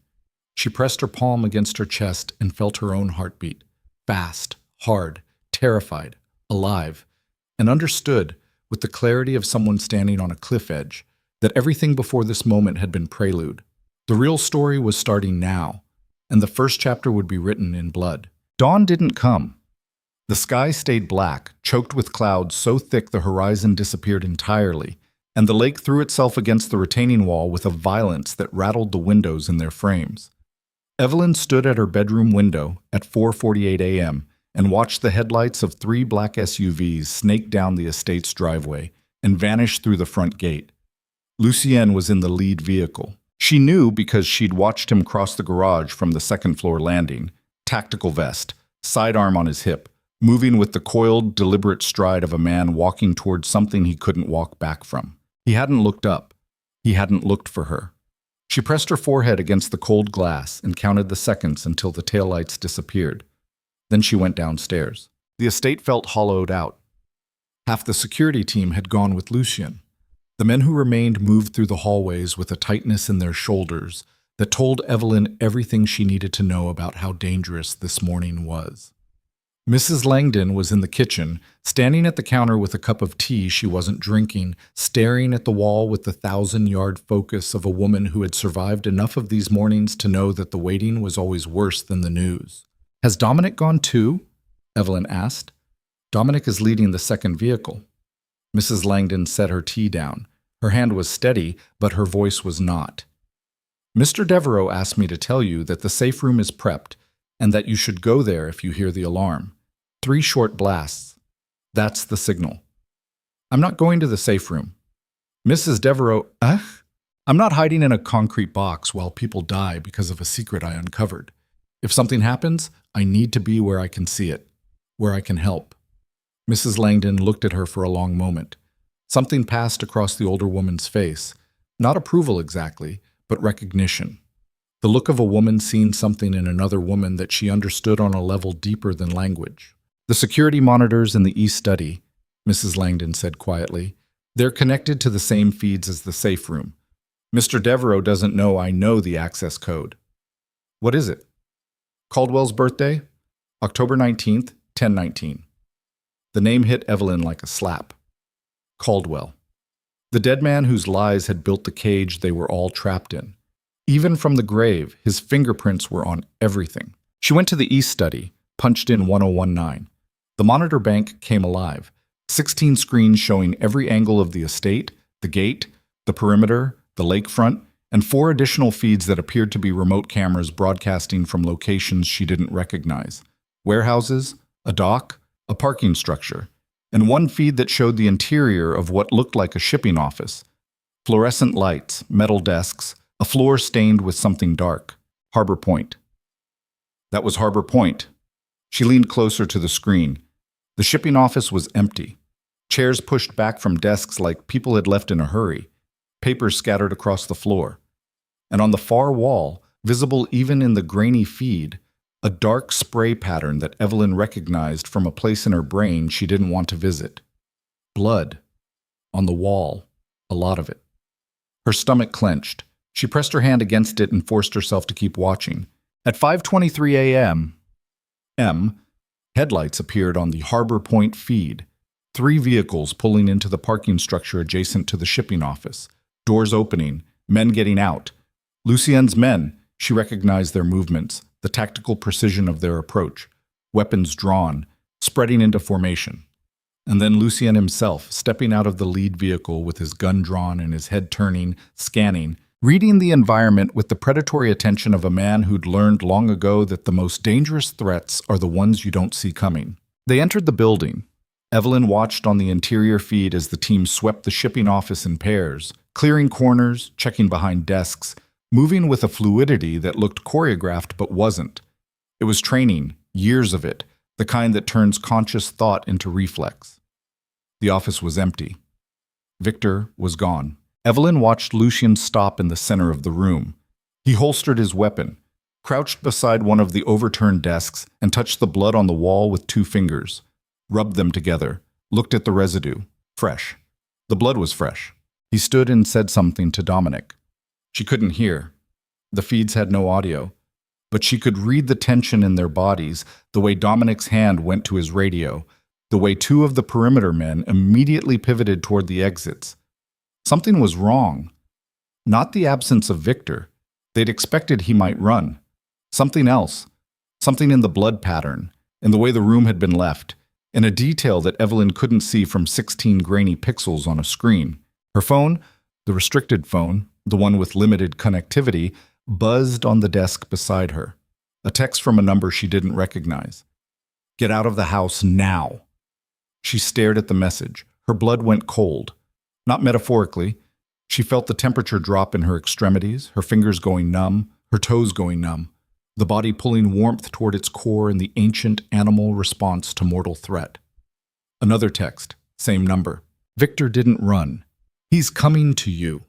She pressed her palm against her chest and felt her own heartbeat, fast, hard, terrified, alive, and understood, with the clarity of someone standing on a cliff edge, that everything before this moment had been prelude. The real story was starting now, and the first chapter would be written in blood. Dawn didn't come. The sky stayed black, choked with clouds so thick the horizon disappeared entirely, and the lake threw itself against the retaining wall with a violence that rattled the windows in their frames. Evelyn stood at her bedroom window at 4:48 a.m. and watched the headlights of 3 black SUVs snake down the estate's driveway and vanish through the front gate. Lucien was in the lead vehicle. She knew because she'd watched him cross the garage from the second-floor landing, tactical vest, sidearm on his hip, moving with the coiled, deliberate stride of a man walking towards something he couldn't walk back from. He hadn't looked up. He hadn't looked for her. She pressed her forehead against the cold glass and counted the seconds until the taillights disappeared. Then she went downstairs. The estate felt hollowed out. Half the security team had gone with Lucien. The men who remained moved through the hallways with a tightness in their shoulders that told Evelyn everything she needed to know about how dangerous this morning was. Mrs. Langdon was in the kitchen, standing at the counter with a cup of tea she wasn't drinking, staring at the wall with the 1,000-yard focus of a woman who had survived enough of these mornings to know that the waiting was always worse than the news. "Has Dominic gone too?" Evelyn asked. "Dominic is leading the second vehicle." Mrs. Langdon set her tea down. Her hand was steady, but her voice was not. "Mr. Devereux asked me to tell you that the safe room is prepped and that you should go there if you hear the alarm. 3 short blasts. That's the signal." "I'm not going to the safe room." Mrs. Devereux, I'm not hiding in a concrete box while people die because of a secret I uncovered. If something happens, I need to be where I can see it, where I can help." Mrs. Langdon looked at her for a long moment. Something passed across the older woman's face. Not approval exactly, but recognition. The look of a woman seeing something in another woman that she understood on a level deeper than language. "The security monitors in the East study," Mrs. Langdon said quietly. They're connected to the same feeds as the safe room. Mr. Devereux doesn't know I know the access code. What is it? Caldwell's birthday? October 19th, 1019. The name hit Evelyn like a slap. Caldwell. The dead man whose lies had built the cage they were all trapped in. Even from the grave, his fingerprints were on everything. She went to the East Study, punched in 1019. The monitor bank came alive. 16 screens showing every angle of the estate, the gate, the perimeter, the lakefront, and 4 additional feeds that appeared to be remote cameras broadcasting from locations she didn't recognize. Warehouses, a dock, a parking structure, and 1 feed that showed the interior of what looked like a shipping office. Fluorescent lights, metal desks, a floor stained with something dark. Harbor Point. That was Harbor Point. She leaned closer to the screen. The shipping office was empty. Chairs pushed back from desks like people had left in a hurry. Papers scattered across the floor. And on the far wall, visible even in the grainy feed, a dark spray pattern that Evelyn recognized from a place in her brain she didn't want to visit. Blood. On the wall. A lot of it. Her stomach clenched. She pressed her hand against it and forced herself to keep watching. At 5:23 a.m., headlights appeared on the Harbor Point feed. 3 vehicles pulling into the parking structure adjacent to the shipping office. Doors opening, men getting out. Lucien's men, she recognized their movements, the tactical precision of their approach. Weapons drawn, spreading into formation. And then Lucien himself, stepping out of the lead vehicle with his gun drawn and his head turning, scanning, reading the environment with the predatory attention of a man who'd learned long ago that the most dangerous threats are the ones you don't see coming. They entered the building. Evelyn watched on the interior feed as the team swept the shipping office in pairs, clearing corners, checking behind desks, moving with a fluidity that looked choreographed but wasn't. It was training, years of it, the kind that turns conscious thought into reflex. The office was empty. Victor was gone. Evelyn watched Lucien stop in the center of the room. He holstered his weapon, crouched beside one of the overturned desks, and touched the blood on the wall with 2 fingers. Rubbed them together, looked at the residue. Fresh. The blood was fresh. He stood and said something to Dominic. She couldn't hear. The feeds had no audio. But she could read the tension in their bodies, the way Dominic's hand went to his radio, the way 2 of the perimeter men immediately pivoted toward the exits. Something was wrong. Not the absence of Victor. They'd expected he might run. Something else. Something in the blood pattern, in the way the room had been left, in a detail that Evelyn couldn't see from 16 grainy pixels on a screen. Her phone, the restricted phone, the one with limited connectivity, buzzed on the desk beside her. A text from a number she didn't recognize. Get out of the house now. She stared at the message. Her blood went cold. Not metaphorically. She felt the temperature drop in her extremities, her fingers going numb, her toes going numb, the body pulling warmth toward its core in the ancient animal response to mortal threat. Another text, same number. Victor didn't run. He's coming to you.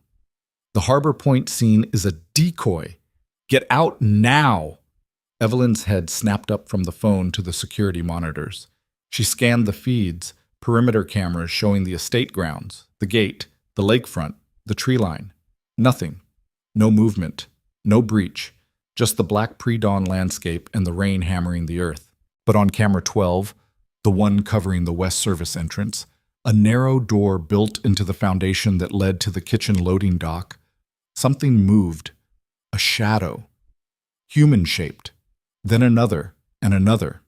The Harbor Point scene is a decoy. Get out now! Evelyn's head snapped up from the phone to the security monitors. She scanned the feeds, perimeter cameras showing the estate grounds, the gate, the lakefront, the tree line. Nothing. No movement. No breach. Just the black pre-dawn landscape and the rain hammering the earth. But on camera 12, the one covering the west service entrance, a narrow door built into the foundation that led to the kitchen loading dock. Something moved. A shadow. Human-shaped. Then another, and another.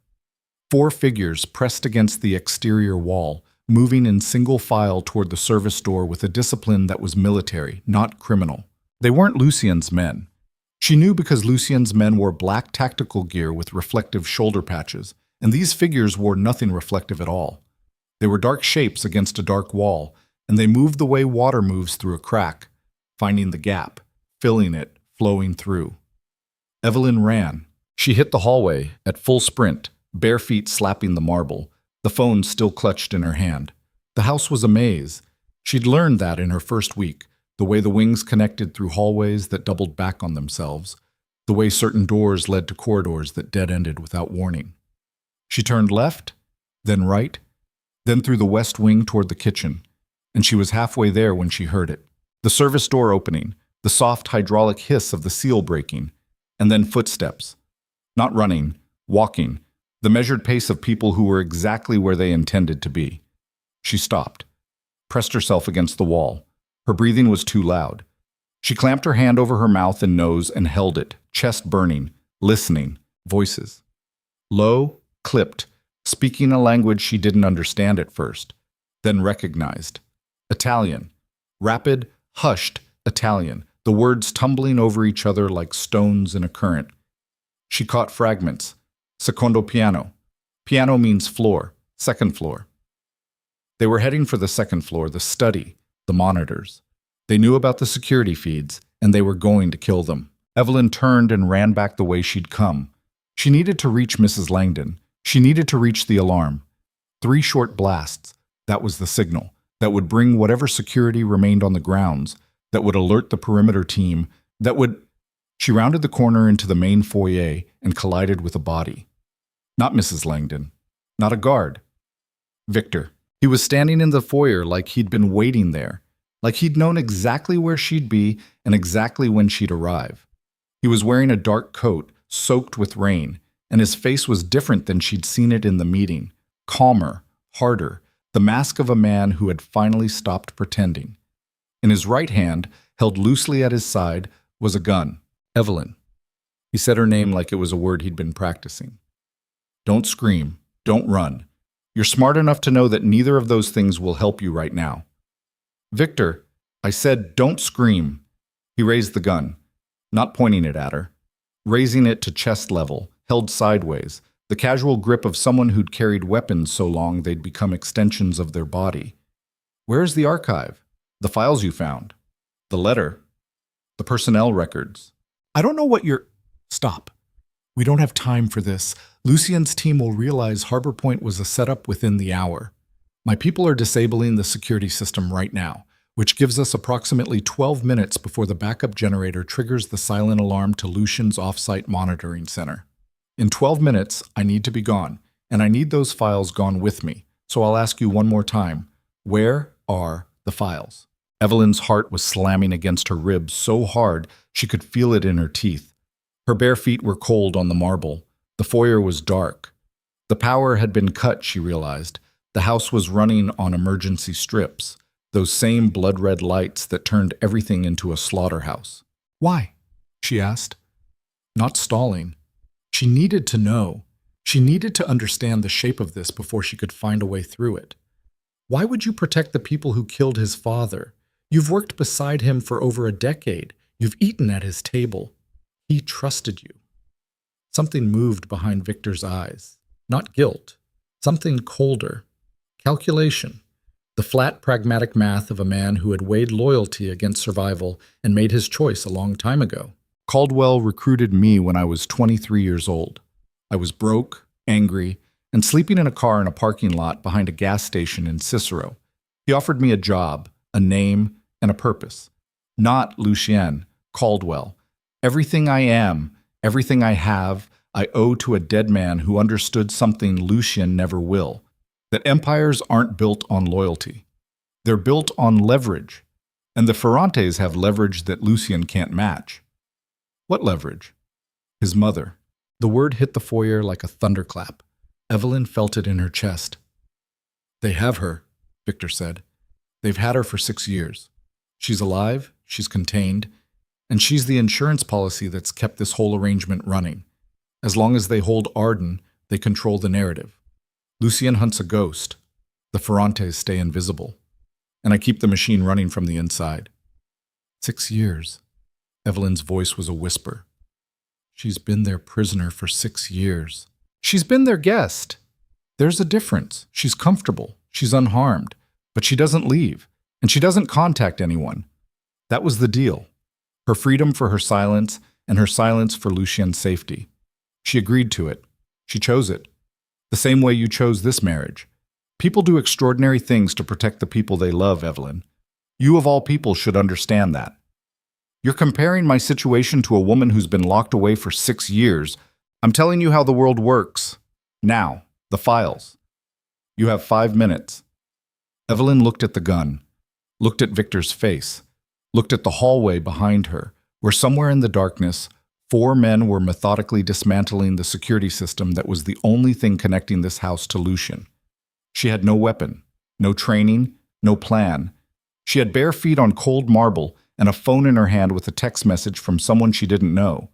4 figures pressed against the exterior wall, moving in single file toward the service door with a discipline that was military, not criminal. They weren't Lucien's men. She knew because Lucien's men wore black tactical gear with reflective shoulder patches, and these figures wore nothing reflective at all. They were dark shapes against a dark wall, and they moved the way water moves through a crack, finding the gap, filling it, flowing through. Evelyn ran. She hit the hallway at full sprint, bare feet slapping the marble, the phone still clutched in her hand. The house was a maze. She'd learned that in her first week, the way the wings connected through hallways that doubled back on themselves, the way certain doors led to corridors that dead-ended without warning. She turned left, then right, then through the west wing toward the kitchen. and she was halfway there when she heard it. The service door opening, the soft hydraulic hiss of the seal breaking, and then footsteps. Not running, walking, the measured pace of people who were exactly where they intended to be. She stopped, pressed herself against the wall. Her breathing was too loud. She clamped her hand over her mouth and nose and held it, chest burning, listening, voices. Low, clipped, speaking a language she didn't understand at first, then recognized. Italian. Rapid, hushed Italian, the words tumbling over each other like stones in a current. She caught fragments. Secondo piano. Piano means floor, second floor. They were heading for the second floor, the study, the monitors. They knew about the security feeds, and they were going to kill them. Evelyn turned and ran back the way she'd come. She needed to reach Mrs. Langdon. She needed to reach the alarm. 3 short blasts. That was the signal. That would bring whatever security remained on the grounds. That would alert the perimeter team. That would... She rounded the corner into the main foyer and collided with a body. Not Mrs. Langdon. Not a guard. Victor. He was standing in the foyer like he'd been waiting there. Like he'd known exactly where she'd be and exactly when she'd arrive. He was wearing a dark coat, soaked with rain, and his face was different than she'd seen it in the meeting. Calmer, harder, the mask of a man who had finally stopped pretending. In his right hand, held loosely at his side, was a gun. Evelyn. He said her name like it was a word he'd been practicing. Don't scream. Don't run. You're smart enough to know that neither of those things will help you right now. Victor, I said don't scream. He raised the gun, not pointing it at her, raising it to chest level, held sideways, the casual grip of someone who'd carried weapons so long they'd become extensions of their body. Where's the archive? The files you found? The letter? The personnel records? I don't know what you're... Stop. We don't have time for this. Lucien's team will realize Harbor Point was a setup within the hour. My people are disabling the security system right now, which gives us approximately 12 minutes before the backup generator triggers the silent alarm to Lucien's off-site monitoring center. In 12 minutes, I need to be gone, and I need those files gone with me. So I'll ask you one more time. Where are the files? Evelyn's heart was slamming against her ribs so hard she could feel it in her teeth. Her bare feet were cold on the marble. The foyer was dark. The power had been cut, she realized. The house was running on emergency strips, those same blood-red lights that turned everything into a slaughterhouse. Why? She asked. Not stalling. She needed to know. She needed to understand the shape of this before she could find a way through it. Why would you protect the people who killed his father? You've worked beside him for over a decade. You've eaten at his table. He trusted you. Something moved behind Victor's eyes. Not guilt. Something colder. Calculation. The flat, pragmatic math of a man who had weighed loyalty against survival and made his choice a long time ago. Caldwell recruited me when I was 23 years old. I was broke, angry, and sleeping in a car in a parking lot behind a gas station in Cicero. He offered me a job, a name, and a purpose. Not Lucien, Caldwell. Everything I am, everything I have, I owe to a dead man who understood something Lucien never will. That empires aren't built on loyalty. They're built on leverage. And the Ferrantes have leverage that Lucien can't match. What leverage? His mother. The word hit the foyer like a thunderclap. Evelyn felt it in her chest. They have her, Victor said. They've had her for 6 years. She's alive, she's contained, and she's the insurance policy that's kept this whole arrangement running. As long as they hold Arden, they control the narrative. Lucien hunts a ghost. The Ferrantes stay invisible. And I keep the machine running from the inside. 6 years. Evelyn's voice was a whisper. She's been their prisoner for 6 years. She's been their guest. There's a difference. She's comfortable. She's unharmed. But she doesn't leave. And she doesn't contact anyone. That was the deal. Her freedom for her silence, and her silence for Lucien's safety. She agreed to it. She chose it. The same way you chose this marriage. People do extraordinary things to protect the people they love, Evelyn. You of all people should understand that. You're comparing my situation to a woman who's been locked away for 6 years. I'm telling you how the world works. Now, the files. You have 5 minutes. Evelyn looked at the gun. looked at Victor's face, looked at the hallway behind her, where somewhere in the darkness, 4 men were methodically dismantling the security system that was the only thing connecting this house to Lucien. She had no weapon, no training, no plan. She had bare feet on cold marble and a phone in her hand with a text message from someone she didn't know.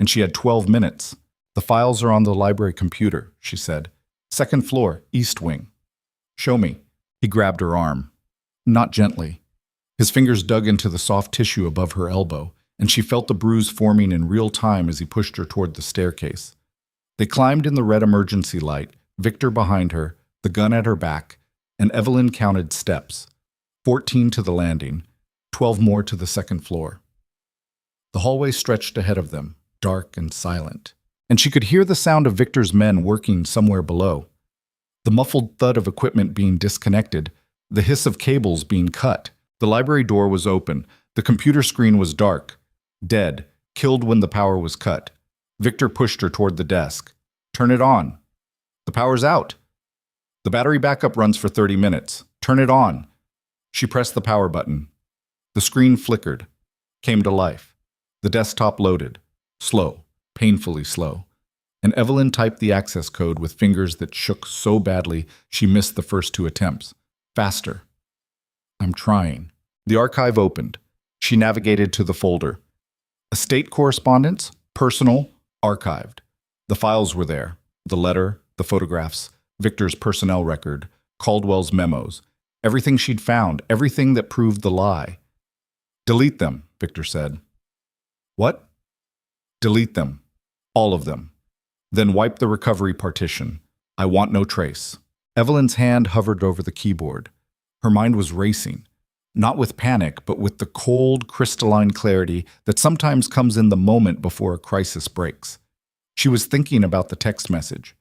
And she had 12 minutes. "The files are on the library computer," she said. "Second floor, east wing." "Show me." He grabbed her arm. Not gently. His fingers dug into the soft tissue above her elbow, and she felt the bruise forming in real time as he pushed her toward the staircase. They climbed in the red emergency light, Victor behind her, the gun at her back, and Evelyn counted steps. 14 to the landing, 12 more to the second floor. The hallway stretched ahead of them, dark and silent, and she could hear the sound of Victor's men working somewhere below. The muffled thud of equipment being disconnected, the hiss of cables being cut. The library door was open. The computer screen was dark, dead, killed when the power was cut. Victor pushed her toward the desk. "Turn it on." "The power's out." "The battery backup runs for 30 minutes. Turn it on." She pressed the power button. The screen flickered, came to life. The desktop loaded, slow, painfully slow. And Evelyn typed the access code with fingers that shook so badly she missed the first 2 attempts. Faster. "I'm trying." The archive opened. She navigated to the folder. Estate correspondence, personal, archived. The files were there. The letter, the photographs, Victor's personnel record, Caldwell's memos. Everything she'd found, everything that proved the lie. "Delete them," Victor said. "What?" "Delete them. All of them. Then wipe the recovery partition. I want no trace." Evelyn's hand hovered over the keyboard. Her mind was racing, not with panic, but with the cold, crystalline clarity that sometimes comes in the moment before a crisis breaks. She was thinking about the text message.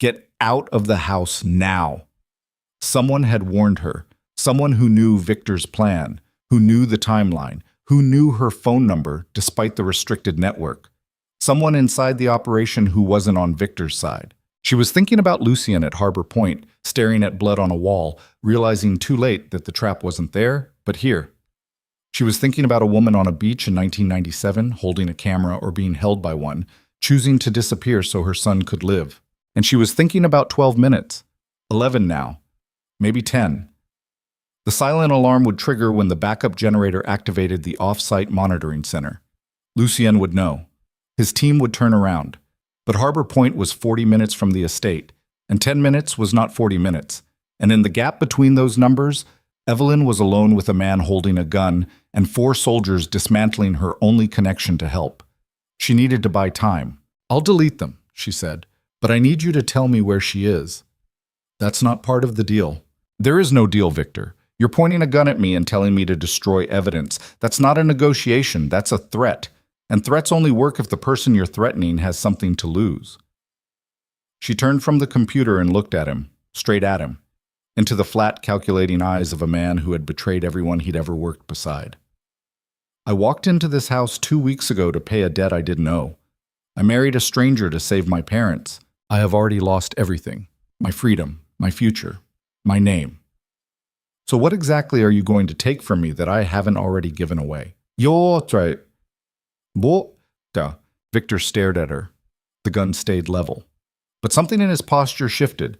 "Get out of the house now." Someone had warned her, someone who knew Victor's plan, who knew the timeline, who knew her phone number despite the restricted network. Someone inside the operation who wasn't on Victor's side. She was thinking about Lucien at Harbor Point, staring at blood on a wall, realizing too late that the trap wasn't there, but here. She was thinking about a woman on a beach in 1997, holding a camera or being held by one, choosing to disappear so her son could live. And she was thinking about 12 minutes. 11 now. Maybe 10. The silent alarm would trigger when the backup generator activated the off-site monitoring center. Lucien would know. His team would turn around. But Harbor Point was 40 minutes from the estate, and 10 minutes was not 40 minutes. And in the gap between those numbers, Evelyn was alone with a man holding a gun and 4 soldiers dismantling her only connection to help. She needed to buy time. "I'll delete them," she said, "but I need you to tell me where she is." "That's not part of the deal." "There is no deal, Victor. You're pointing a gun at me and telling me to destroy evidence. That's not a negotiation, that's a threat. And threats only work if the person you're threatening has something to lose." She turned from the computer and looked at him, straight at him, into the flat, calculating eyes of a man who had betrayed everyone he'd ever worked beside. "I walked into this house 2 weeks ago to pay a debt I didn't owe. I married a stranger to save my parents. I have already lost everything. My freedom, my future, my name. So what exactly are you going to take from me that I haven't already given away?" "You're right." Victor stared at her. The gun stayed level. But something in his posture shifted.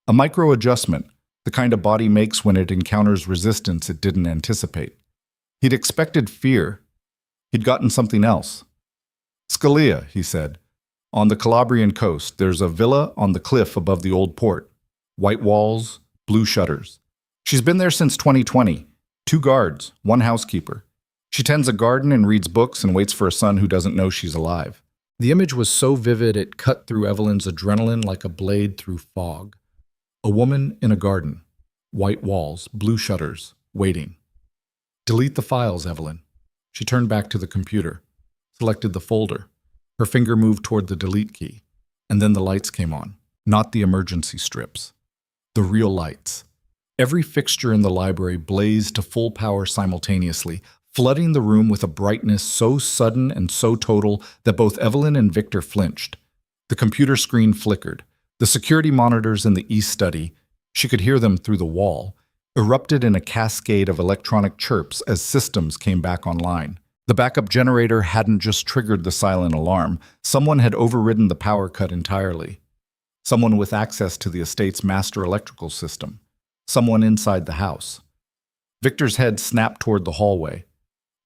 A micro-adjustment, the kind a body makes when it encounters resistance it didn't anticipate. He'd expected fear. He'd gotten something else. "Scalia," he said. "On the Calabrian coast, there's a villa on the cliff above the old port. White walls, blue shutters. She's been there since 2020. 2 guards, 1 housekeeper. She tends a garden and reads books and waits for a son who doesn't know she's alive." The image was so vivid it cut through Evelyn's adrenaline like a blade through fog. A woman in a garden. White walls, blue shutters, waiting. "Delete the files, Evelyn." She turned back to the computer, selected the folder. Her finger moved toward the delete key. And then the lights came on. Not the emergency strips. The real lights. Every fixture in the library blazed to full power simultaneously, flooding the room with a brightness so sudden and so total that both Evelyn and Victor flinched. The computer screen flickered. The security monitors in the east study, she could hear them through the wall, erupted in a cascade of electronic chirps as systems came back online. The backup generator hadn't just triggered the silent alarm. Someone had overridden the power cut entirely. Someone with access to the estate's master electrical system. Someone inside the house. Victor's head snapped toward the hallway.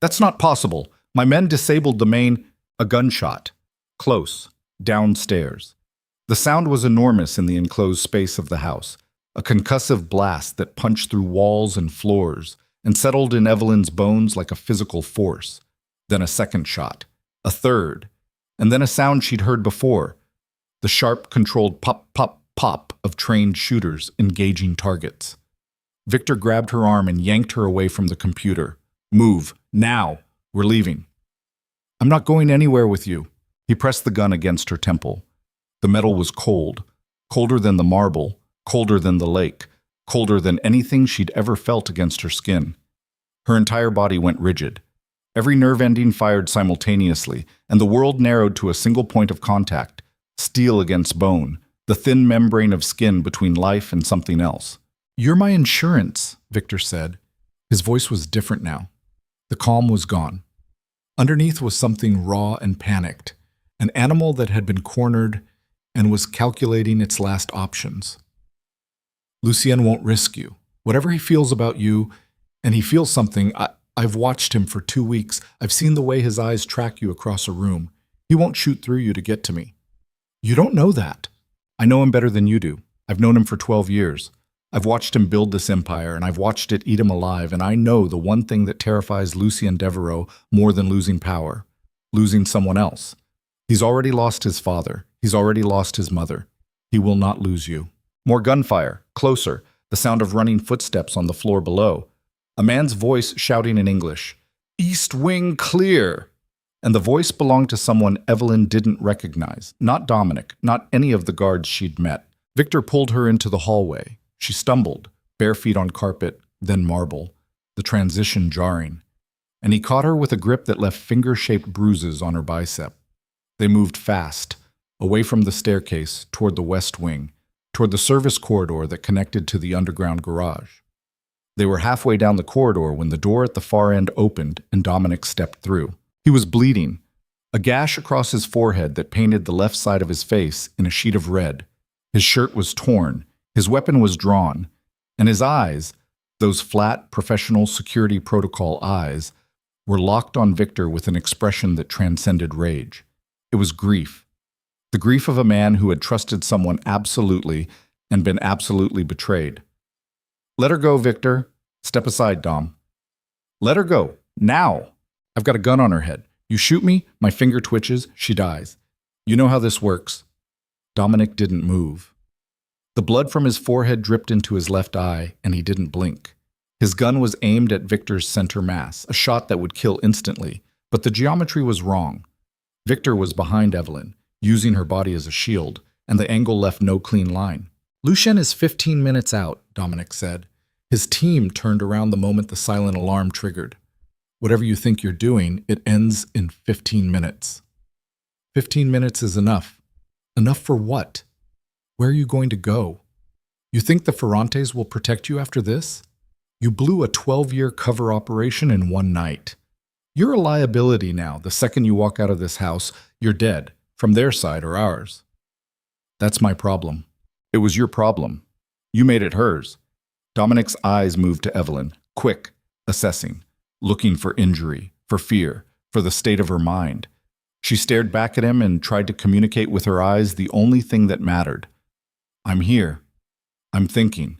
That's not possible. My men disabled the main... A gunshot. Close. Downstairs. The sound was enormous in the enclosed space of the house. A concussive blast that punched through walls and floors and settled in Evelyn's bones like a physical force. Then a second shot. A third. And then a sound she'd heard before. The sharp, controlled pop, pop, pop of trained shooters engaging targets. Victor grabbed her arm and yanked her away from the computer. Move. Now. We're leaving. I'm not going anywhere with you. He pressed the gun against her temple. The metal was cold. Colder than the marble. Colder than the lake. Colder than anything she'd ever felt against her skin. Her entire body went rigid. Every nerve ending fired simultaneously, and the world narrowed to a single point of contact. Steel against bone, the thin membrane of skin between life and something else. You're my insurance, Victor said. His voice was different now. The calm was gone. Underneath was something raw and panicked, an animal that had been cornered and was calculating its last options. Lucien won't risk you. Whatever he feels about you, and he feels something, I've watched him for 2 weeks. I've seen the way his eyes track you across a room. He won't shoot through you to get to me. You don't know that. I know him better than you do. I've known him for 12 years. I've watched him build this empire, and I've watched it eat him alive, and I know the one thing that terrifies Lucien Devereux more than losing power, losing someone else. He's already lost his father. He's already lost his mother. He will not lose you. More gunfire, closer, the sound of running footsteps on the floor below. A man's voice shouting in English, "East Wing clear!" And the voice belonged to someone Evelyn didn't recognize, not Dominic, not any of the guards she'd met. Victor pulled her into the hallway. She stumbled, bare feet on carpet, then marble, the transition jarring. And he caught her with a grip that left finger-shaped bruises on her bicep. They moved fast, away from the staircase, toward the west wing, toward the service corridor that connected to the underground garage. They were halfway down the corridor when the door at the far end opened and Dominic stepped through. He was bleeding, a gash across his forehead that painted the left side of his face in a sheet of red. His shirt was torn. His weapon was drawn, and his eyes, those flat, professional security protocol eyes, were locked on Victor with an expression that transcended rage. It was grief. The grief of a man who had trusted someone absolutely and been absolutely betrayed. Let her go, Victor. Step aside, Dom. Let her go. Now. I've got a gun on her head. You shoot me, my finger twitches, she dies. You know how this works. Dominic didn't move. The blood from his forehead dripped into his left eye, and he didn't blink. His gun was aimed at Victor's center mass, a shot that would kill instantly, but the geometry was wrong. Victor was behind Evelyn, using her body as a shield, and the angle left no clean line. Lucien is 15 minutes out, Dominic said. His team turned around the moment the silent alarm triggered. Whatever you think you're doing, it ends in 15 minutes. 15 minutes is enough. Enough for what? Where are you going to go? You think the Ferrantes will protect you after this? You blew a 12-year cover operation in one night. You're a liability now. The second you walk out of this house, you're dead, from their side or ours. That's my problem. It was your problem. You made it hers. Dominic's eyes moved to Evelyn, quick, assessing, looking for injury, for fear, for the state of her mind. She stared back at him and tried to communicate with her eyes the only thing that mattered. I'm here. I'm thinking.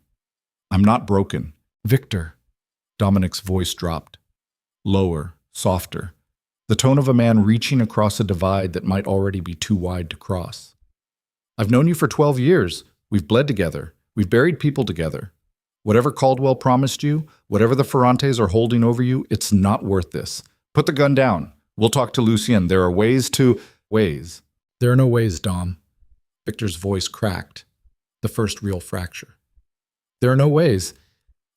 I'm not broken. Victor. Dominic's voice dropped. Lower, softer. The tone of a man reaching across a divide that might already be too wide to cross. I've known you for 12 years. We've bled together. We've buried people together. Whatever Caldwell promised you, whatever the Ferrantes are holding over you, it's not worth this. Put the gun down. We'll talk to Lucien. There are ways to... Ways. There are no ways, Dom. Victor's voice cracked. The first real fracture. There are no ways.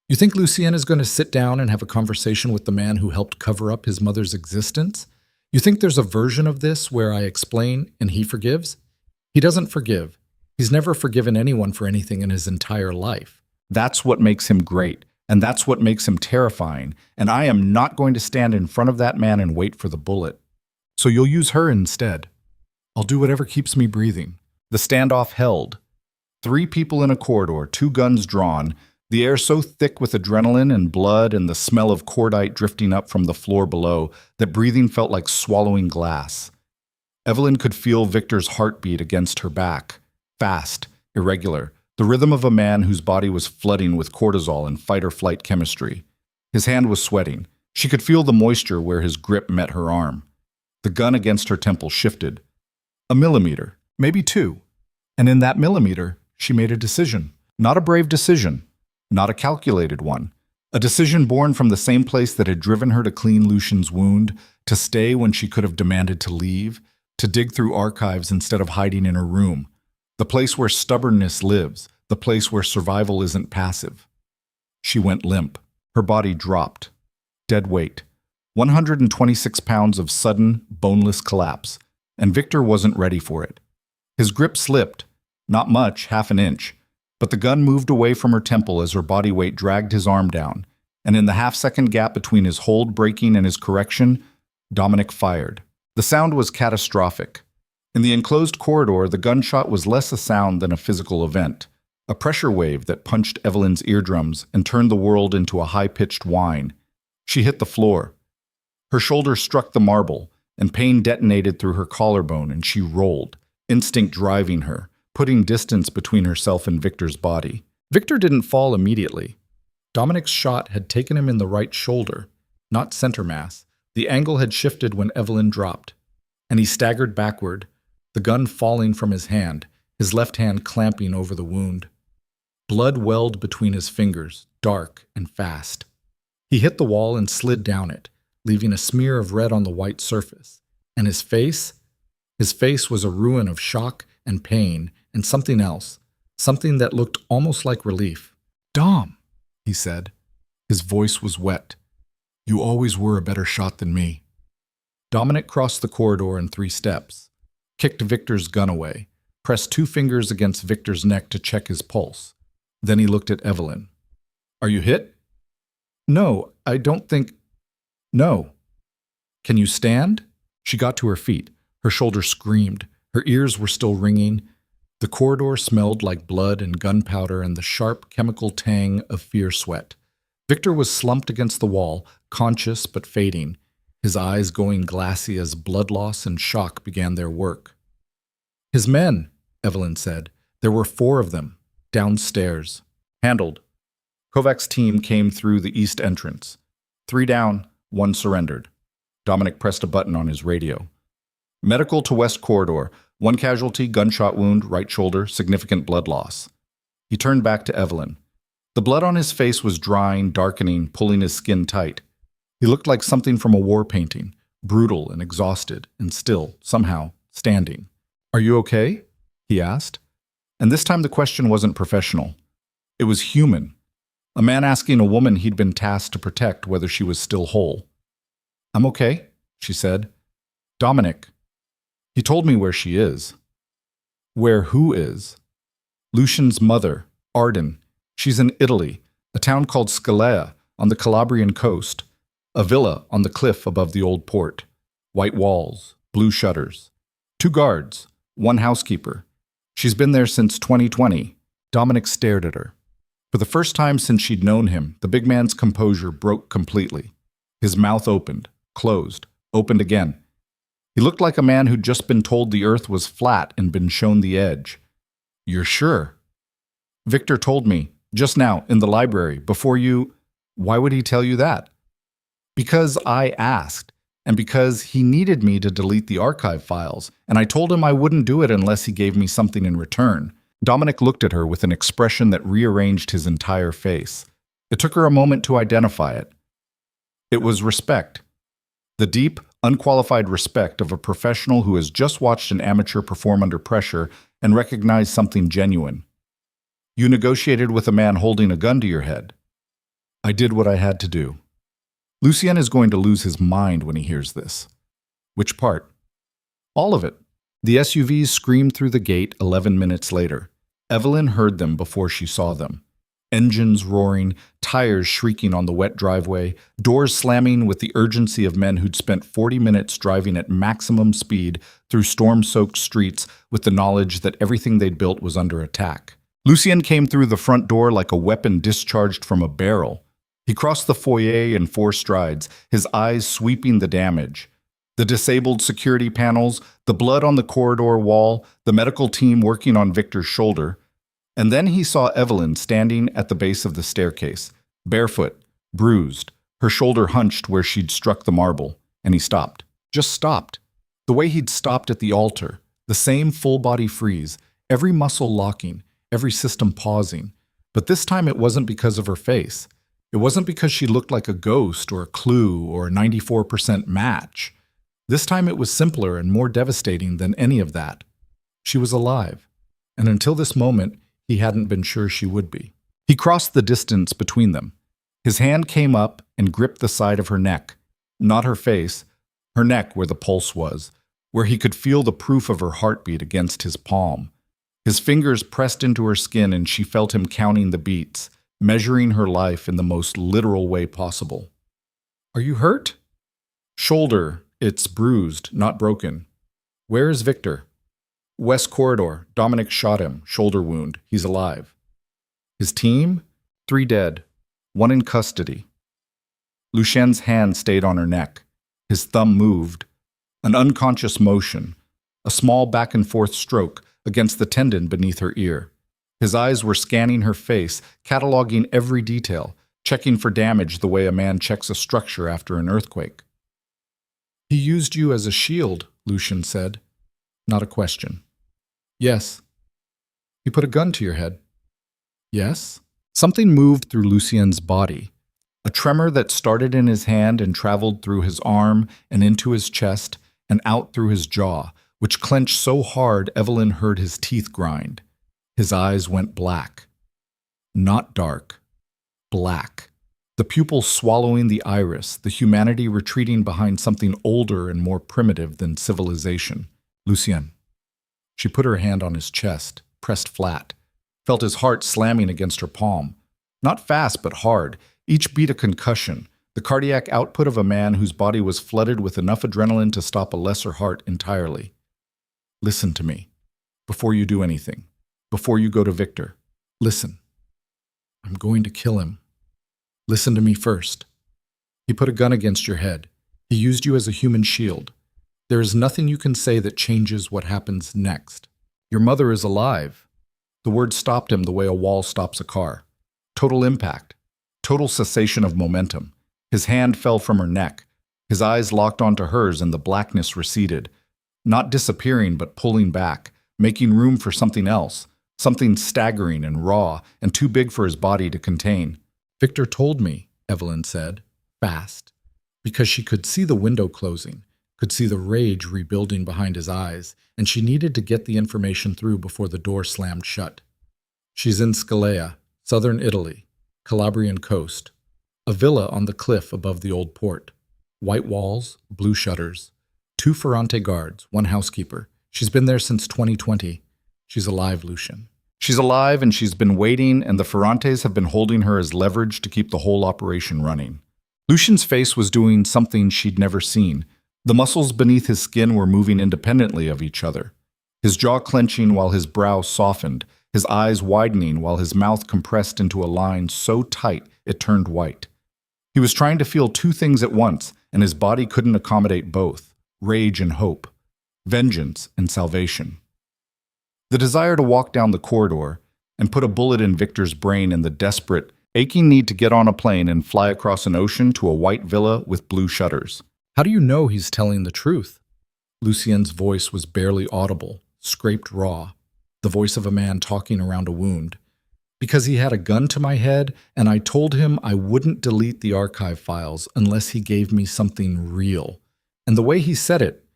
You think Lucien is going to sit down and have a conversation with the man who helped cover up his mother's existence? You think there's a version of this where I explain and he forgives? He doesn't forgive. He's never forgiven anyone for anything in his entire life. That's what makes him great. and that's what makes him terrifying, and I am not going to stand in front of that man and wait for the bullet. So you'll use her instead. I'll do whatever keeps me breathing. The standoff held. 3 people in a corridor, 2 guns drawn, the air so thick with adrenaline and blood and the smell of cordite drifting up from the floor below that breathing felt like swallowing glass. Evelyn could feel Victor's heartbeat against her back. Fast, irregular, the rhythm of a man whose body was flooding with cortisol and fight-or-flight chemistry. His hand was sweating. She could feel the moisture where his grip met her arm. The gun against her temple shifted. A millimeter, maybe 2. And in that millimeter, she made a decision. Not a brave decision. Not a calculated one. A decision born from the same place that had driven her to clean Lucien's wound, to stay when she could have demanded to leave, to dig through archives instead of hiding in her room. The place where stubbornness lives, the place where survival isn't passive. She went limp. Her body dropped. Dead weight. 126 pounds of sudden, boneless collapse. And Victor wasn't ready for it. His grip slipped. Not much, half an inch. But the gun moved away from her temple as her body weight dragged his arm down. And in the half-second gap between his hold breaking and his correction, Dominic fired. The sound was catastrophic. In the enclosed corridor, the gunshot was less a sound than a physical event. A pressure wave that punched Evelyn's eardrums and turned the world into a high-pitched whine. She hit the floor. Her shoulder struck the marble, and pain detonated through her collarbone, and she rolled, instinct driving her, putting distance between herself and Victor's body. Victor didn't fall immediately. Dominic's shot had taken him in the right shoulder, not center mass. The angle had shifted when Evelyn dropped, and he staggered backward, the gun falling from his hand, his left hand clamping over the wound. Blood welled between his fingers, dark and fast. He hit the wall and slid down it, leaving a smear of red on the white surface. And his face was a ruin of shock and pain and something else, something that looked almost like relief. "Dom," he said. His voice was wet. "You always were a better shot than me." Dominic crossed the corridor in 3 steps, kicked Victor's gun away, pressed 2 fingers against Victor's neck to check his pulse. Then he looked at Evelyn. "Are you hit?" "No, I don't think—" "No." "Can you stand?" She got to her feet. Her shoulder screamed. Her ears were still ringing. The corridor smelled like blood and gunpowder and the sharp chemical tang of fear sweat. Victor was slumped against the wall, conscious but fading, his eyes going glassy as blood loss and shock began their work. "His men," Evelyn said. "There were 4 of them, downstairs." "Handled." Kovac's team came through the east entrance. 3 down, 1 surrendered. Dominic pressed a button on his radio. "Medical to west corridor. 1 casualty, gunshot wound, right shoulder, significant blood loss." He turned back to Evelyn. The blood on his face was drying, darkening, pulling his skin tight. He looked like something from a war painting, brutal and exhausted, and still, somehow, standing. "Are you okay?" he asked. And this time the question wasn't professional. It was human. A man asking a woman he'd been tasked to protect whether she was still whole. "I'm okay," she said. "Dominic. He told me where she is." "Where who is?" "Lucien's mother, Arden. She's in Italy, a town called Scalea on the Calabrian coast, a villa on the cliff above the old port. White walls, blue shutters. 2 guards, 1 housekeeper. She's been there since 2020. Dominic stared at her. For the first time since she'd known him, the big man's composure broke completely. His mouth opened, closed, opened again. He looked like a man who'd just been told the earth was flat and been shown the edge. "You're sure?" "Victor told me, just now, in the library, before you—" "Why would he tell you that?" "Because I asked, and because he needed me to delete the archive files, and I told him I wouldn't do it unless he gave me something in return." Dominic looked at her with an expression that rearranged his entire face. It took her a moment to identify it. It was respect. The deep, unqualified respect of a professional who has just watched an amateur perform under pressure and recognized something genuine. "You negotiated with a man holding a gun to your head." "I did what I had to do." Lucien is going to lose his mind when he hears this. Which part? All of it. The SUVs screamed through the gate 11 minutes later. Evelyn heard them before she saw them. Engines roaring, tires shrieking on the wet driveway, doors slamming with the urgency of men who'd spent 40 minutes driving at maximum speed through storm-soaked streets with the knowledge that everything they'd built was under attack. Lucien came through the front door like a weapon discharged from a barrel. He crossed the foyer in 4 strides, his eyes sweeping the damage. The disabled security panels, the blood on the corridor wall, the medical team working on Victor's shoulder. And then he saw Evelyn standing at the base of the staircase, barefoot, bruised, her shoulder hunched where she'd struck the marble, and he stopped. Just stopped. The way he'd stopped at the altar, the same full-body freeze, every muscle locking, every system pausing. But this time it wasn't because of her face. It wasn't because she looked like a ghost or a clue or a 94% match. This time it was simpler and more devastating than any of that. She was alive, and until this moment, he hadn't been sure she would be. He crossed the distance between them. His hand came up and gripped the side of her neck, not her face, her neck where the pulse was, where he could feel the proof of her heartbeat against his palm. His fingers pressed into her skin and she felt him counting the beats, measuring her life in the most literal way possible. "Are you hurt?" "Shoulder. It's bruised, not broken." "Where is Victor?" "West corridor. Dominic shot him. Shoulder wound. He's alive." "His team?" "3 dead. 1 in custody." Lucien's hand stayed on her neck. His thumb moved. An unconscious motion. A small back-and-forth stroke against the tendon beneath her ear. His eyes were scanning her face, cataloging every detail, checking for damage the way a man checks a structure after an earthquake. "He used you as a shield," Lucien said. Not a question. "Yes." "He put a gun to your head." "Yes." Something moved through Lucien's body. A tremor that started in his hand and traveled through his arm and into his chest and out through his jaw, which clenched so hard Evelyn heard his teeth grind. His eyes went black. Not dark. Black. The pupil swallowing the iris, the humanity retreating behind something older and more primitive than civilization. "Lucien." She put her hand on his chest, pressed flat, felt his heart slamming against her palm. Not fast, but hard, each beat a concussion, the cardiac output of a man whose body was flooded with enough adrenaline to stop a lesser heart entirely. "Listen to me. Before you do anything. Before you go to Victor. Listen. I'm going to kill him. Listen to me first. He put a gun against your head. He used you as a human shield. There is nothing you can say that changes what happens next. Your mother is alive." The word stopped him the way a wall stops a car. Total impact. Total cessation of momentum. His hand fell from her neck. His eyes locked onto hers and the blackness receded. Not disappearing, but pulling back, making room for something else. Something staggering and raw and too big for his body to contain. "Victor told me," Evelyn said, fast, because she could see the window closing, could see the rage rebuilding behind his eyes, and she needed to get the information through before the door slammed shut. "She's in Scalea, southern Italy, Calabrian coast. A villa on the cliff above the old port. White walls, blue shutters. 2 Ferrante guards, 1 housekeeper. She's been there since 2020. She's alive, Lucien. She's alive and she's been waiting, and the Ferrantes have been holding her as leverage to keep the whole operation running." Lucien's face was doing something she'd never seen. The muscles beneath his skin were moving independently of each other. His jaw clenching while his brow softened, his eyes widening while his mouth compressed into a line so tight it turned white. He was trying to feel 2 things at once, and his body couldn't accommodate both: rage and hope, vengeance and salvation. The desire to walk down the corridor and put a bullet in Victor's brain and the desperate, aching need to get on a plane and fly across an ocean to a white villa with blue shutters. "How do you know he's telling the truth?" Lucien's voice was barely audible, scraped raw, the voice of a man talking around a wound. "Because he had a gun to my head, and I told him I wouldn't delete the archive files unless he gave me something real. And the way he said it,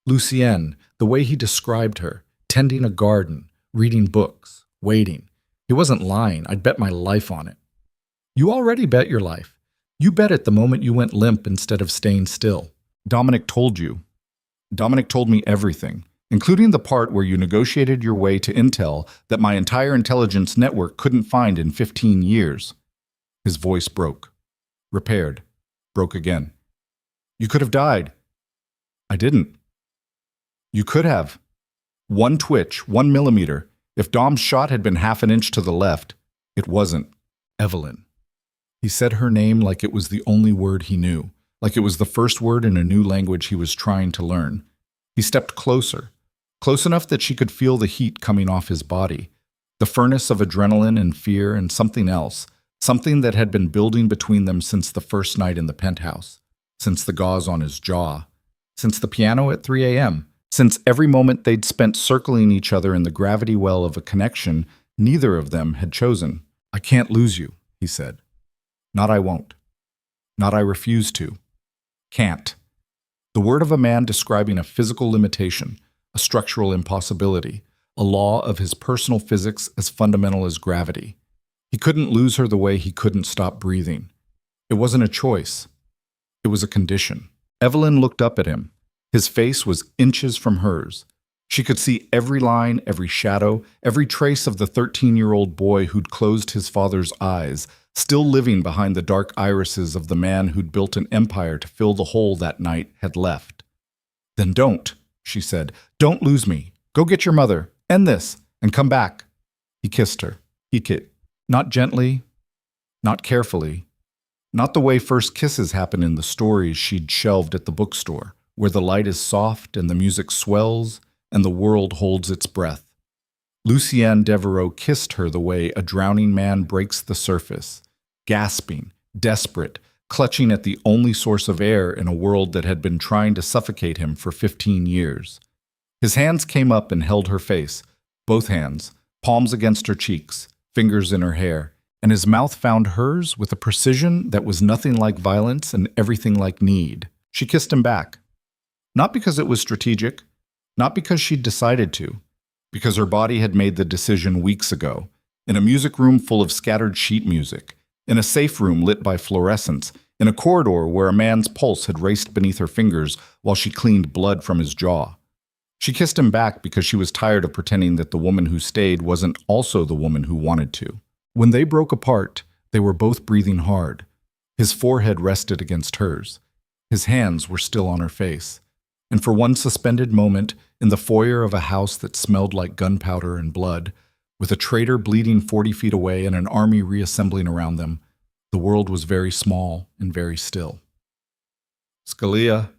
Lucien, the way he described her, tending a garden, reading books, waiting. He wasn't lying. I'd bet my life on it." "You already bet your life. You bet it the moment you went limp instead of staying still." "Dominic told you." "Dominic told me everything. including the part where you negotiated your way to intel that my entire intelligence network couldn't find in 15 years. His voice broke. Repaired. Broke again. You could have died. I didn't. You could have. One twitch, 1 millimeter. If Dom's shot had been half an inch to the left, it wasn't. Evelyn. He said her name like it was the only word he knew, like it was the first word in a new language he was trying to learn. He stepped closer, close enough that she could feel the heat coming off his body, the furnace of adrenaline and fear and something else, something that had been building between them since the first night in the penthouse, since the gauze on his jaw, since the piano at 3 a.m., since every moment they'd spent circling each other in the gravity well of a connection neither of them had chosen. I can't lose you, he said. Not I won't. Not I refuse to. Can't. The word of a man describing a physical limitation, a structural impossibility, a law of his personal physics as fundamental as gravity. He couldn't lose her the way he couldn't stop breathing. It wasn't a choice. It was a condition. Evelyn looked up at him. His face was inches from hers. She could see every line, every shadow, every trace of the 13-year-old boy who'd closed his father's eyes, still living behind the dark irises of the man who'd built an empire to fill the hole that night had left. Then don't, she said. Don't lose me. Go get your mother. End this. And come back. He kissed her. Not gently, not carefully, not the way first kisses happen in the stories she'd shelved at the bookstore, where the light is soft and the music swells and the world holds its breath. Lucien Devereux kissed her the way a drowning man breaks the surface, gasping, desperate, clutching at the only source of air in a world that had been trying to suffocate him for 15 years. His hands came up and held her face, both hands, palms against her cheeks, fingers in her hair, and his mouth found hers with a precision that was nothing like violence and everything like need. She kissed him back. Not because it was strategic, not because she'd decided to, because her body had made the decision weeks ago, in a music room full of scattered sheet music, in a safe room lit by fluorescence, in a corridor where a man's pulse had raced beneath her fingers while she cleaned blood from his jaw. She kissed him back because she was tired of pretending that the woman who stayed wasn't also the woman who wanted to. When they broke apart, they were both breathing hard. His forehead rested against hers. His hands were still on her face. And for one suspended moment, in the foyer of a house that smelled like gunpowder and blood, with a traitor bleeding 40 feet away and an army reassembling around them, the world was very small and very still. Scalia,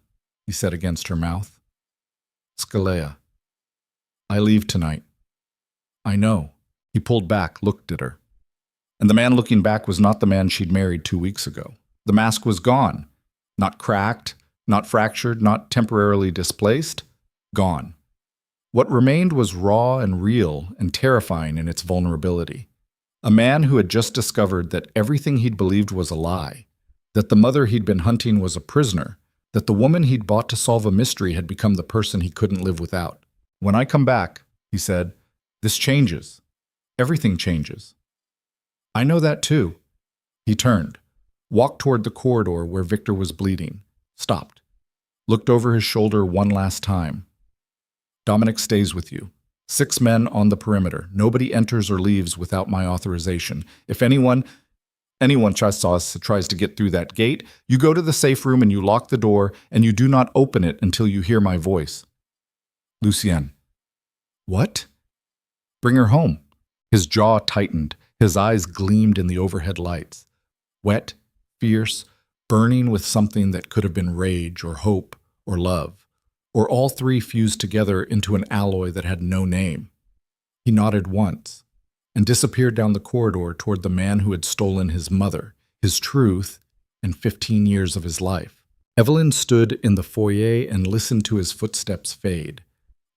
he said against her mouth. Scalia. I leave tonight. I know. He pulled back, looked at her. And the man looking back was not the man she'd married 2 weeks ago. The mask was gone. Not cracked, not fractured, not temporarily displaced. Gone. What remained was raw and real and terrifying in its vulnerability. A man who had just discovered that everything he'd believed was a lie, that the mother he'd been hunting was a prisoner, that the woman he'd bought to solve a mystery had become the person he couldn't live without. When I come back, he said, this changes. Everything changes. I know that too. He turned, walked toward the corridor where Victor was bleeding, stopped, looked over his shoulder one last time. Dominic stays with you. 6 men on the perimeter. Nobody enters or leaves without my authorization. If anyone tries to get through that gate, you go to the safe room and you lock the door and you do not open it until you hear my voice. Lucien. What? Bring her home. His jaw tightened. His eyes gleamed in the overhead lights. Wet, fierce, burning with something that could have been rage or hope or love, or all three fused together into an alloy that had no name. He nodded once and disappeared down the corridor toward the man who had stolen his mother, his truth, and 15 years of his life. Evelyn stood in the foyer and listened to his footsteps fade.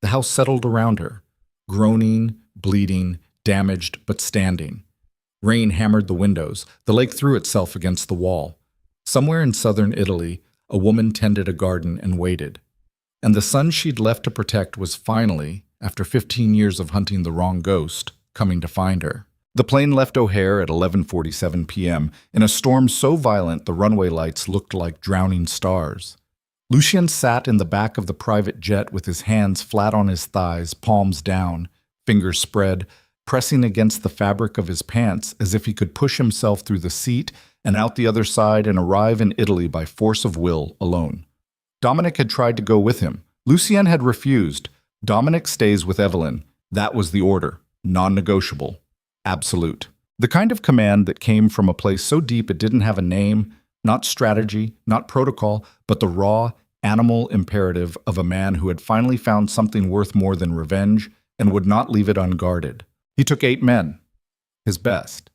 The house settled around her, groaning, bleeding, damaged, but standing. Rain hammered the windows. The lake threw itself against the wall. Somewhere in southern Italy, a woman tended a garden and waited. And the son she'd left to protect was finally, after 15 years of hunting the wrong ghost, coming to find her. The plane left O'Hare at 11:47 p.m. in a storm so violent the runway lights looked like drowning stars. Lucien sat in the back of the private jet with his hands flat on his thighs, palms down, fingers spread, pressing against the fabric of his pants as if he could push himself through the seat and out the other side and arrive in Italy by force of will alone. Dominic had tried to go with him. Lucien had refused. Dominic stays with Evelyn. That was the order. Non-negotiable. Absolute. The kind of command that came from a place so deep it didn't have a name, not strategy, not protocol, but the raw, animal imperative of a man who had finally found something worth more than revenge and would not leave it unguarded. He took 8 men. His best.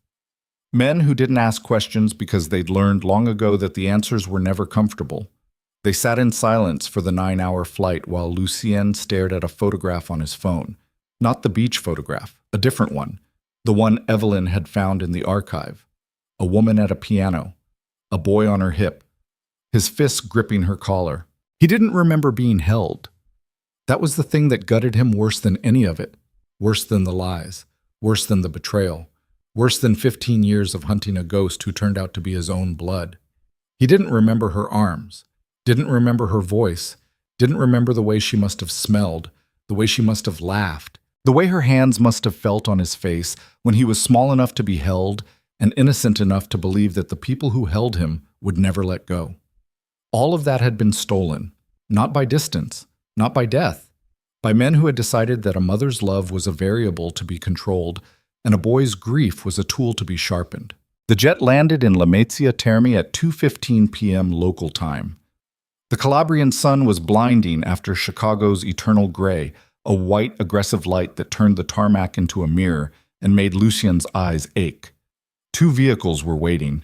Men who didn't ask questions because they'd learned long ago that the answers were never comfortable. They sat in silence for the 9-hour flight while Lucien stared at a photograph on his phone. Not the beach photograph, a different one. The one Evelyn had found in the archive. A woman at a piano. A boy on her hip. His fists gripping her collar. He didn't remember being held. That was the thing that gutted him worse than any of it. Worse than the lies. Worse than the betrayal. Worse than 15 years of hunting a ghost who turned out to be his own blood. He didn't remember her arms. Didn't remember her voice. Didn't remember the way she must have smelled. The way she must have laughed. The way her hands must have felt on his face when he was small enough to be held and innocent enough to believe that the people who held him would never let go. All of that had been stolen, not by distance, not by death, by men who had decided that a mother's love was a variable to be controlled and a boy's grief was a tool to be sharpened. The jet landed in Lamezia Terme at 2:15 p.m. local time. The Calabrian sun was blinding after Chicago's eternal gray, a white, aggressive light that turned the tarmac into a mirror and made Lucien's eyes ache. 2 vehicles were waiting,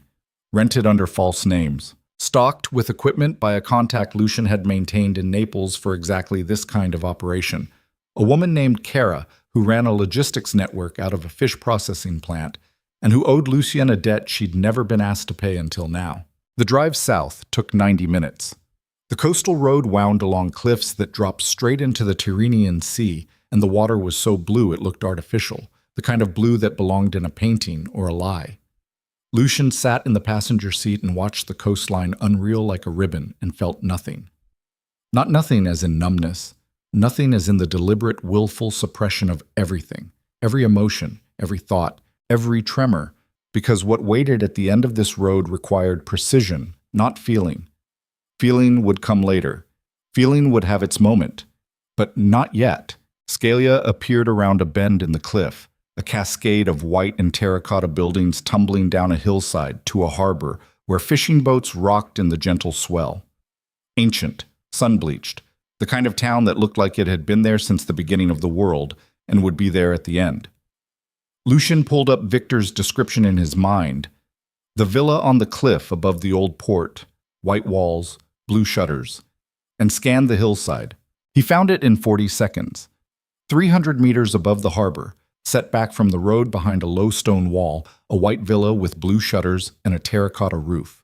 rented under false names, stocked with equipment by a contact Lucien had maintained in Naples for exactly this kind of operation. A woman named Cara, who ran a logistics network out of a fish processing plant, and who owed Lucien a debt she'd never been asked to pay until now. The drive south took 90 minutes. The coastal road wound along cliffs that dropped straight into the Tyrrhenian Sea, and the water was so blue it looked artificial, the kind of blue that belonged in a painting or a lie. Lucien sat in the passenger seat and watched the coastline unreel like a ribbon and felt nothing. Not nothing as in numbness, nothing as in the deliberate, willful suppression of everything, every emotion, every thought, every tremor, because what waited at the end of this road required precision, not feeling. Feeling would come later. Feeling would have its moment. But not yet. Scalia appeared around a bend in the cliff, a cascade of white and terracotta buildings tumbling down a hillside to a harbor where fishing boats rocked in the gentle swell. Ancient, sun-bleached, the kind of town that looked like it had been there since the beginning of the world and would be there at the end. Lucien pulled up Victor's description in his mind. The villa on the cliff above the old port, white walls, blue shutters, and scanned the hillside. He found it in 40 seconds. 300 meters above the harbor, set back from the road behind a low stone wall, a white villa with blue shutters and a terracotta roof.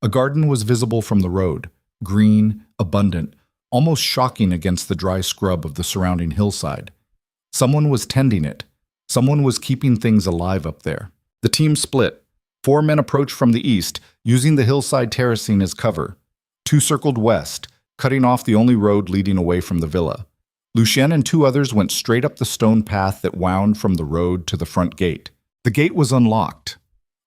A garden was visible from the road, green, abundant, almost shocking against the dry scrub of the surrounding hillside. Someone was tending it. Someone was keeping things alive up there. The team split. 4 men approached from the east, using the hillside terracing as cover. 2 circled west, cutting off the only road leading away from the villa. Lucien and 2 others went straight up the stone path that wound from the road to the front gate. The gate was unlocked.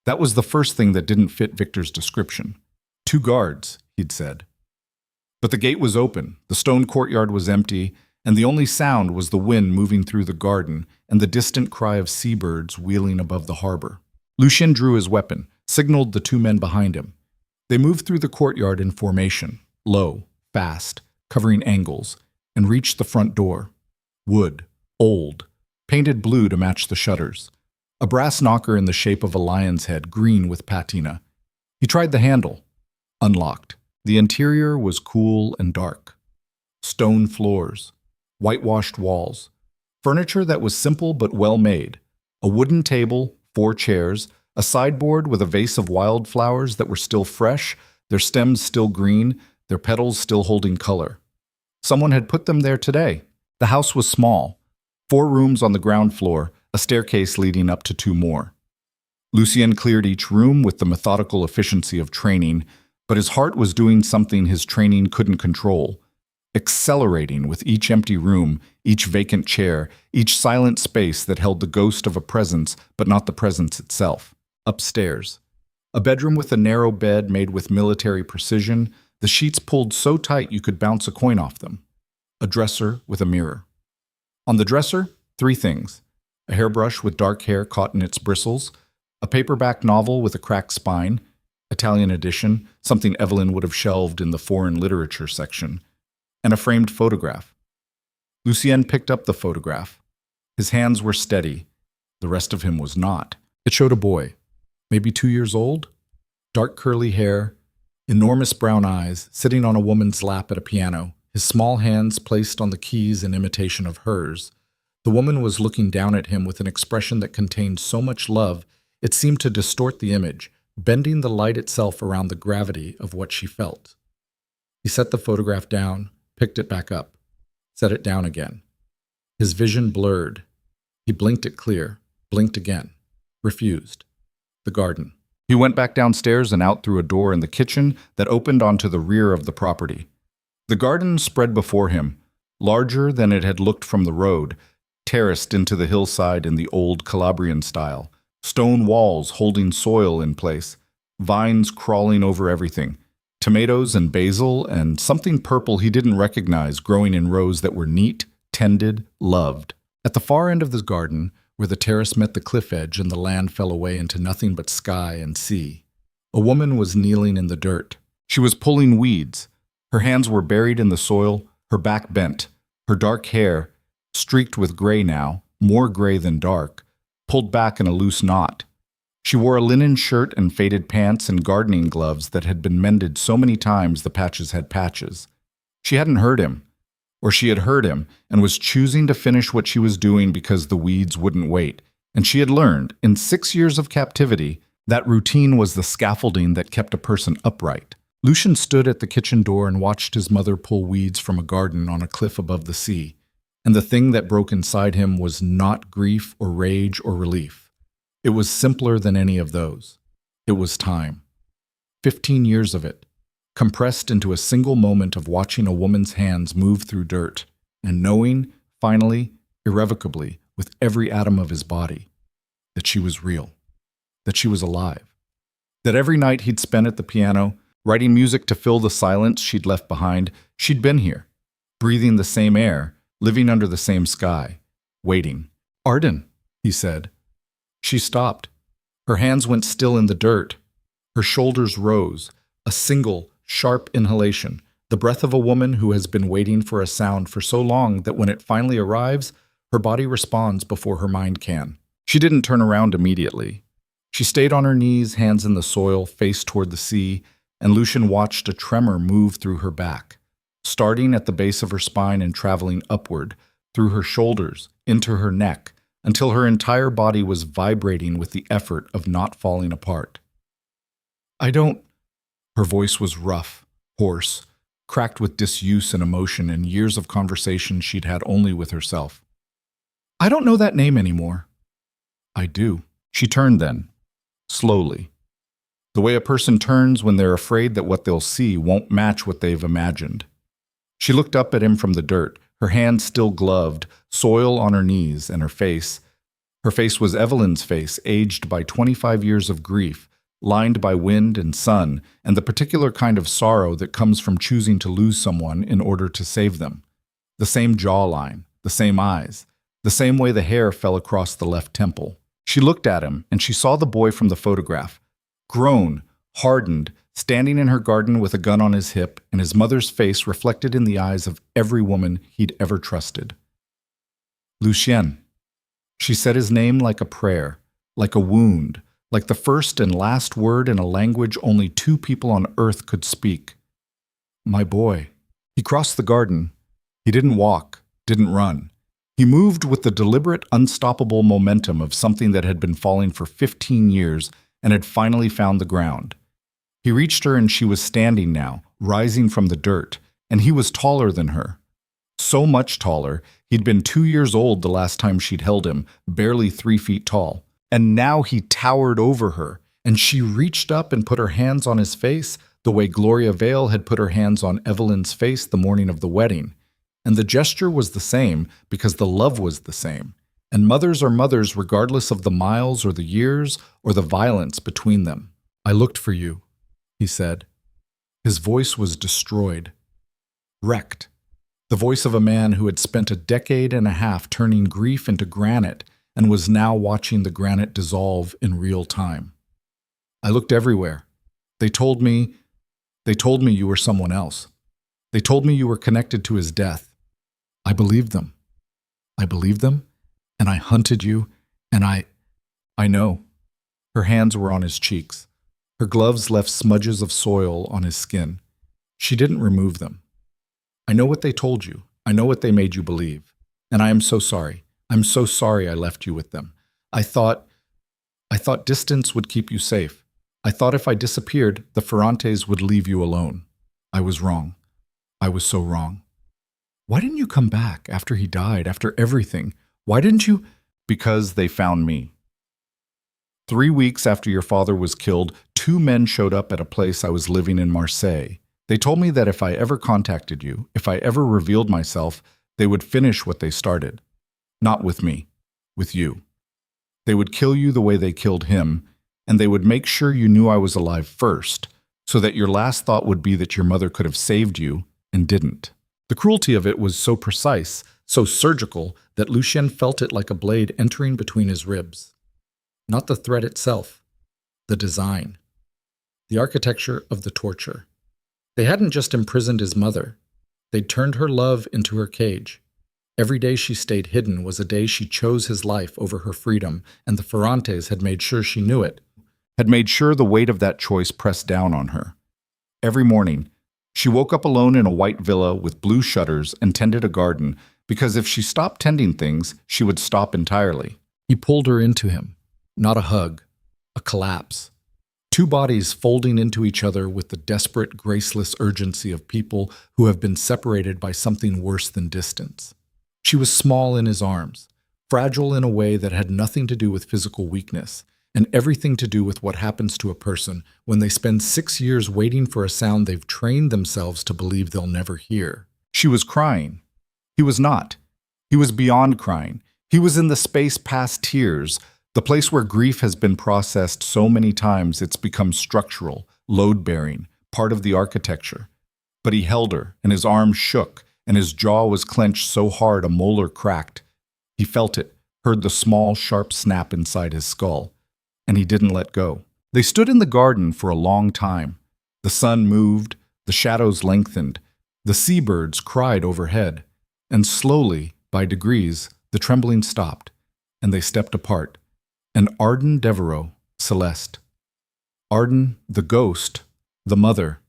That was the first thing that didn't fit Victor's description. 2 guards, he'd said. But the gate was open, the stone courtyard was empty, and the only sound was the wind moving through the garden and the distant cry of seabirds wheeling above the harbor. Lucien drew his weapon, signaled the 2 men behind him. They moved through the courtyard in formation, low, fast, covering angles, and reached the front door. Wood, old, painted blue to match the shutters. A brass knocker in the shape of a lion's head, green with patina. He tried the handle. Unlocked. The interior was cool and dark. Stone floors, whitewashed walls, furniture that was simple but well made. A wooden table, 4 chairs, a sideboard with a vase of wildflowers that were still fresh, their stems still green, their petals still holding color. Someone had put them there today. The house was small. 4 rooms on the ground floor, a staircase leading up to 2 more. Lucien cleared each room with the methodical efficiency of training, But his heart was doing something his training couldn't control, accelerating with each empty room, each vacant chair, each silent space that held the ghost of a presence, but not the presence itself. Upstairs. A bedroom with a narrow bed made with military precision, the sheets pulled so tight you could bounce a coin off them. A dresser with a mirror. On the dresser, 3 things. A hairbrush with dark hair caught in its bristles, a paperback novel with a cracked spine, Italian edition, something Evelyn would have shelved in the foreign literature section, and a framed photograph. Lucien picked up the photograph. His hands were steady. The rest of him was not. It showed a boy, maybe 2 years old, dark curly hair, enormous brown eyes, sitting on a woman's lap at a piano, his small hands placed on the keys in imitation of hers. The woman was looking down at him with an expression that contained so much love, it seemed to distort the image, bending the light itself around the gravity of what she felt. He set the photograph down, picked it back up, set it down again. His vision blurred. He blinked it clear, blinked again, refused. The garden. He went back downstairs and out through a door in the kitchen that opened onto the rear of the property. The garden spread before him, larger than it had looked from the road, terraced into the hillside in the old Calabrian style, stone walls holding soil in place, vines crawling over everything, tomatoes and basil and something purple he didn't recognize growing in rows that were neat, tended, loved. At the far end of the garden, where the terrace met the cliff edge and the land fell away into nothing but sky and sea, a woman was kneeling in the dirt. She was pulling weeds. Her hands were buried in the soil, her back bent, her dark hair, streaked with gray now, more gray than dark, pulled back in a loose knot. She wore a linen shirt and faded pants and gardening gloves that had been mended so many times the patches had patches. She hadn't heard him, or she had heard him and was choosing to finish what she was doing because the weeds wouldn't wait. And she had learned, in 6 years of captivity, that routine was the scaffolding that kept a person upright. Lucien stood at the kitchen door and watched his mother pull weeds from a garden on a cliff above the sea. And the thing that broke inside him was not grief or rage or relief. It was simpler than any of those. It was time. 15 years of it, compressed into a single moment of watching a woman's hands move through dirt, and knowing, finally, irrevocably, with every atom of his body, that she was real, that she was alive, that every night he'd spent at the piano, writing music to fill the silence she'd left behind, she'd been here, breathing the same air, living under the same sky, waiting. "Arden," he said. She stopped. Her hands went still in the dirt. Her shoulders rose, a single, sharp inhalation, the breath of a woman who has been waiting for a sound for so long that when it finally arrives, her body responds before her mind can. She didn't turn around immediately. She stayed on her knees, hands in the soil, face toward the sea, and Lucien watched a tremor move through her back, starting at the base of her spine and traveling upward, through her shoulders, into her neck, until her entire body was vibrating with the effort of not falling apart. "I don't..." Her voice was rough, hoarse, cracked with disuse and emotion and years of conversation she'd had only with herself. "I don't know that name anymore." "I do." She turned then, slowly. The way a person turns when they're afraid that what they'll see won't match what they've imagined. She looked up at him from the dirt, her hands still gloved, soil on her knees, and her face. Her face was Evelyn's face, aged by 25 years of grief, lined by wind and sun, and the particular kind of sorrow that comes from choosing to lose someone in order to save them. The same jawline, the same eyes, the same way the hair fell across the left temple. She looked at him, and she saw the boy from the photograph, grown, hardened, standing in her garden with a gun on his hip, and his mother's face reflected in the eyes of every woman he'd ever trusted. "Lucien." She said his name like a prayer, like a wound, like the first and last word in a language only 2 people on earth could speak. "My boy." He crossed the garden. He didn't walk, didn't run. He moved with the deliberate, unstoppable momentum of something that had been falling for 15 years and had finally found the ground. He reached her and she was standing now, rising from the dirt, and he was taller than her. So much taller, he'd been 2 years old the last time she'd held him, barely 3 feet tall. And now he towered over her, and she reached up and put her hands on his face, the way Gloria Vale had put her hands on Evelyn's face the morning of the wedding. And the gesture was the same because the love was the same. And mothers are mothers regardless of the miles or the years or the violence between them. "I looked for you," he said. His voice was destroyed, wrecked. The voice of a man who had spent a decade and a half turning grief into granite and was now watching the granite dissolve in real time. "I looked everywhere. They told me you were someone else. They told me you were connected to his death. I believed them. I believed them, and I hunted you, and I know." Her hands were on his cheeks. Her gloves left smudges of soil on his skin. She didn't remove them. "I know what they told you. I know what they made you believe. And I am so sorry. I'm so sorry I left you with them. I thought distance would keep you safe. I thought if I disappeared, the Ferrantes would leave you alone. I was wrong. I was so wrong. Why didn't you come back after he died, after everything? Why didn't you?" "Because they found me. 3 weeks after your father was killed, 2 men showed up at a place I was living in Marseille. They told me that if I ever contacted you, if I ever revealed myself, they would finish what they started. Not with me, with you. They would kill you the way they killed him, and they would make sure you knew I was alive first, so that your last thought would be that your mother could have saved you and didn't." The cruelty of it was so precise, so surgical, that Lucien felt it like a blade entering between his ribs. Not the threat itself, the design, the architecture of the torture. They hadn't just imprisoned his mother. They'd turned her love into her cage. Every day she stayed hidden was a day she chose his life over her freedom, and the Ferrantes had made sure she knew it, had made sure the weight of that choice pressed down on her. Every morning, she woke up alone in a white villa with blue shutters and tended a garden, because if she stopped tending things, she would stop entirely. He pulled her into him. Not a hug, a collapse. 2 bodies folding into each other with the desperate, graceless urgency of people who have been separated by something worse than distance. She was small in his arms, fragile in a way that had nothing to do with physical weakness, and everything to do with what happens to a person when they spend 6 years waiting for a sound they've trained themselves to believe they'll never hear. She was crying. He was not. He was beyond crying. He was in the space past tears, the place where grief has been processed so many times it's become structural, load-bearing, part of the architecture. But he held her, and his arms shook, and his jaw was clenched so hard a molar cracked. He felt it, heard the small, sharp snap inside his skull, and he didn't let go. They stood in the garden for a long time. The sun moved, the shadows lengthened, the seabirds cried overhead, and slowly, by degrees, the trembling stopped, and they stepped apart. And Arden Devereux, Celeste. Arden, the ghost, the mother,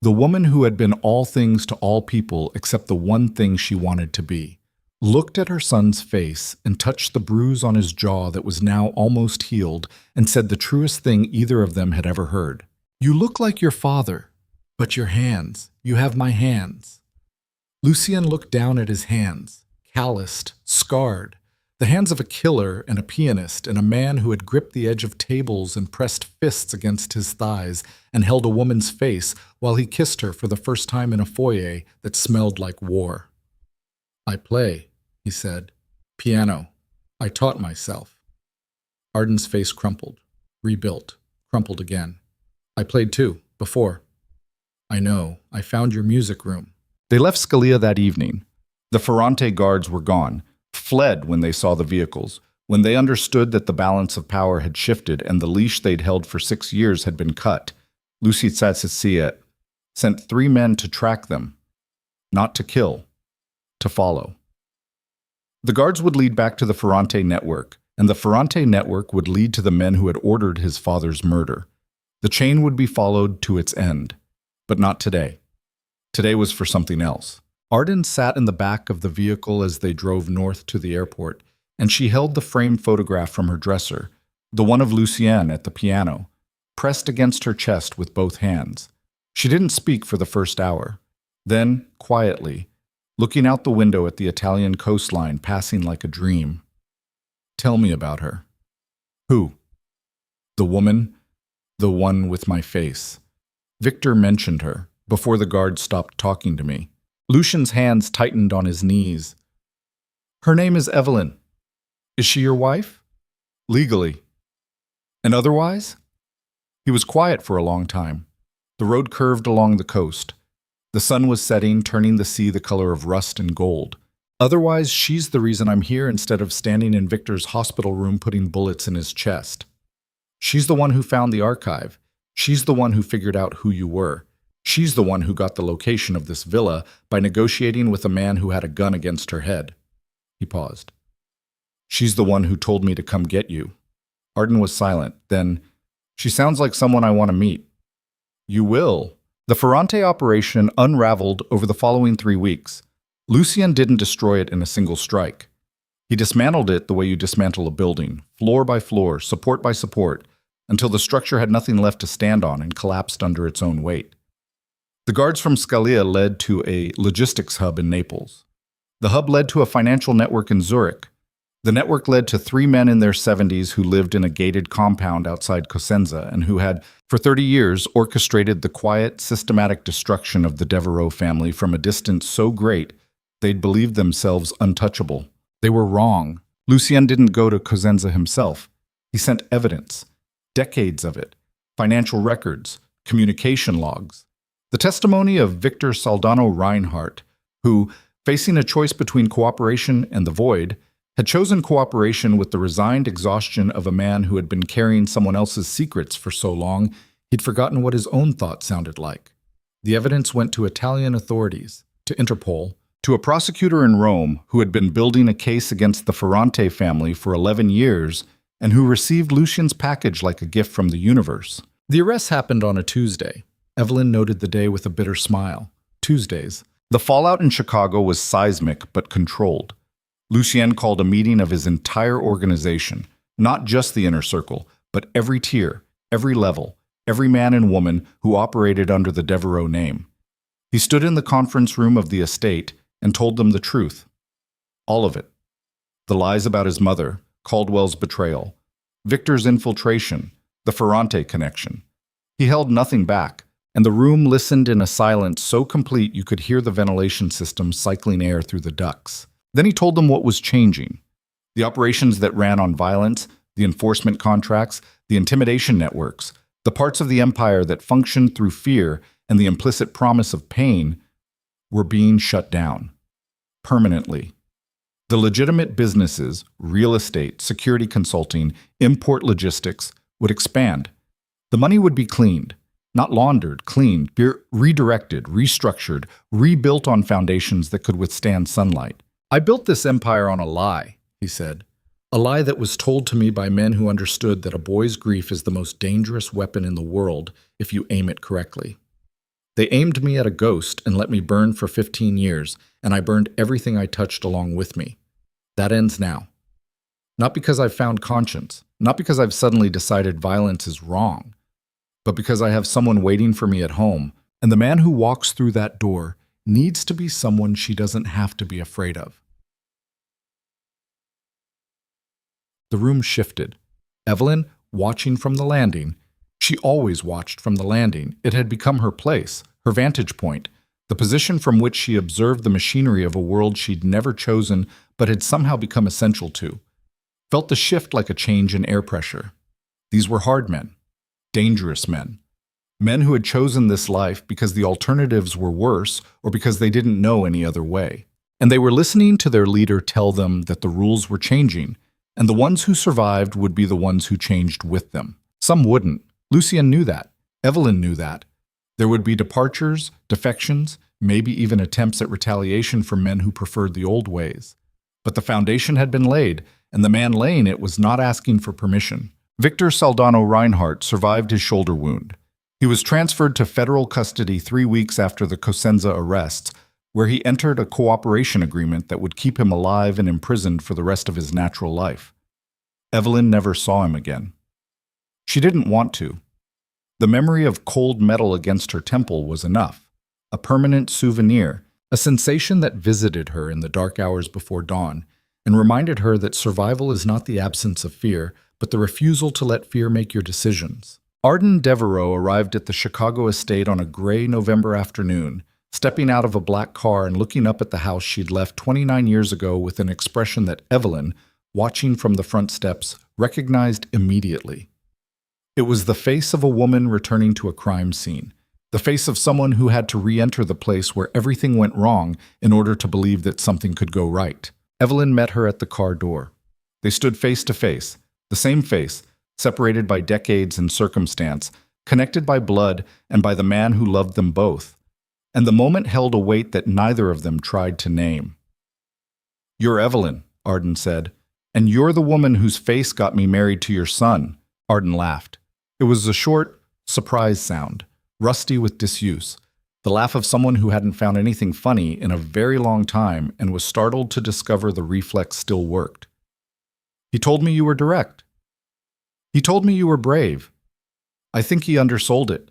the woman who had been all things to all people except the one thing she wanted to be, looked at her son's face and touched the bruise on his jaw that was now almost healed and said the truest thing either of them had ever heard. "You look like your father, but your hands, you have my hands." Lucien looked down at his hands, calloused, scarred, the hands of a killer and a pianist and a man who had gripped the edge of tables and pressed fists against his thighs and held a woman's face while he kissed her for the first time in a foyer that smelled like war. "I play," he said. "Piano. I taught myself." Arden's face crumpled, rebuilt, crumpled again. "I played too, before." "I know. I found your music room." They left Scalia that evening. The Ferrante guards were gone, fled when they saw the vehicles, when they understood that the balance of power had shifted and the leash they'd held for 6 years had been cut. Lucie Tsatsitsiet sent 3 men to track them, not to kill, to follow. The guards would lead back to the Ferrante network, and the Ferrante network would lead to the men who had ordered his father's murder. The chain would be followed to its end, but not today. Today was for something else. Arden sat in the back of the vehicle as they drove north to the airport, and she held the framed photograph from her dresser, the one of Lucien at the piano, pressed against her chest with both hands. She didn't speak for the first hour. Then, quietly, looking out the window at the Italian coastline passing like a dream. "Tell me about her." "Who?" "The woman, the one with my face." Victor mentioned her, before the guard stopped talking to me. Lucien's hands tightened on his knees. Her name is Evelyn. Is she your wife? Legally. And otherwise? He was quiet for a long time. The road curved along the coast. The sun was setting, turning the sea the color of rust and gold. Otherwise, she's the reason I'm here instead of standing in Victor's hospital room putting bullets in his chest. She's the one who found the archive. She's the one who figured out who you were. She's the one who got the location of this villa by negotiating with a man who had a gun against her head. He paused. She's the one who told me to come get you. Arden was silent. Then, she sounds like someone I want to meet. You will. The Ferrante operation unraveled over the following 3 weeks. Lucien didn't destroy it in a single strike. He dismantled it the way you dismantle a building, floor by floor, support by support, until the structure had nothing left to stand on and collapsed under its own weight. The guards from Scalia led to a logistics hub in Naples. The hub led to a financial network in Zurich. The network led to 3 men in their 70s who lived in a gated compound outside Cosenza and who had, for 30 years, orchestrated the quiet, systematic destruction of the Devereux family from a distance so great they'd believed themselves untouchable. They were wrong. Lucien didn't go to Cosenza himself. He sent evidence, decades of it, financial records, communication logs. The testimony of Victor Saldano Reinhardt, who, facing a choice between cooperation and the void, had chosen cooperation with the resigned exhaustion of a man who had been carrying someone else's secrets for so long he'd forgotten what his own thoughts sounded like. The evidence went to Italian authorities, to Interpol, to a prosecutor in Rome who had been building a case against the Ferrante family for 11 years and who received Lucien's package like a gift from the universe. The arrest happened on a Tuesday. Evelyn noted the day with a bitter smile. Tuesdays. The fallout in Chicago was seismic but controlled. Lucien called a meeting of his entire organization, not just the inner circle, but every tier, every level, every man and woman who operated under the Devereux name. He stood in the conference room of the estate and told them the truth. All of it. The lies about his mother, Caldwell's betrayal, Victor's infiltration, the Ferrante connection. He held nothing back, and the room listened in a silence so complete you could hear the ventilation system cycling air through the ducts. Then he told them what was changing. The operations that ran on violence, the enforcement contracts, the intimidation networks, the parts of the empire that functioned through fear and the implicit promise of pain were being shut down. Permanently. The legitimate businesses, real estate, security consulting, import logistics, would expand. The money would be cleaned. Not laundered, cleaned, redirected, restructured, rebuilt on foundations that could withstand sunlight. I built this empire on a lie, he said. A lie that was told to me by men who understood that a boy's grief is the most dangerous weapon in the world if you aim it correctly. They aimed me at a ghost and let me burn for 15 years, and I burned everything I touched along with me. That ends now. Not because I've found conscience, not because I've suddenly decided violence is wrong, but because I have someone waiting for me at home, and the man who walks through that door needs to be someone she doesn't have to be afraid of. The room shifted. Evelyn, watching from the landing, she always watched from the landing. It had become her place, her vantage point, the position from which she observed the machinery of a world she'd never chosen but had somehow become essential to. Felt the shift like a change in air pressure. These were hard men. Dangerous men. Men who had chosen this life because the alternatives were worse or because they didn't know any other way. And they were listening to their leader tell them that the rules were changing, and the ones who survived would be the ones who changed with them. Some wouldn't. Lucien knew that. Evelyn knew that. There would be departures, defections, maybe even attempts at retaliation from men who preferred the old ways. But the foundation had been laid, and the man laying it was not asking for permission. Victor Saldano Reinhardt survived his shoulder wound. He was transferred to federal custody 3 weeks after the Cosenza arrests, where he entered a cooperation agreement that would keep him alive and imprisoned for the rest of his natural life. Evelyn never saw him again. She didn't want to. The memory of cold metal against her temple was enough, a permanent souvenir, a sensation that visited her in the dark hours before dawn and reminded her that survival is not the absence of fear, but the refusal to let fear make your decisions. Arden Devereux arrived at the Chicago estate on a gray November afternoon, stepping out of a black car and looking up at the house she'd left 29 years ago with an expression that Evelyn, watching from the front steps, recognized immediately. It was the face of a woman returning to a crime scene, the face of someone who had to re-enter the place where everything went wrong in order to believe that something could go right. Evelyn met her at the car door. They stood face to face, the same face, separated by decades and circumstance, connected by blood and by the man who loved them both. And the moment held a weight that neither of them tried to name. "You're Evelyn," Arden said, "and you're the woman whose face got me married to your son." Arden laughed. It was a short, surprise sound, rusty with disuse, the laugh of someone who hadn't found anything funny in a very long time and was startled to discover the reflex still worked. "He told me you were direct. He told me you were brave. I think he undersold it."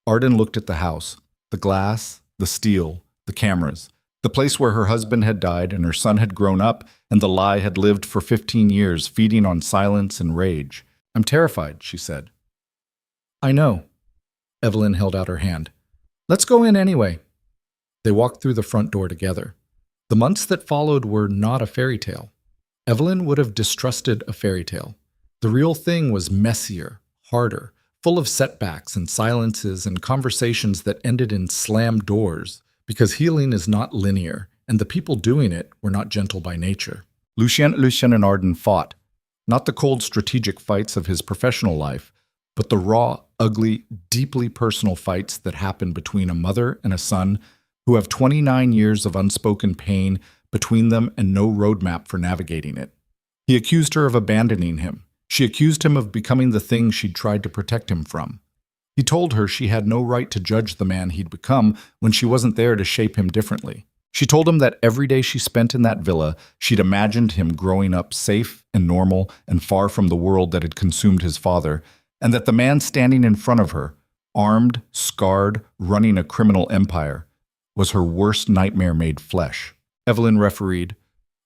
Arden looked at the house, the glass, the steel, the cameras, the place where her husband had died and her son had grown up and the lie had lived for 15 years, feeding on silence and rage. "I'm terrified," she said. "I know." Evelyn held out her hand. "Let's go in anyway." They walked through the front door together. The months that followed were not a fairy tale. Evelyn would have distrusted a fairy tale. The real thing was messier, harder, full of setbacks and silences and conversations that ended in slammed doors, because healing is not linear, and the people doing it were not gentle by nature. Lucien and Arden fought, not the cold strategic fights of his professional life, but the raw, ugly, deeply personal fights that happen between a mother and a son who have 29 years of unspoken pain between them and no roadmap for navigating it. He accused her of abandoning him. She accused him of becoming the thing she'd tried to protect him from. He told her she had no right to judge the man he'd become when she wasn't there to shape him differently. She told him that every day she spent in that villa, she'd imagined him growing up safe and normal and far from the world that had consumed his father, and that the man standing in front of her, armed, scarred, running a criminal empire, was her worst nightmare made flesh. Evelyn refereed,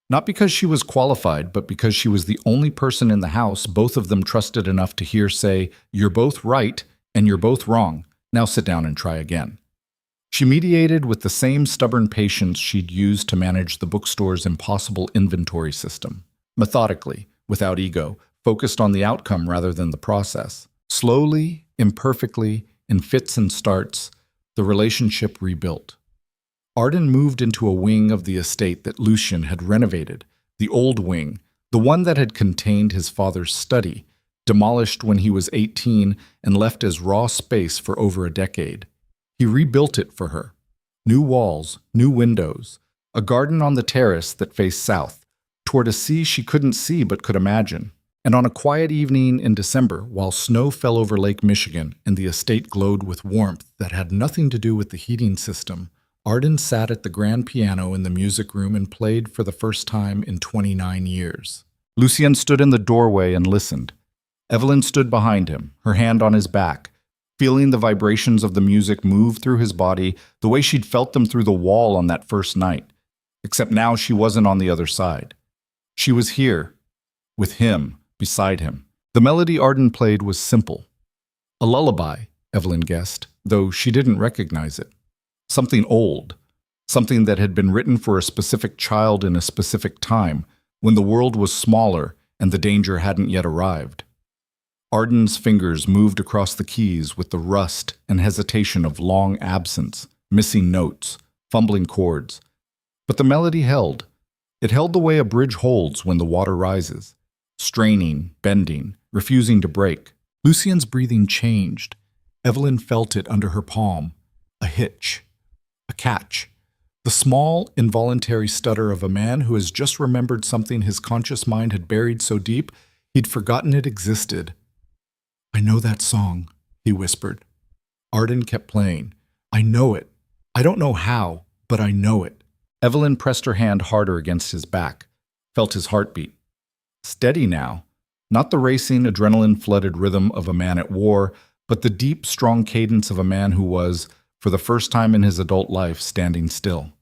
not because she was qualified, but because she was the only person in the house both of them trusted enough to hear say, "You're both right, and you're both wrong. Now sit down and try again." She mediated with the same stubborn patience she'd used to manage the bookstore's impossible inventory system. Methodically, without ego, focused on the outcome rather than the process. Slowly, imperfectly, in fits and starts, the relationship rebuilt. Arden moved into a wing of the estate that Lucien had renovated, the old wing, the one that had contained his father's study, demolished when he was 18 and left as raw space for over a decade. He rebuilt it for her. New walls, new windows, a garden on the terrace that faced south, toward a sea she couldn't see but could imagine. And on a quiet evening in December, while snow fell over Lake Michigan and the estate glowed with warmth that had nothing to do with the heating system, Arden sat at the grand piano in the music room and played for the first time in 29 years. Lucien stood in the doorway and listened. Evelyn stood behind him, her hand on his back, feeling the vibrations of the music move through his body the way she'd felt them through the wall on that first night. Except now she wasn't on the other side. She was here, with him, beside him. The melody Arden played was simple. A lullaby, Evelyn guessed, though she didn't recognize it. Something old, something that had been written for a specific child in a specific time, when the world was smaller and the danger hadn't yet arrived. Arden's fingers moved across the keys with the rust and hesitation of long absence, missing notes, fumbling chords. But the melody held. It held the way a bridge holds when the water rises, straining, bending, refusing to break. Lucien's breathing changed. Evelyn felt it under her palm. A hitch. A catch. The small, involuntary stutter of a man who has just remembered something his conscious mind had buried so deep he'd forgotten it existed. "I know that song," he whispered. Arden kept playing. "I know it. I don't know how, but I know it." Evelyn pressed her hand harder against his back, felt his heartbeat. Steady now, not the racing, adrenaline-flooded rhythm of a man at war, but the deep, strong cadence of a man who was, for the first time in his adult life, standing still.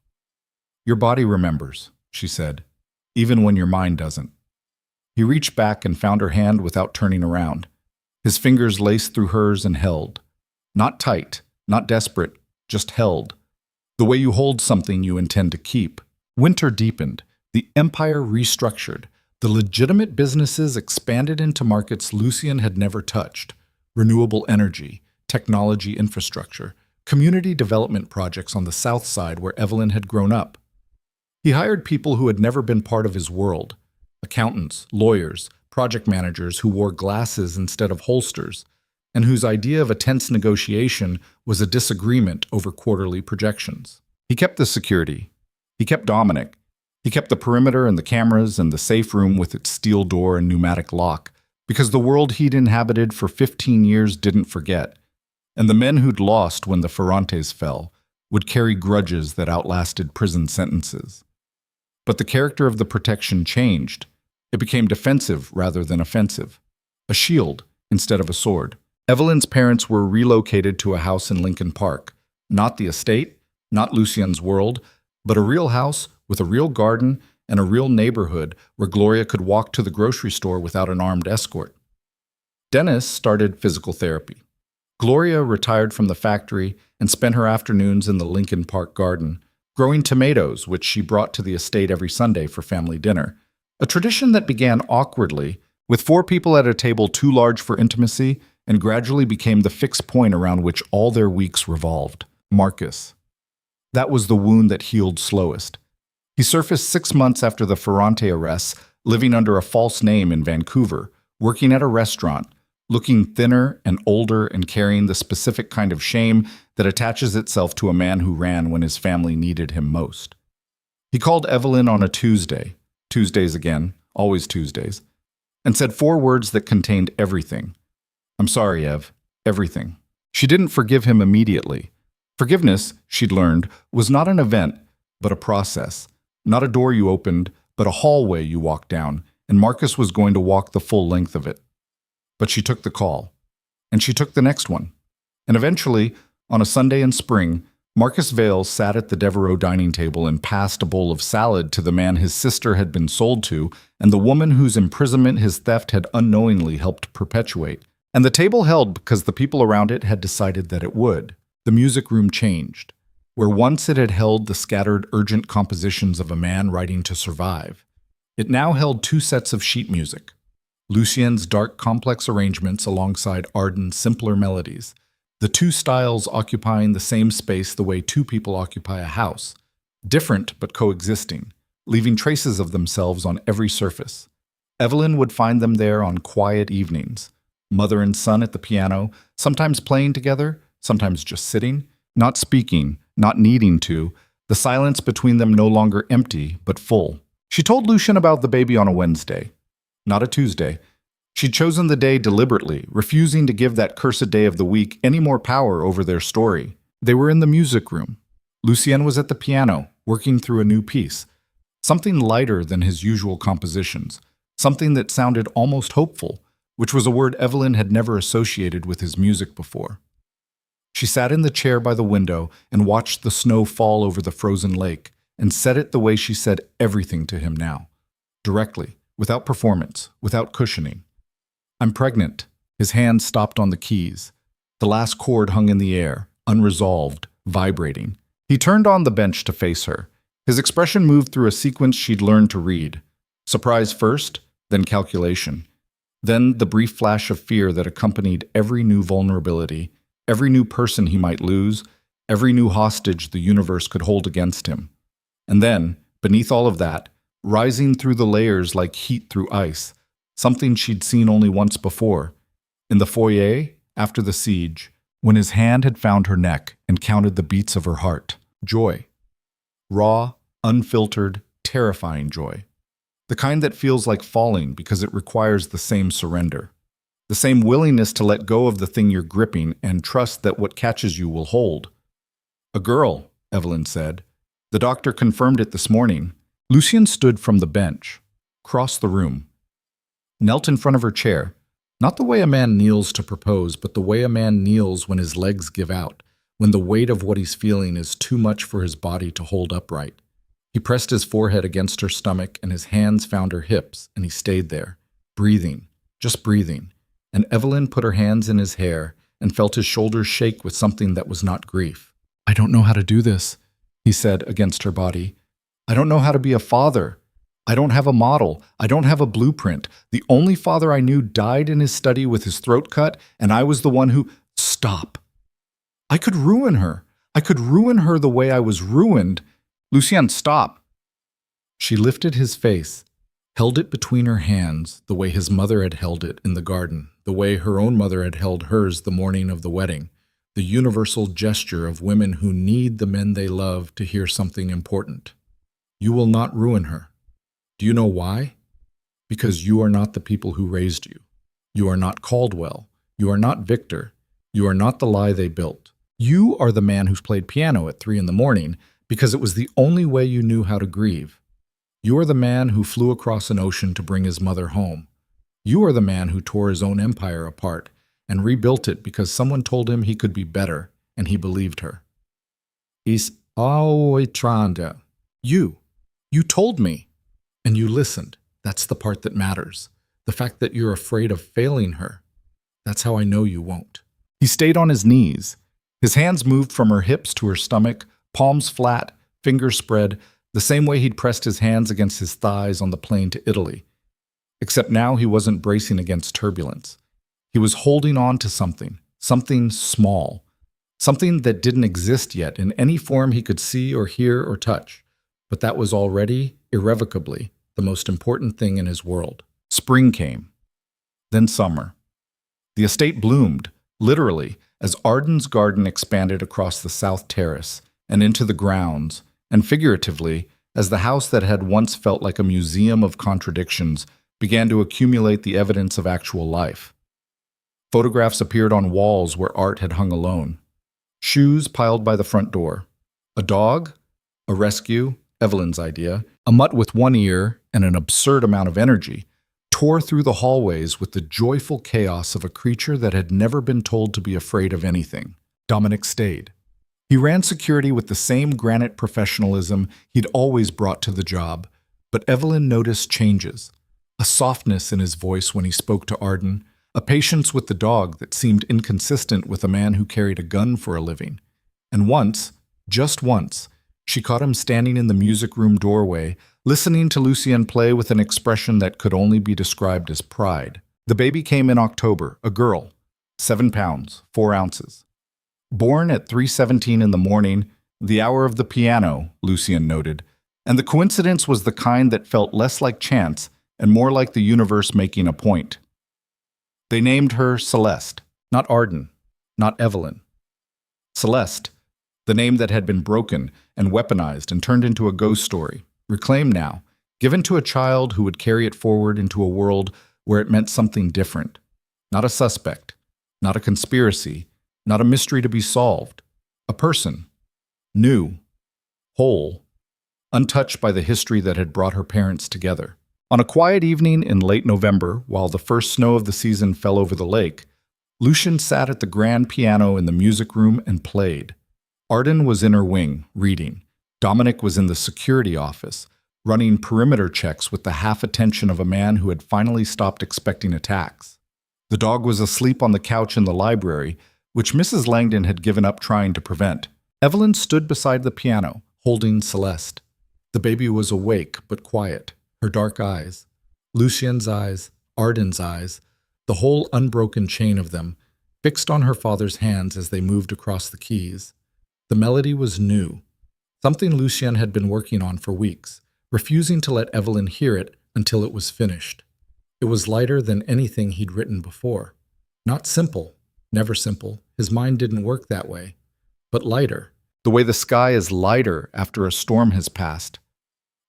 "Your body remembers," she said, "even when your mind doesn't." He reached back and found her hand without turning around. His fingers laced through hers and held. Not tight, not desperate, just held. The way you hold something you intend to keep. Winter deepened. The empire restructured. The legitimate businesses expanded into markets Lucien had never touched. Renewable energy, technology infrastructure, community development projects on the south side where Evelyn had grown up. He hired people who had never been part of his world. Accountants, lawyers, project managers who wore glasses instead of holsters, and whose idea of a tense negotiation was a disagreement over quarterly projections. He kept the security. He kept Dominic. He kept the perimeter and the cameras and the safe room with its steel door and pneumatic lock, because the world he'd inhabited for 15 years didn't forget, and the men who'd lost when the Ferrantes fell would carry grudges that outlasted prison sentences. But the character of the protection changed. It became defensive rather than offensive. A shield instead of a sword. Evelyn's parents were relocated to a house in Lincoln Park. Not the estate, not Lucien's world, but a real house with a real garden and a real neighborhood where Gloria could walk to the grocery store without an armed escort. Dennis started physical therapy. Gloria retired from the factory and spent her afternoons in the Lincoln Park garden, growing tomatoes, which she brought to the estate every Sunday for family dinner. A tradition that began awkwardly, with 4 people at a table too large for intimacy, and gradually became the fixed point around which all their weeks revolved. Marcus. That was the wound that healed slowest. He surfaced 6 months after the Ferrante arrests, living under a false name in Vancouver, working at a restaurant, looking thinner and older and carrying the specific kind of shame that attaches itself to a man who ran when his family needed him most. He called Evelyn on a Tuesday, Tuesdays again, always Tuesdays, and said 4 words that contained everything. "I'm sorry, Ev, everything." She didn't forgive him immediately. Forgiveness, she'd learned, was not an event, but a process. Not a door you opened, but a hallway you walked down, and Marcus was going to walk the full length of it. But she took the call, and she took the next one. And eventually, on a Sunday in spring, Marcus Vale sat at the Devereux dining table and passed a bowl of salad to the man his sister had been sold to and the woman whose imprisonment his theft had unknowingly helped perpetuate. And the table held because the people around it had decided that it would. The music room changed. Where once it had held the scattered, urgent compositions of a man writing to survive, it now held 2 sets of sheet music. Lucien's dark, complex arrangements alongside Arden's simpler melodies, the 2 styles occupying the same space the way 2 people occupy a house, different but coexisting, leaving traces of themselves on every surface. Evelyn would find them there on quiet evenings, mother and son at the piano, sometimes playing together, sometimes just sitting, not speaking, not needing to, the silence between them no longer empty, but full. She told Lucien about the baby on a Wednesday, not a Tuesday. She'd chosen the day deliberately, refusing to give that cursed day of the week any more power over their story. They were in the music room. Lucien was at the piano, working through a new piece, something lighter than his usual compositions, something that sounded almost hopeful, which was a word Evelyn had never associated with his music before. She sat in the chair by the window and watched the snow fall over the frozen lake, and said it the way she said everything to him now, directly, without performance, without cushioning. "I'm pregnant." His hand stopped on the keys. The last chord hung in the air, unresolved, vibrating. He turned on the bench to face her. His expression moved through a sequence she'd learned to read. Surprise first, then calculation. Then the brief flash of fear that accompanied every new vulnerability, every new person he might lose, every new hostage the universe could hold against him. And then, beneath all of that, rising through the layers like heat through ice, something she'd seen only once before, in the foyer after the siege, when his hand had found her neck and counted the beats of her heart. Joy. Raw, unfiltered, terrifying joy. The kind that feels like falling because it requires the same surrender. The same willingness to let go of the thing you're gripping and trust that what catches you will hold. "A girl," Evelyn said. "The doctor confirmed it this morning." Lucien stood from the bench, crossed the room, knelt in front of her chair, not the way a man kneels to propose, but the way a man kneels when his legs give out, when the weight of what he's feeling is too much for his body to hold upright. He pressed his forehead against her stomach, and his hands found her hips, and he stayed there, breathing, just breathing. and Evelyn put her hands in his hair and felt his shoulders shake with something that was not grief. "I don't know how to do this," he said against her body. "I don't know how to be a father. I don't have a model. I don't have a blueprint. The only father I knew died in his study with his throat cut, and I was the one who—" "Stop. I could ruin her. I could ruin her the way I was ruined. Lucien, stop." She lifted his face, held it between her hands the way his mother had held it in the garden, the way her own mother had held hers the morning of the wedding, the universal gesture of women who need the men they love to hear something important. "You will not ruin her. Do you know why? Because you are not the people who raised you. You are not Caldwell. You are not Victor. You are not the lie they built. You are the man who played piano at 3 a.m. because it was the only way you knew how to grieve. You are the man who flew across an ocean to bring his mother home. You are the man who tore his own empire apart and rebuilt it because someone told him he could be better, and he believed her. Is always trying to. You told me, and you listened. That's the part that matters. The fact that you're afraid of failing her. That's how I know you won't." He stayed on his knees. His hands moved from her hips to her stomach, palms flat, fingers spread, the same way he'd pressed his hands against his thighs on the plane to Italy. Except now he wasn't bracing against turbulence. He was holding on to something small, something that didn't exist yet in any form he could see or hear or touch, but that was already, irrevocably, the most important thing in his world. Spring came. Then summer. The estate bloomed, literally, as Arden's garden expanded across the south terrace and into the grounds, and figuratively, as the house that had once felt like a museum of contradictions began to accumulate the evidence of actual life. Photographs appeared on walls where art had hung alone. Shoes piled by the front door. A dog? A rescue? Evelyn's idea. A mutt with one ear and an absurd amount of energy tore through the hallways with the joyful chaos of a creature that had never been told to be afraid of anything. Dominic stayed. He ran security with the same granite professionalism he'd always brought to the job, but Evelyn noticed changes. A softness in his voice when he spoke to Arden, a patience with the dog that seemed inconsistent with a man who carried a gun for a living. And once, just once, she caught him standing in the music room doorway, listening to Lucien play with an expression that could only be described as pride. The baby came in October, a girl, 7 pounds, 4 ounces. Born at 3:17 in the morning, the hour of the piano, Lucien noted, and the coincidence was the kind that felt less like chance and more like the universe making a point. They named her Celeste, not Arden, not Evelyn. Celeste, the name that had been broken and weaponized and turned into a ghost story, reclaimed now, given to a child who would carry it forward into a world where it meant something different. Not a suspect, not a conspiracy, not a mystery to be solved. A person, new, whole, untouched by the history that had brought her parents together. On a quiet evening in late November, while the first snow of the season fell over the lake, Lucien sat at the grand piano in the music room and played. Arden was in her wing, reading. Dominic was in the security office, running perimeter checks with the half-attention of a man who had finally stopped expecting attacks. The dog was asleep on the couch in the library, which Mrs. Langdon had given up trying to prevent. Evelyn stood beside the piano, holding Celeste. The baby was awake but quiet, her dark eyes, Lucien's eyes, Arden's eyes, the whole unbroken chain of them, fixed on her father's hands as they moved across the keys. The melody was new, something Lucien had been working on for weeks, refusing to let Evelyn hear it until it was finished. It was lighter than anything he'd written before. Not simple, never simple, his mind didn't work that way, but lighter, the way the sky is lighter after a storm has passed.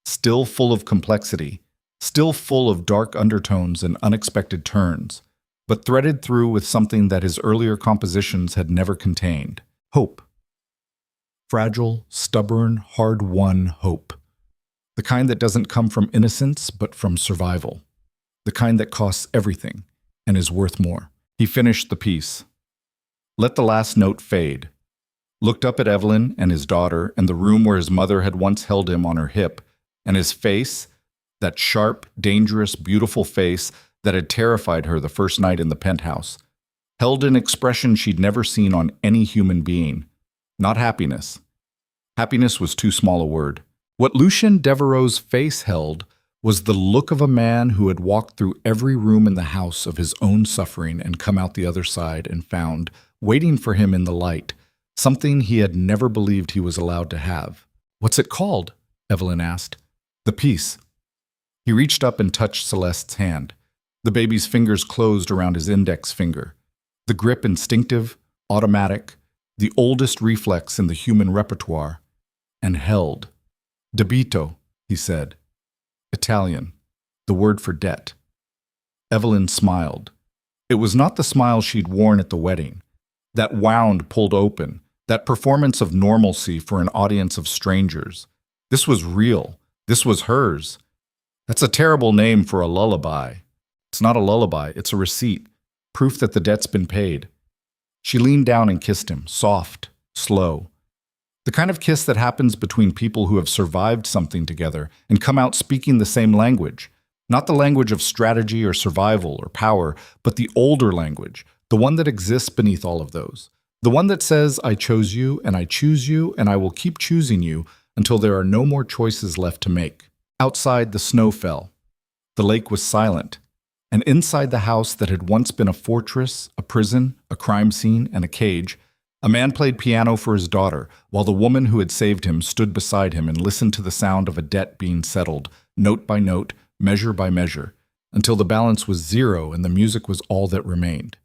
Still full of complexity, still full of dark undertones and unexpected turns, but threaded through with something that his earlier compositions had never contained: hope. Fragile, stubborn, hard-won hope. The kind that doesn't come from innocence, but from survival. The kind that costs everything and is worth more. He finished the piece. Let the last note fade. Looked up at Evelyn and his daughter and the room where his mother had once held him on her hip, and his face, that sharp, dangerous, beautiful face that had terrified her the first night in the penthouse, held an expression she'd never seen on any human being. Not happiness. Happiness was too small a word. What Lucien Devereux's face held was the look of a man who had walked through every room in the house of his own suffering and come out the other side and found, waiting for him in the light, something he had never believed he was allowed to have. "What's it called?" Evelyn asked. "The piece." He reached up and touched Celeste's hand. The baby's fingers closed around his index finger. The grip instinctive, automatic, the oldest reflex in the human repertoire, and held. "Debito," he said. Italian, the word for debt. Evelyn smiled. It was not the smile she'd worn at the wedding. That wound pulled open, that performance of normalcy for an audience of strangers. This was real. This was hers. That's a terrible name for a lullaby. It's not a lullaby, it's a receipt, proof that the debt's been paid. She leaned down and kissed him, soft, slow. The kind of kiss that happens between people who have survived something together and come out speaking the same language. Not the language of strategy or survival or power, but the older language, the one that exists beneath all of those. The one that says, "I chose you, and I choose you, and I will keep choosing you until there are no more choices left to make." Outside, the snow fell. The lake was silent. And inside the house that had once been a fortress, a prison, a crime scene, and a cage, a man played piano for his daughter, while the woman who had saved him stood beside him and listened to the sound of a debt being settled, note by note, measure by measure, until the balance was zero and the music was all that remained.